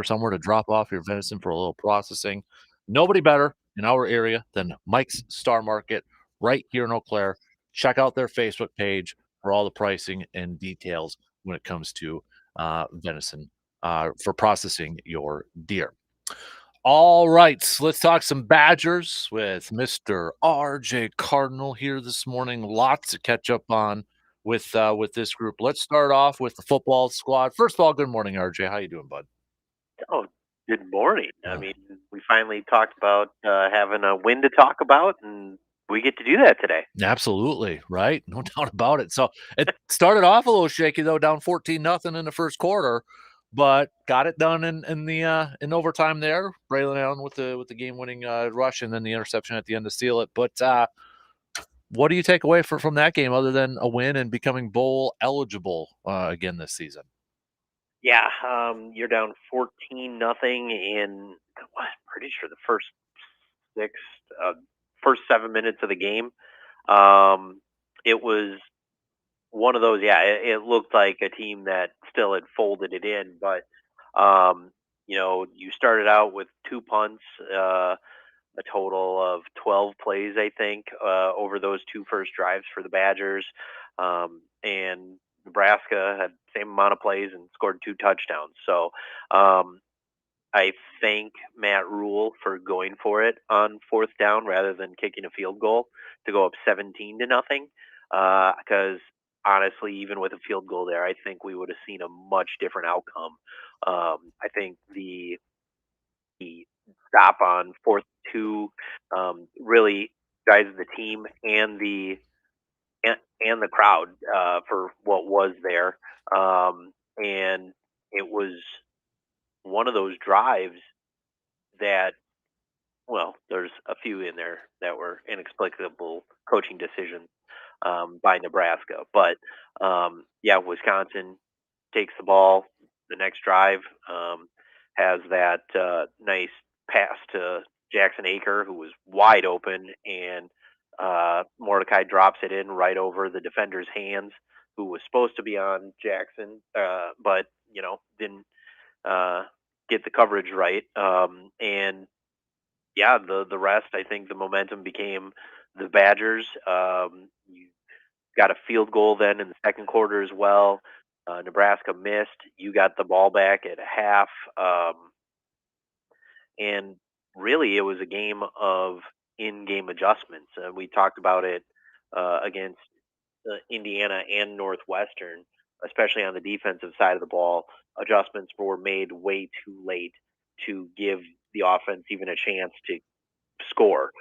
somewhere to drop off your venison for a little processing, nobody better in our area than Mike's Star Market right here in Eau Claire. Check out their Facebook page for all the pricing and details when it comes to venison for processing your deer. All right, let's talk some Badgers with Mr. RJ Cardinal here this morning. Lots to catch up on with this group. Let's start off with the football squad. First of all, good morning, RJ. How you doing, bud? Oh, good morning. I mean, we finally talked about having a win to talk about, and we get to do that today. Absolutely, right? No doubt about it. So it started off a little shaky though, down 14-0 in the first quarter, but got it done in overtime there. Braylon Allen with the game-winning rush and then the interception at the end to seal it. But what do you take away from that game other than a win and becoming bowl eligible again this season? Yeah, you're down 14-0 in, I'm pretty sure the first first 7 minutes of the game. It was one of those, it looked like a team that still had folded it in, but, you started out with 2 punts, a total of 12 plays, I think, over those 2 first drives for the Badgers. And Nebraska had the same amount of plays and scored 2 touchdowns. So I thank Matt Rule for going for it on 4th down rather than kicking a field goal to go up 17-0. Because honestly, even with a field goal there, I think we would have seen a much different outcome. I think the stop on 4th 2 really guided the team and the crowd for what was there. And it was one of those drives that, well, there's a few in there that were inexplicable coaching decisions by Nebraska. But, Wisconsin takes the ball the next drive, has that nice pass to Jackson Aker, who was wide open, and Mordecai drops it in right over the defender's hands, who was supposed to be on Jackson, but didn't get the coverage right. The rest, I think the momentum became the Badgers. You got a field goal then in the second quarter as well. Nebraska missed. You got the ball back at half. And really, it was a game of in-game adjustments. We talked about it against Indiana and Northwestern, especially on the defensive side of the ball. Adjustments were made way too late to give the offense even a chance to score.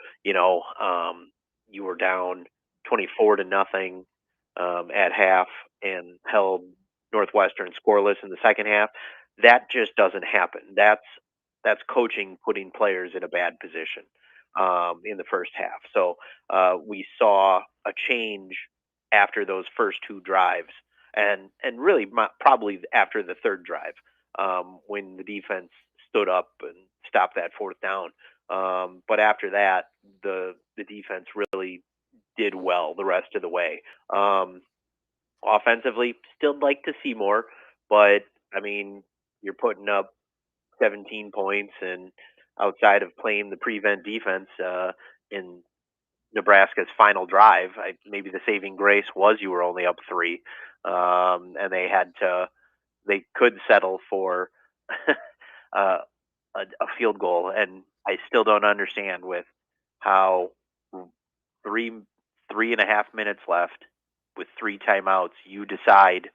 You were down 24-0 at half and held Northwestern scoreless in the second half. That just doesn't happen. That's coaching putting players in a bad position in the first half. So we saw a change after those first 2 drives, and really probably after the third drive when the defense stood up and stopped that 4th down. But after that, the defense really did well the rest of the way. Offensively, still like to see more, but I mean, you're putting up 17 points, and outside of playing the prevent defense in Nebraska's final drive, maybe the saving grace was you were only up 3, and they could settle for a field goal. And I still don't understand with how 3.5 minutes left with 3 timeouts, you decide,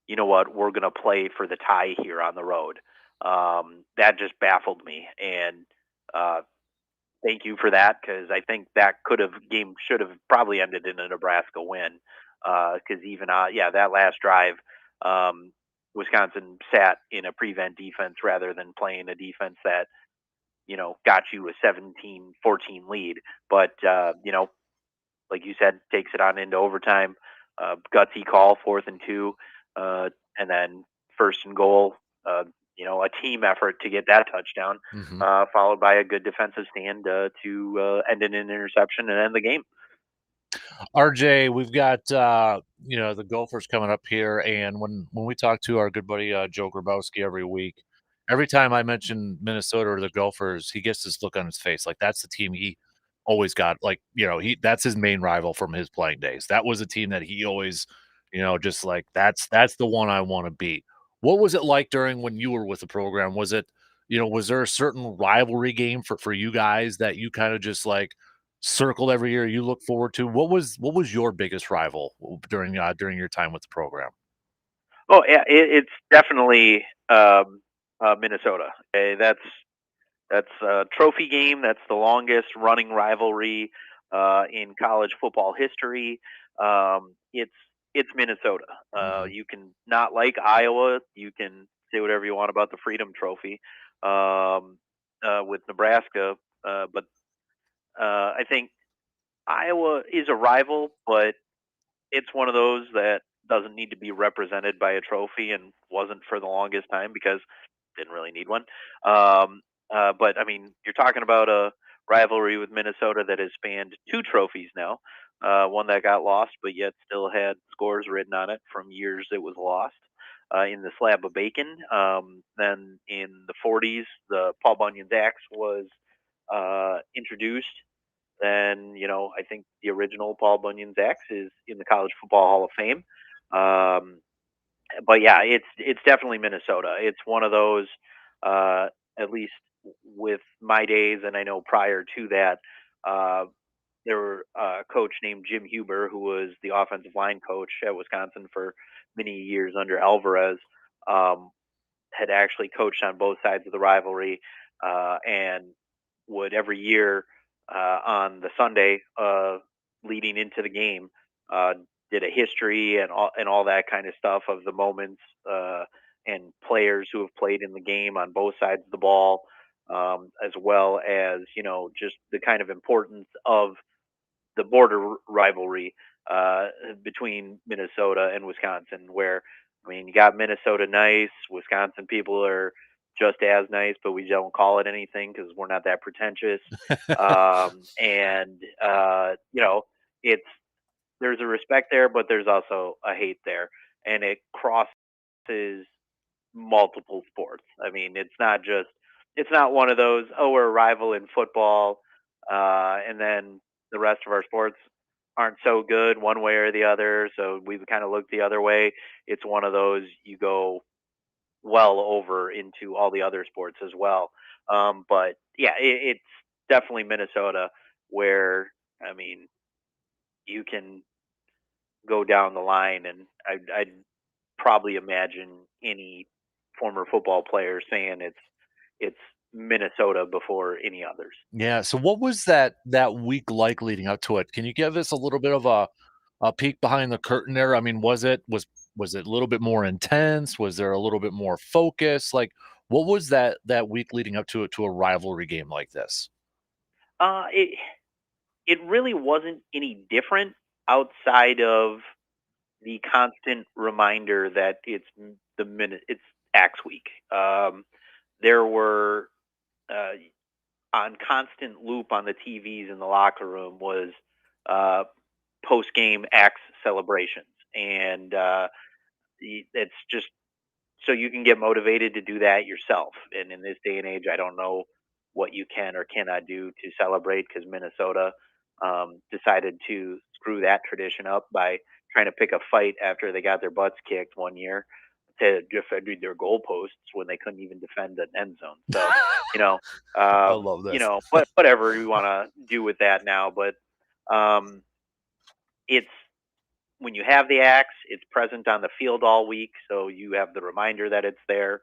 you know what, we're going to play for the tie here on the road. That just baffled me. And thank you for that, because I think that game should have probably ended in a Nebraska win. Because even that last drive, Wisconsin sat in a prevent defense rather than playing a defense that got you a 17-14 lead. But like you said, takes it on into overtime. Gutsy call, 4th and 2, and then 1st and goal. A team effort to get that touchdown, followed by a good defensive stand to end in an interception and end the game. RJ, we've got the Gophers coming up here, and when we talk to our good buddy Joe Grabowski every week, every time I mention Minnesota or the Gophers, he gets this look on his face like that's the team he always got. Like that's his main rival from his playing days. That was a team that he always, just like that's the one I want to beat. What was it like during when you were with the program? Was it, was there a certain rivalry game for you guys that you kind of just like circled every year you look forward to? What was your biggest rival during your time with the program? Oh yeah, it's definitely Minnesota. Okay, that's a trophy game. That's the longest running rivalry in college football history. It's Minnesota. You can not like Iowa. You can say whatever you want about the Freedom Trophy with Nebraska, but I think Iowa is a rival, but it's one of those that doesn't need to be represented by a trophy and wasn't for the longest time because didn't really need one. But I mean, you're talking about a rivalry with Minnesota that has spanned 2 trophies now. One that got lost, but yet still had scores written on it from years it was lost. In the slab of bacon. Then in the 40s, the Paul Bunyan's axe was introduced. Then I think the original Paul Bunyan's axe is in the College Football Hall of Fame. But yeah, it's definitely Minnesota. It's one of those, at least with my days, and I know prior to that, there were a coach named Jim Huber, who was the offensive line coach at Wisconsin for many years under Alvarez, had actually coached on both sides of the rivalry, and would every year on the Sunday leading into the game did a history and all that kind of stuff of the moments and players who have played in the game on both sides of the ball, as well as just the kind of importance of the border rivalry between Minnesota and Wisconsin, where I mean you got Minnesota nice, Wisconsin people are just as nice, but we don't call it anything because we're not that pretentious. And it's there's a respect there, but there's also a hate there, and it crosses multiple sports. I mean, it's not one of those, oh, we're a rival in football, and then the rest of our sports aren't so good one way or the other, so we kind of look the other way. It's one of those you go well over into all the other sports as well. But yeah, it's definitely Minnesota where, I mean, you can go down the line, and I'd probably imagine any former football player saying it's Minnesota before any others. Yeah. So what was that week like leading up to it? Can you give us a little bit of a peek behind the curtain there? I mean, was it a little bit more intense? Was there a little bit more focus? Like, what was that week leading up to a rivalry game like this? It really wasn't any different outside of the constant reminder that it's Axe Week. There were on constant loop on the TVs in the locker room was post game Axe celebrations, and it's just so you can get motivated to do that yourself. And in this day and age, I don't know what you can or cannot do to celebrate because Minnesota decided to screw that tradition up by trying to pick a fight after they got their butts kicked one year to defend their goalposts when they couldn't even defend an end zone. So, I love this. But whatever we want to do with that now. But it's when you have the axe, it's present on the field all week, so you have the reminder that it's there.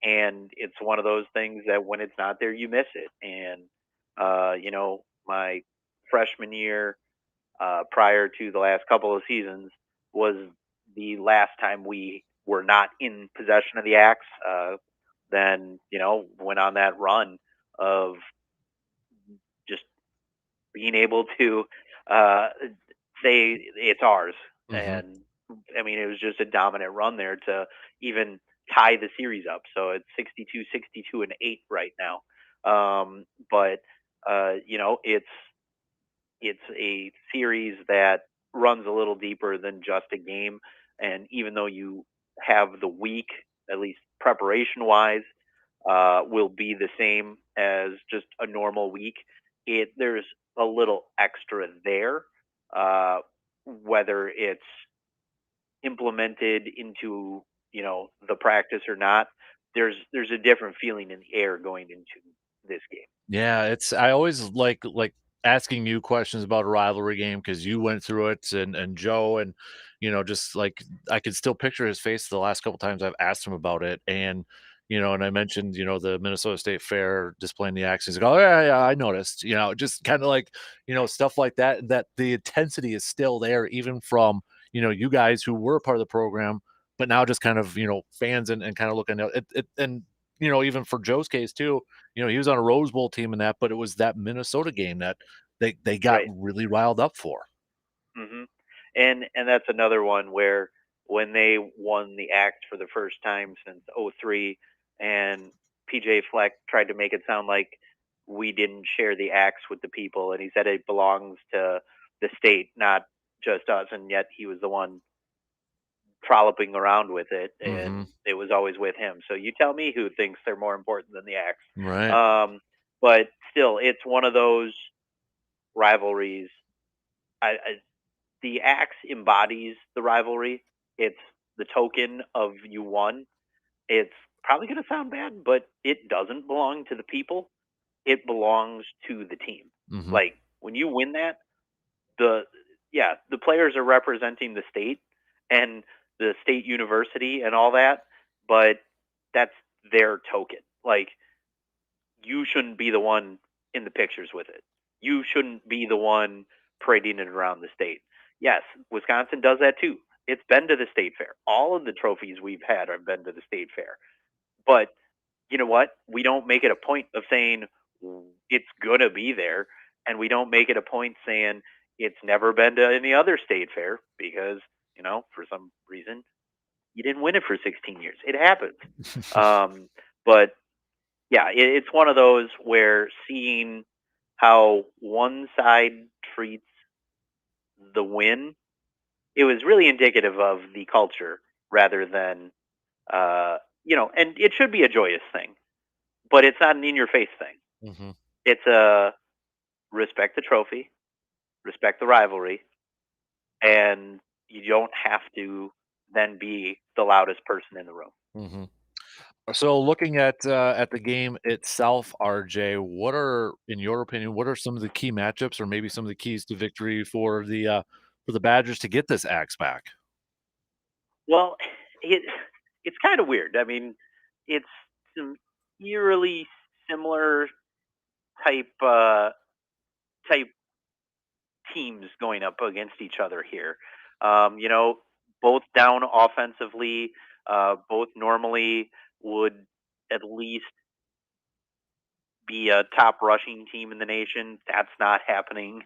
And it's one of those things that when it's not there, you miss it. And, my freshman year, prior to the last couple of seasons, was the last time we were not in possession of the axe. Then, went on that run of just being able to say it's ours. And I mean, it was just a dominant run there to even tie the series up. So it's 62, and 8 right now. But it's a series that runs a little deeper than just a game. And even though you have the week, at least preparation wise, will be the same as just a normal week, there's a little extra there, whether it's implemented into the practice or not. There's a different feeling in the air going into this game. Yeah, I always like asking you questions about a rivalry game because you went through it, and Joe, and just like I could still picture his face the last couple times I've asked him about it. And and I mentioned the Minnesota State Fair displaying the axe. He's like, oh yeah, I noticed. Just kind of like stuff like that. That the intensity is still there, even from you guys who were a part of the program, but now just kind of fans and kind of looking at it. And even for Joe's case too, he was on a Rose Bowl team in that, but it was that Minnesota game that they got Right. really riled up for. hmm And that's another one where when they won the act for the first time since '03, and PJ Fleck tried to make it sound like we didn't share the axe with the people, and he said it belongs to the state, not just us, and yet he was the one trolloping around with it, and it was always with him. So you tell me who thinks they're more important than the axe. Right. But still, it's one of those rivalries. The axe embodies the rivalry. It's the token of you won. It's probably going to sound bad, but it doesn't belong to the people. It belongs to the team. Like when you win that, the players are representing the state and the state university and all that, but that's their token. Like you shouldn't be the one in the pictures with it. You shouldn't be the one parading it around the state. Yes, Wisconsin does that too. It's been to the state fair. All of the trophies we've had have been to the state fair. But you know what? We don't make it a point of saying it's going to be there. And we don't make it a point saying it's never been to any other state fair because, for some reason, you didn't win it for 16 years. It happens. But yeah, it's one of those where seeing how one side treats the win, it was really indicative of the culture rather than, and it should be a joyous thing, but it's not an in-your-face thing. It's a respect the trophy, respect the rivalry, and you don't have to then be the loudest person in the room. So looking at the game itself, RJ, in your opinion, what are some of the key matchups, or maybe some of the keys to victory for the Badgers to get this axe back? Well, it's kind of weird. I mean, it's some eerily similar type teams going up against each other here. Both down offensively, both normally would at least be a top rushing team in the nation. That's not happening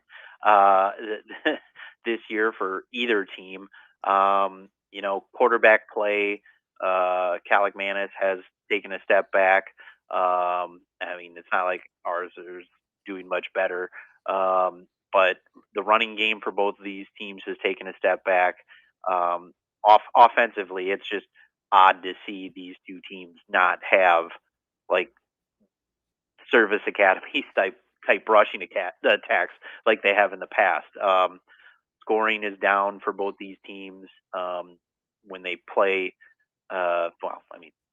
this year for either team. Quarterback play, Calic Manis has taken a step back. I mean, it's not like ours is doing much better. But the running game for both of these teams has taken a step back. Offensively, it's just odd to see these two teams not have like service academies type rushing attacks like they have in the past. Scoring is down for both these teams when they play.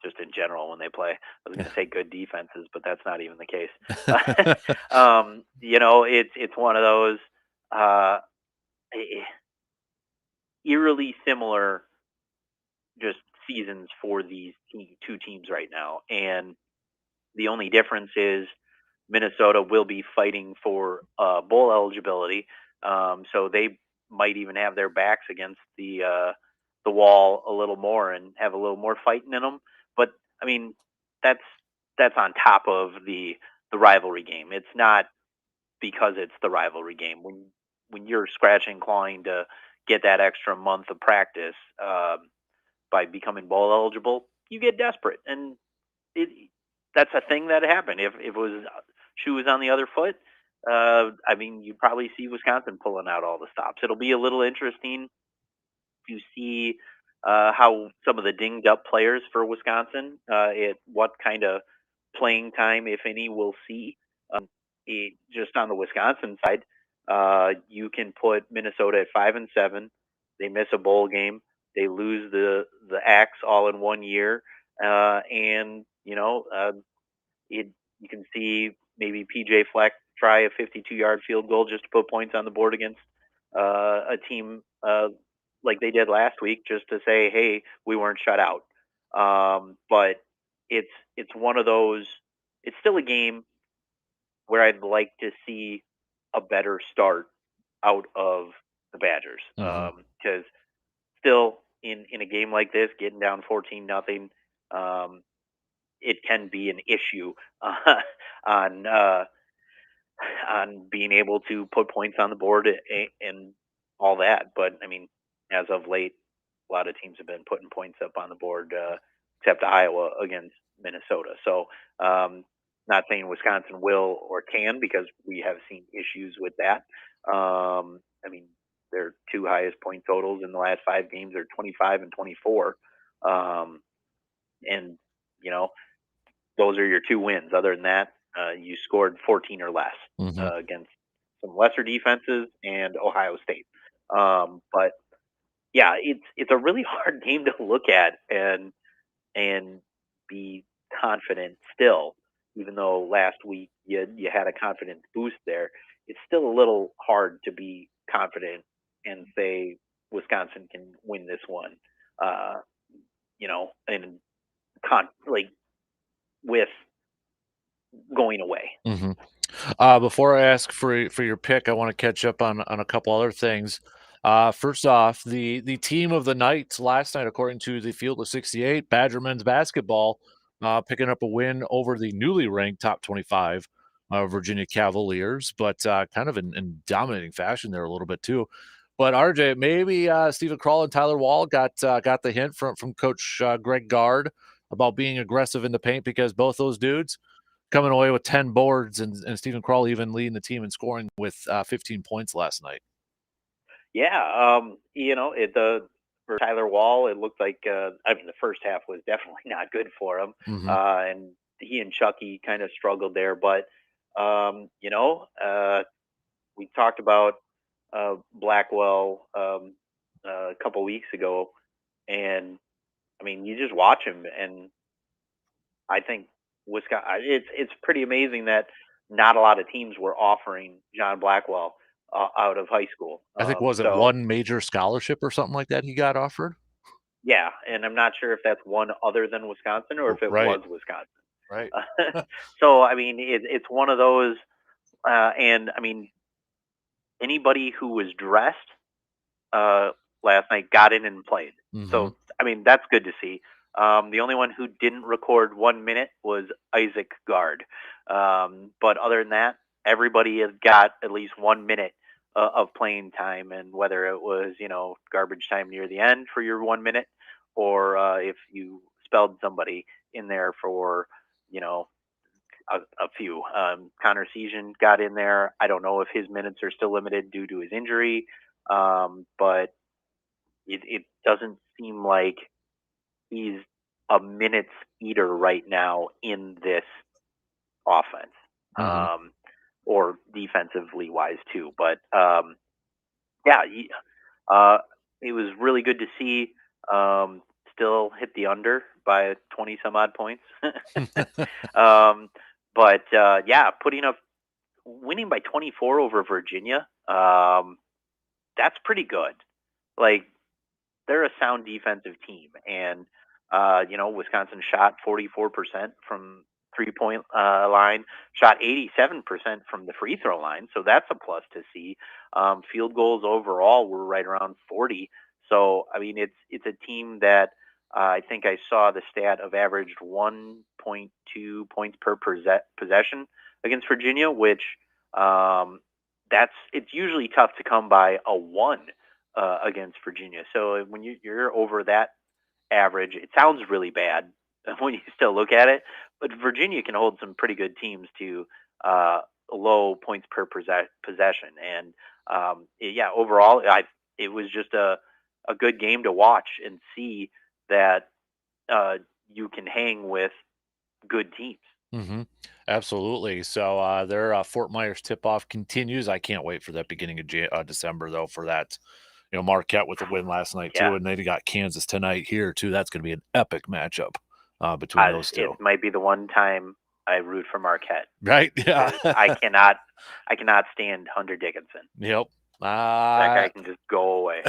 Just in general when they play. I was going to say good defenses, but that's not even the case. It's one of those eerily similar, just seasons for these two teams right now. And the only difference is Minnesota will be fighting for bowl eligibility, so they might even have their backs against the wall a little more and have a little more fighting in them. But I mean, that's on top of the rivalry game. It's not because it's the rivalry game. When you're scratching and clawing to get that extra month of practice by becoming bowl eligible, you get desperate, and that's a thing that happened. If it was shoe was on the other foot, I mean, you probably see Wisconsin pulling out all the stops. It'll be a little interesting to see how some of the dinged up players for Wisconsin, what kind of playing time, if any, we'll see. Just on the Wisconsin side, you can put Minnesota at 5-7. They miss a bowl game. They lose the axe all in 1 year, and you can see maybe PJ Fleck try a 52-yard field goal just to put points on the board against a team like they did last week, just to say, hey, we weren't shut out. But it's one of those. It's still a game where I'd like to see a better start out of the Badgers, because still in a game like this, getting down 14-0, it can be an issue on being able to put points on the board and all that. But I mean, as of late, a lot of teams have been putting points up on the board, except Iowa against Minnesota. So, not saying Wisconsin will or can, because we have seen issues with that. I mean, their two highest point totals in the last 5 games are 25 and 24. And, those are your 2 wins. Other than that, you scored 14 or less against some lesser defenses and Ohio State. But yeah, it's a really hard game to look at and be confident still, even though last week you had a confidence boost there. It's still a little hard to be confident and say Wisconsin can win this one. And with going away. Before I ask for your pick, I want to catch up on a couple other things. First off, the team of the night last night, according to the Field of 68, Badger men's basketball, picking up a win over the newly ranked top 25 Virginia Cavaliers, but kind of in dominating fashion there a little bit too. But RJ, maybe Stephen Kroll and Tyler Wall got the hint from Coach Greg Gard about being aggressive in the paint, because both those dudes coming away with 10 boards and Stephen Kroll even leading the team in scoring with 15 points last night. Yeah, for Tyler Wall, it looked like the first half was definitely not good for him, and he and Chucky kind of struggled there. But we talked about Blackwell a couple weeks ago, and I mean, you just watch him, and I think Wisconsin. It's pretty amazing that not a lot of teams were offering John Blackwell out of high school. I think was it one major scholarship or something like that he got offered? Yeah, and I'm not sure if that's one other than Wisconsin or if it was Wisconsin. Right. So I mean, it's one of those, and I mean, anybody who was dressed last night got in and played. So I mean, that's good to see. The only one who didn't record 1 minute was Isaac Gard. But other than that, everybody has got at least 1 minute of playing time, and whether it was, garbage time near the end for your 1 minute, or if you spelled somebody in there for, a few. Connor Season got in there. I don't know if his minutes are still limited due to his injury, but it doesn't seem like he's a minutes eater right now in this offense, or defensively wise too. But it was really good to see. Still hit the under by 20 some odd points. But winning by 24 over Virginia, that's pretty good. Like, they're a sound defensive team, and Wisconsin shot 44% from 3-point line, shot 87% from the free throw line. So that's a plus to see. Field goals overall were right around 40. So, I mean, it's a team that I think I saw the stat of averaged 1.2 points per possession against Virginia, which it's usually tough to come by a 1 against Virginia. So when you're over that average, it sounds really bad when you still look at it, but Virginia can hold some pretty good teams to low points per possession. And overall, it was just a good game to watch and see that you can hang with good teams. Mm-hmm. Absolutely. So their Fort Myers tip-off continues. I can't wait for that beginning of December, though, for that. Marquette with the win last night, too, and they got Kansas tonight here, too. That's going to be an epic matchup between those two. It might be the one time I root for Marquette. Right? Yeah. I cannot stand Hunter Dickinson. Yep. That guy can just go away.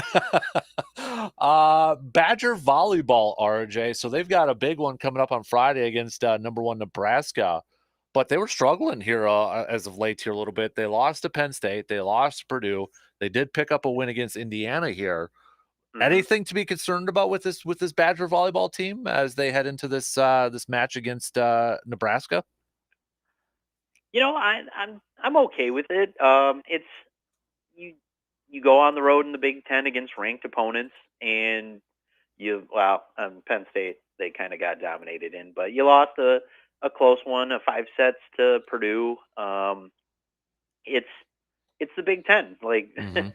Badger volleyball, RJ. So they've got a big one coming up on Friday against number 1 Nebraska. But they were struggling here as of late here a little bit. They lost to Penn State. They lost to Purdue. They did pick up a win against Indiana here. Mm-hmm. Anything to be concerned about with this Badger volleyball team as they head into this match against Nebraska? I'm okay with it. It's you go on the road in the Big Ten against ranked opponents, and Penn State they kind of got dominated in, but you lost a close one, 5 sets to Purdue. It's the Big Ten, mm-hmm.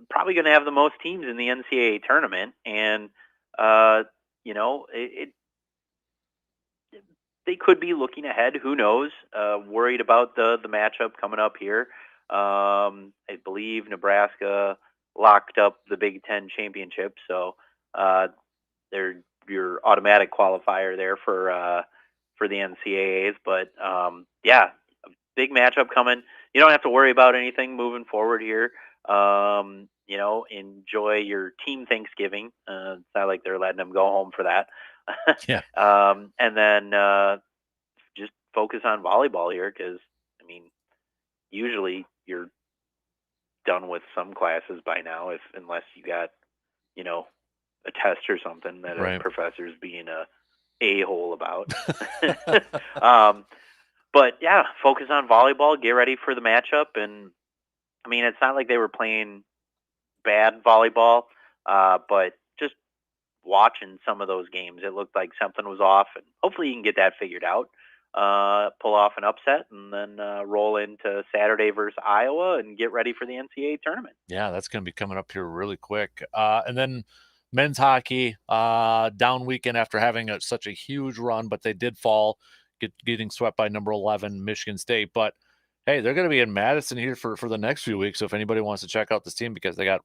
Probably going to have the most teams in the NCAA tournament, and they could be looking ahead. Who knows? Worried about the matchup coming up here. I believe Nebraska locked up the Big Ten championship, so they're your automatic qualifier there for the NCAAs. But a big matchup coming. You don't have to worry about anything moving forward here. Enjoy your team Thanksgiving. It's not like they're letting them go home for that. Yeah. And then just focus on volleyball here because, usually you're done with some classes by now, unless you got, a test or something that a professor's being a a-hole about. But yeah, focus on volleyball, get ready for the matchup. And it's not like they were playing bad volleyball, but just watching some of those games, it looked like something was off, and hopefully you can get that figured out, pull off an upset, and then roll into Saturday versus Iowa and get ready for the NCAA tournament. Yeah, that's going to be coming up here really quick. And then men's hockey, down weekend after having such a huge run, but they did fall, getting swept by number 11 Michigan State. But hey, they're going to be in Madison here for the next few weeks. So if anybody wants to check out this team, because they got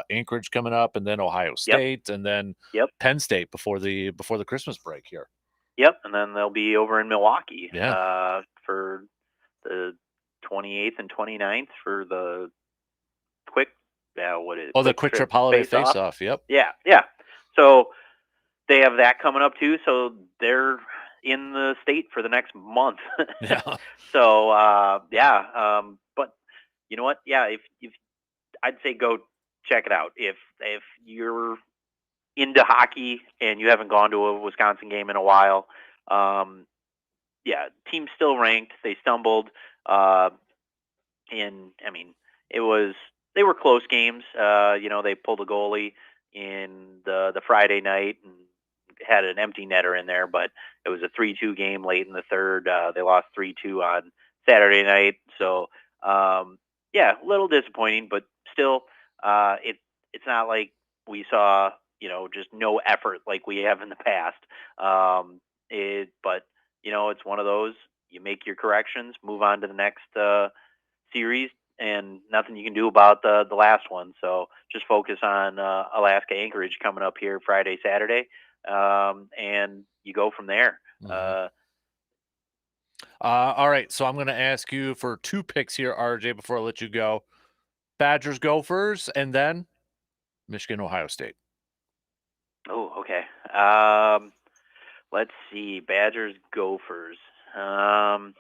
Anchorage coming up, and then Ohio State, and then Penn State before the Christmas break here. Yep, and then they'll be over in Milwaukee for the 28th and 29th for the quick. The Quick Trip Holiday Face-Off. Yep. Yeah. So they have that coming up too. So they're in the state for the next month. Yeah. So but you know what? Yeah, if I'd say go check it out. If you're into hockey and you haven't gone to a Wisconsin game in a while, team's still ranked. They stumbled, they were close games. They pulled a goalie in the Friday night and had an empty netter in there, but it was a 3-2 game late in the third. They lost 3-2 on Saturday night. So, a little disappointing, but still, it's not like we saw, just no effort like we have in the past. But it's one of those, you make your corrections, move on to the next series, and nothing you can do about the last one. So just focus on Alaska Anchorage coming up here Friday, Saturday, and you go from there. Mm-hmm. All right, so I'm going to ask you for 2 picks here, RJ, before I let you go. Badgers, Gophers, and then Michigan, Ohio State. Oh, okay. Let's see. Badgers, Gophers. I'll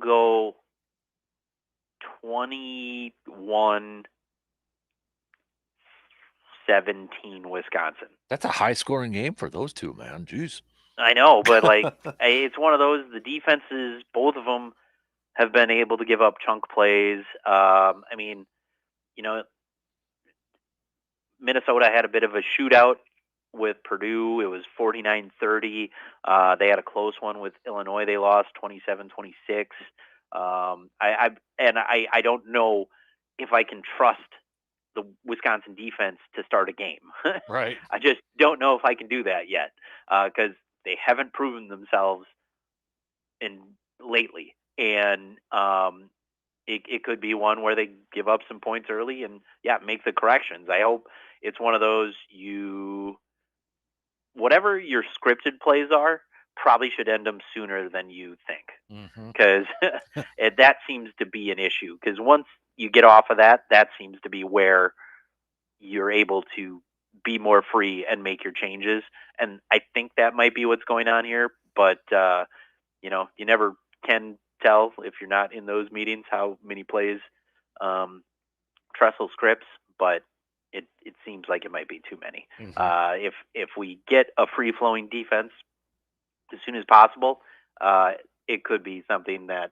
go 21-17 Wisconsin. That's a high-scoring game for those two, man. Jeez. I know, but it's one of those. The defenses, both of them, have been able to give up chunk plays. I mean, Minnesota had a bit of a shootout with Purdue. It was 49-30. They had a close one with Illinois. They lost 27-26. I don't know if I can trust the Wisconsin defense to start a game. Right. I just don't know if I can do that yet because they haven't proven themselves lately. And it could be one where they give up some points early and, make the corrections. I hope it's one of those whatever your scripted plays are, probably should end them sooner than you think. Because that seems to be an issue. Because once you get off of that seems to be where you're able to be more free and make your changes. And I think that might be what's going on here. But, you never can tell if you're not in those meetings how many plays Tressel scripts, but it seems like it might be too many. If we get a free-flowing defense as soon as possible, it could be something that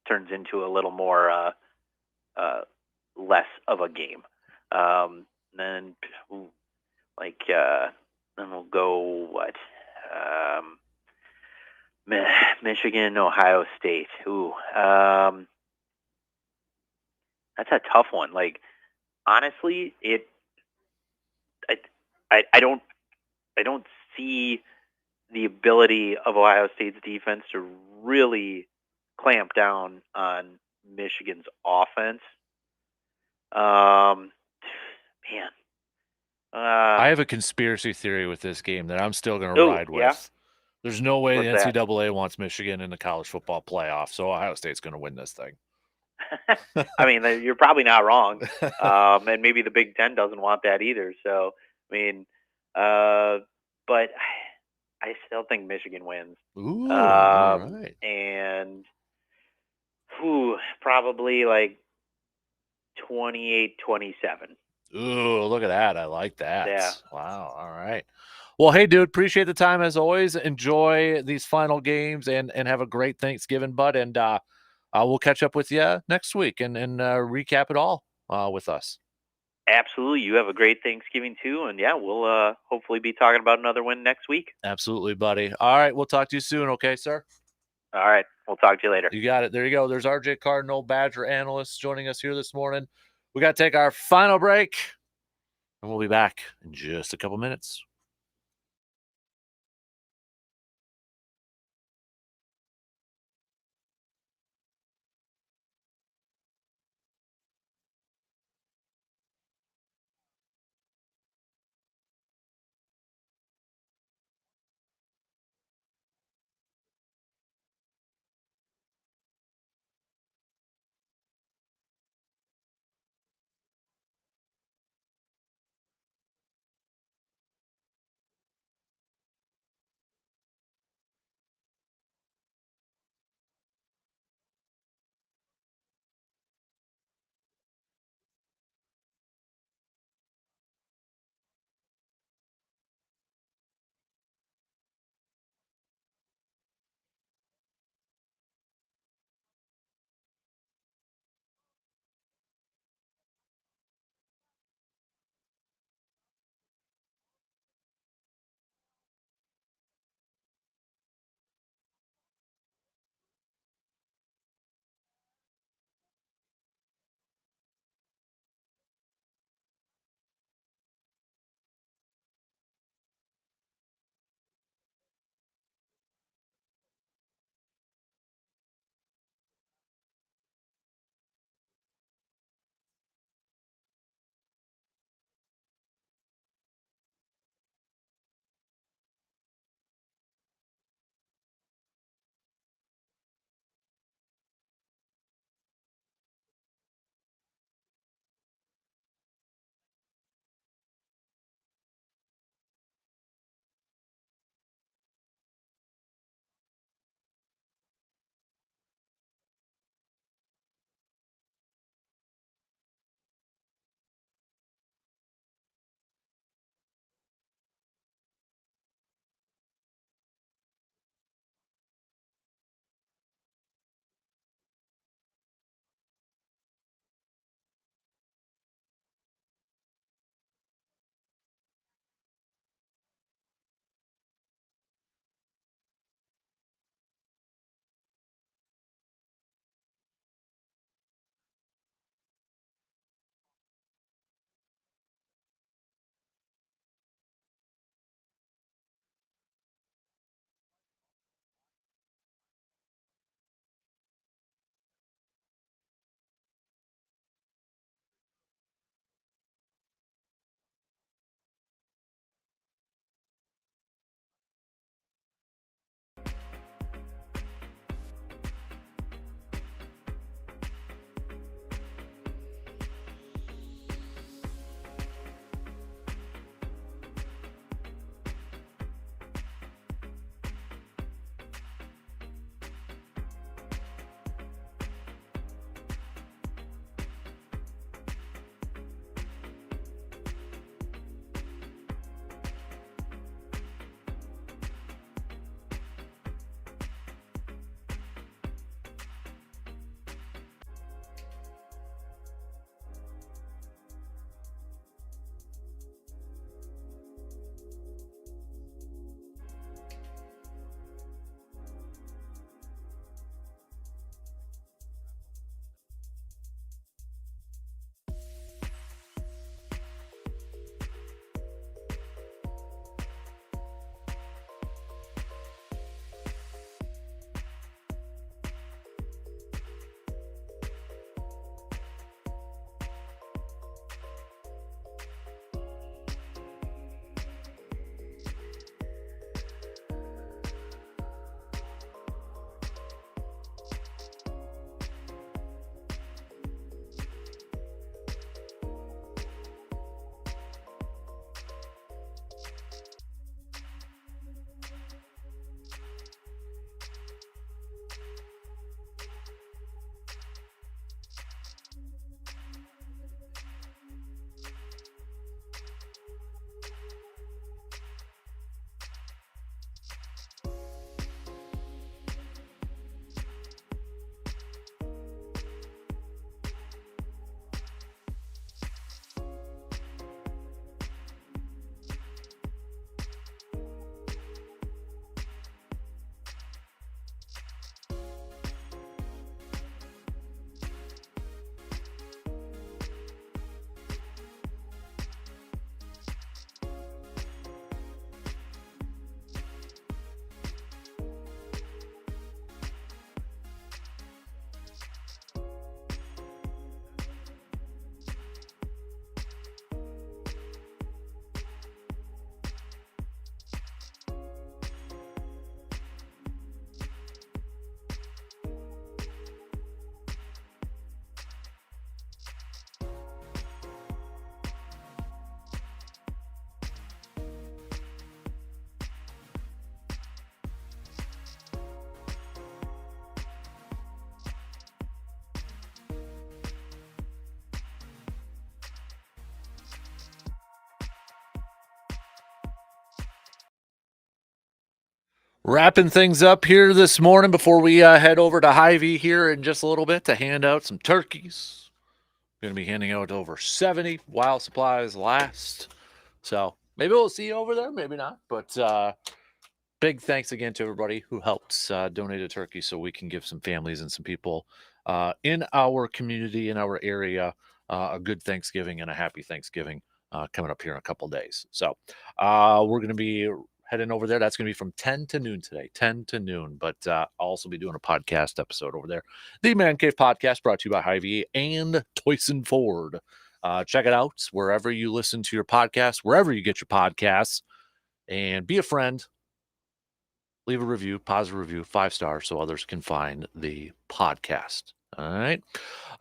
turns into a little more less of a game. Then we'll go what? Michigan, Ohio State. Ooh, that's a tough one. Honestly, I don't see the ability of Ohio State's defense to really clamp down on Michigan's offense. I have a conspiracy theory with this game that I'm still going to ride with. Yeah? There's no way What's the that? NCAA wants Michigan in the college football playoff, so Ohio State's going to win this thing. I mean, you're probably not wrong. And maybe the Big Ten doesn't want that either. So, I mean, but I still think Michigan wins. Ooh, all right. And probably 28-27. Ooh, look at that. I like that. Yeah. Wow. All right. Well, hey, dude, appreciate the time as always. Enjoy these final games and have a great Thanksgiving, bud. And we'll catch up with you next week and recap it all with us. Absolutely. You have a great Thanksgiving too. And we'll hopefully be talking about another win next week. Absolutely, buddy. All right. We'll talk to you soon. Okay, sir? All right. We'll talk to you later. You got it. There you go. There's RJ Cardinal, Badger analyst, joining us here this morning. We got to take our final break, and we'll be back in just a couple minutes. Wrapping things up here this morning before we head over to Hy-Vee here in just a little bit to hand out some turkeys. Going to be handing out over 70 while supplies last. So maybe we'll see you over there, maybe not. But big thanks again to everybody who helped donate a turkey so we can give some families and some people in our community, in our area, a good Thanksgiving and a happy Thanksgiving coming up here in a couple days. So we're going to be heading over there. That's going to be from 10 to noon today, 10 to noon. But I'll also be doing a podcast episode over there. The Man Cave Podcast brought to you by Hy-Vee and Toyson Ford. Check it out wherever you listen to your podcasts, wherever you get your podcasts, and be a friend. Leave a review, positive review, 5 stars, so others can find the podcast. All right.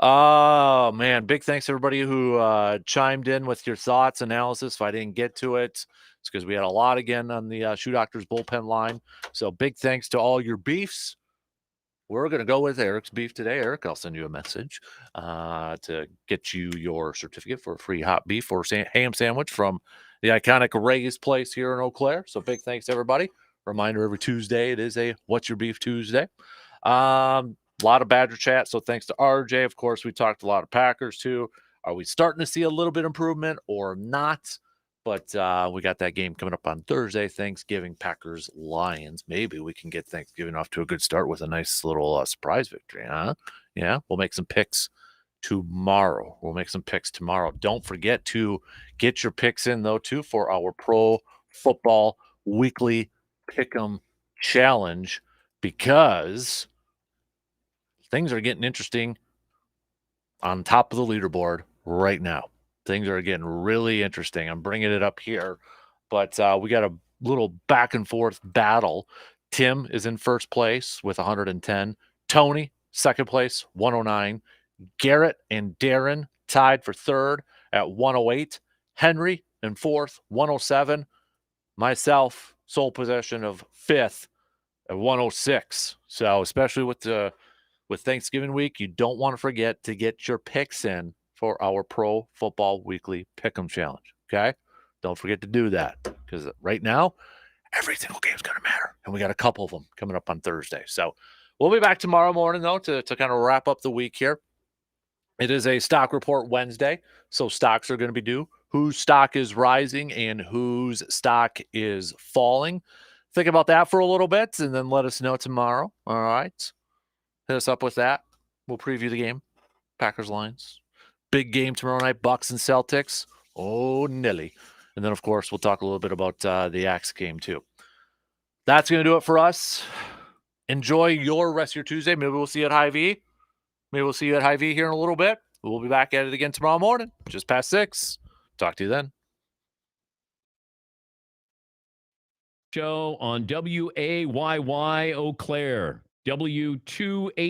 Oh, man. Big thanks to everybody who chimed in with your thoughts, analysis. If I didn't get to it, it's because we had a lot again on the Shoe Doctors bullpen line. So big thanks to all your beefs. We're going to go with Eric's beef today. Eric, I'll send you a message to get you your certificate for a free hot beef or ham sandwich from the iconic Ray's Place here in Eau Claire. So big thanks to everybody. Reminder, every Tuesday, it is a What's Your Beef Tuesday. A lot of Badger chat, so thanks to RJ. Of course, we talked a lot of Packers, too. Are we starting to see a little bit improvement or not? But we got that game coming up on Thursday, Thanksgiving, Packers-Lions. Maybe we can get Thanksgiving off to a good start with a nice little surprise victory, huh? Yeah, we'll make some picks tomorrow. Don't forget to get your picks in, though, too, for our Pro Football Weekly Pick'em Challenge, because things are getting interesting on top of the leaderboard right now. Things are getting really interesting. I'm bringing it up here, but we got a little back and forth battle. Tim is in first place with 110. Tony, second place, 109. Garrett and Darren tied for third at 108. Henry in fourth, 107. Myself, sole possession of fifth at 106. So especially with Thanksgiving week, you don't want to forget to get your picks in for our Pro Football Weekly Pick'em Challenge. Okay? Don't forget to do that, because right now, every single game is going to matter. And we got a couple of them coming up on Thursday. So we'll be back tomorrow morning, though, to kind of wrap up the week here. It is a stock report Wednesday, so stocks are going to be due. Whose stock is rising and whose stock is falling. Think about that for a little bit and then let us know tomorrow. All right. Hit us up with that. We'll preview the game. Packers-Lions. Big game tomorrow night. Bucks and Celtics. Oh, Nelly. And then, of course, we'll talk a little bit about the Axe game, too. That's going to do it for us. Enjoy your rest of your Tuesday. Maybe we'll see you at Hy-Vee. Maybe we'll see you at Hy-Vee here in a little bit. We'll be back at it again tomorrow morning, just past 6. Talk to you then. Show on WAYY Eau Claire. W280.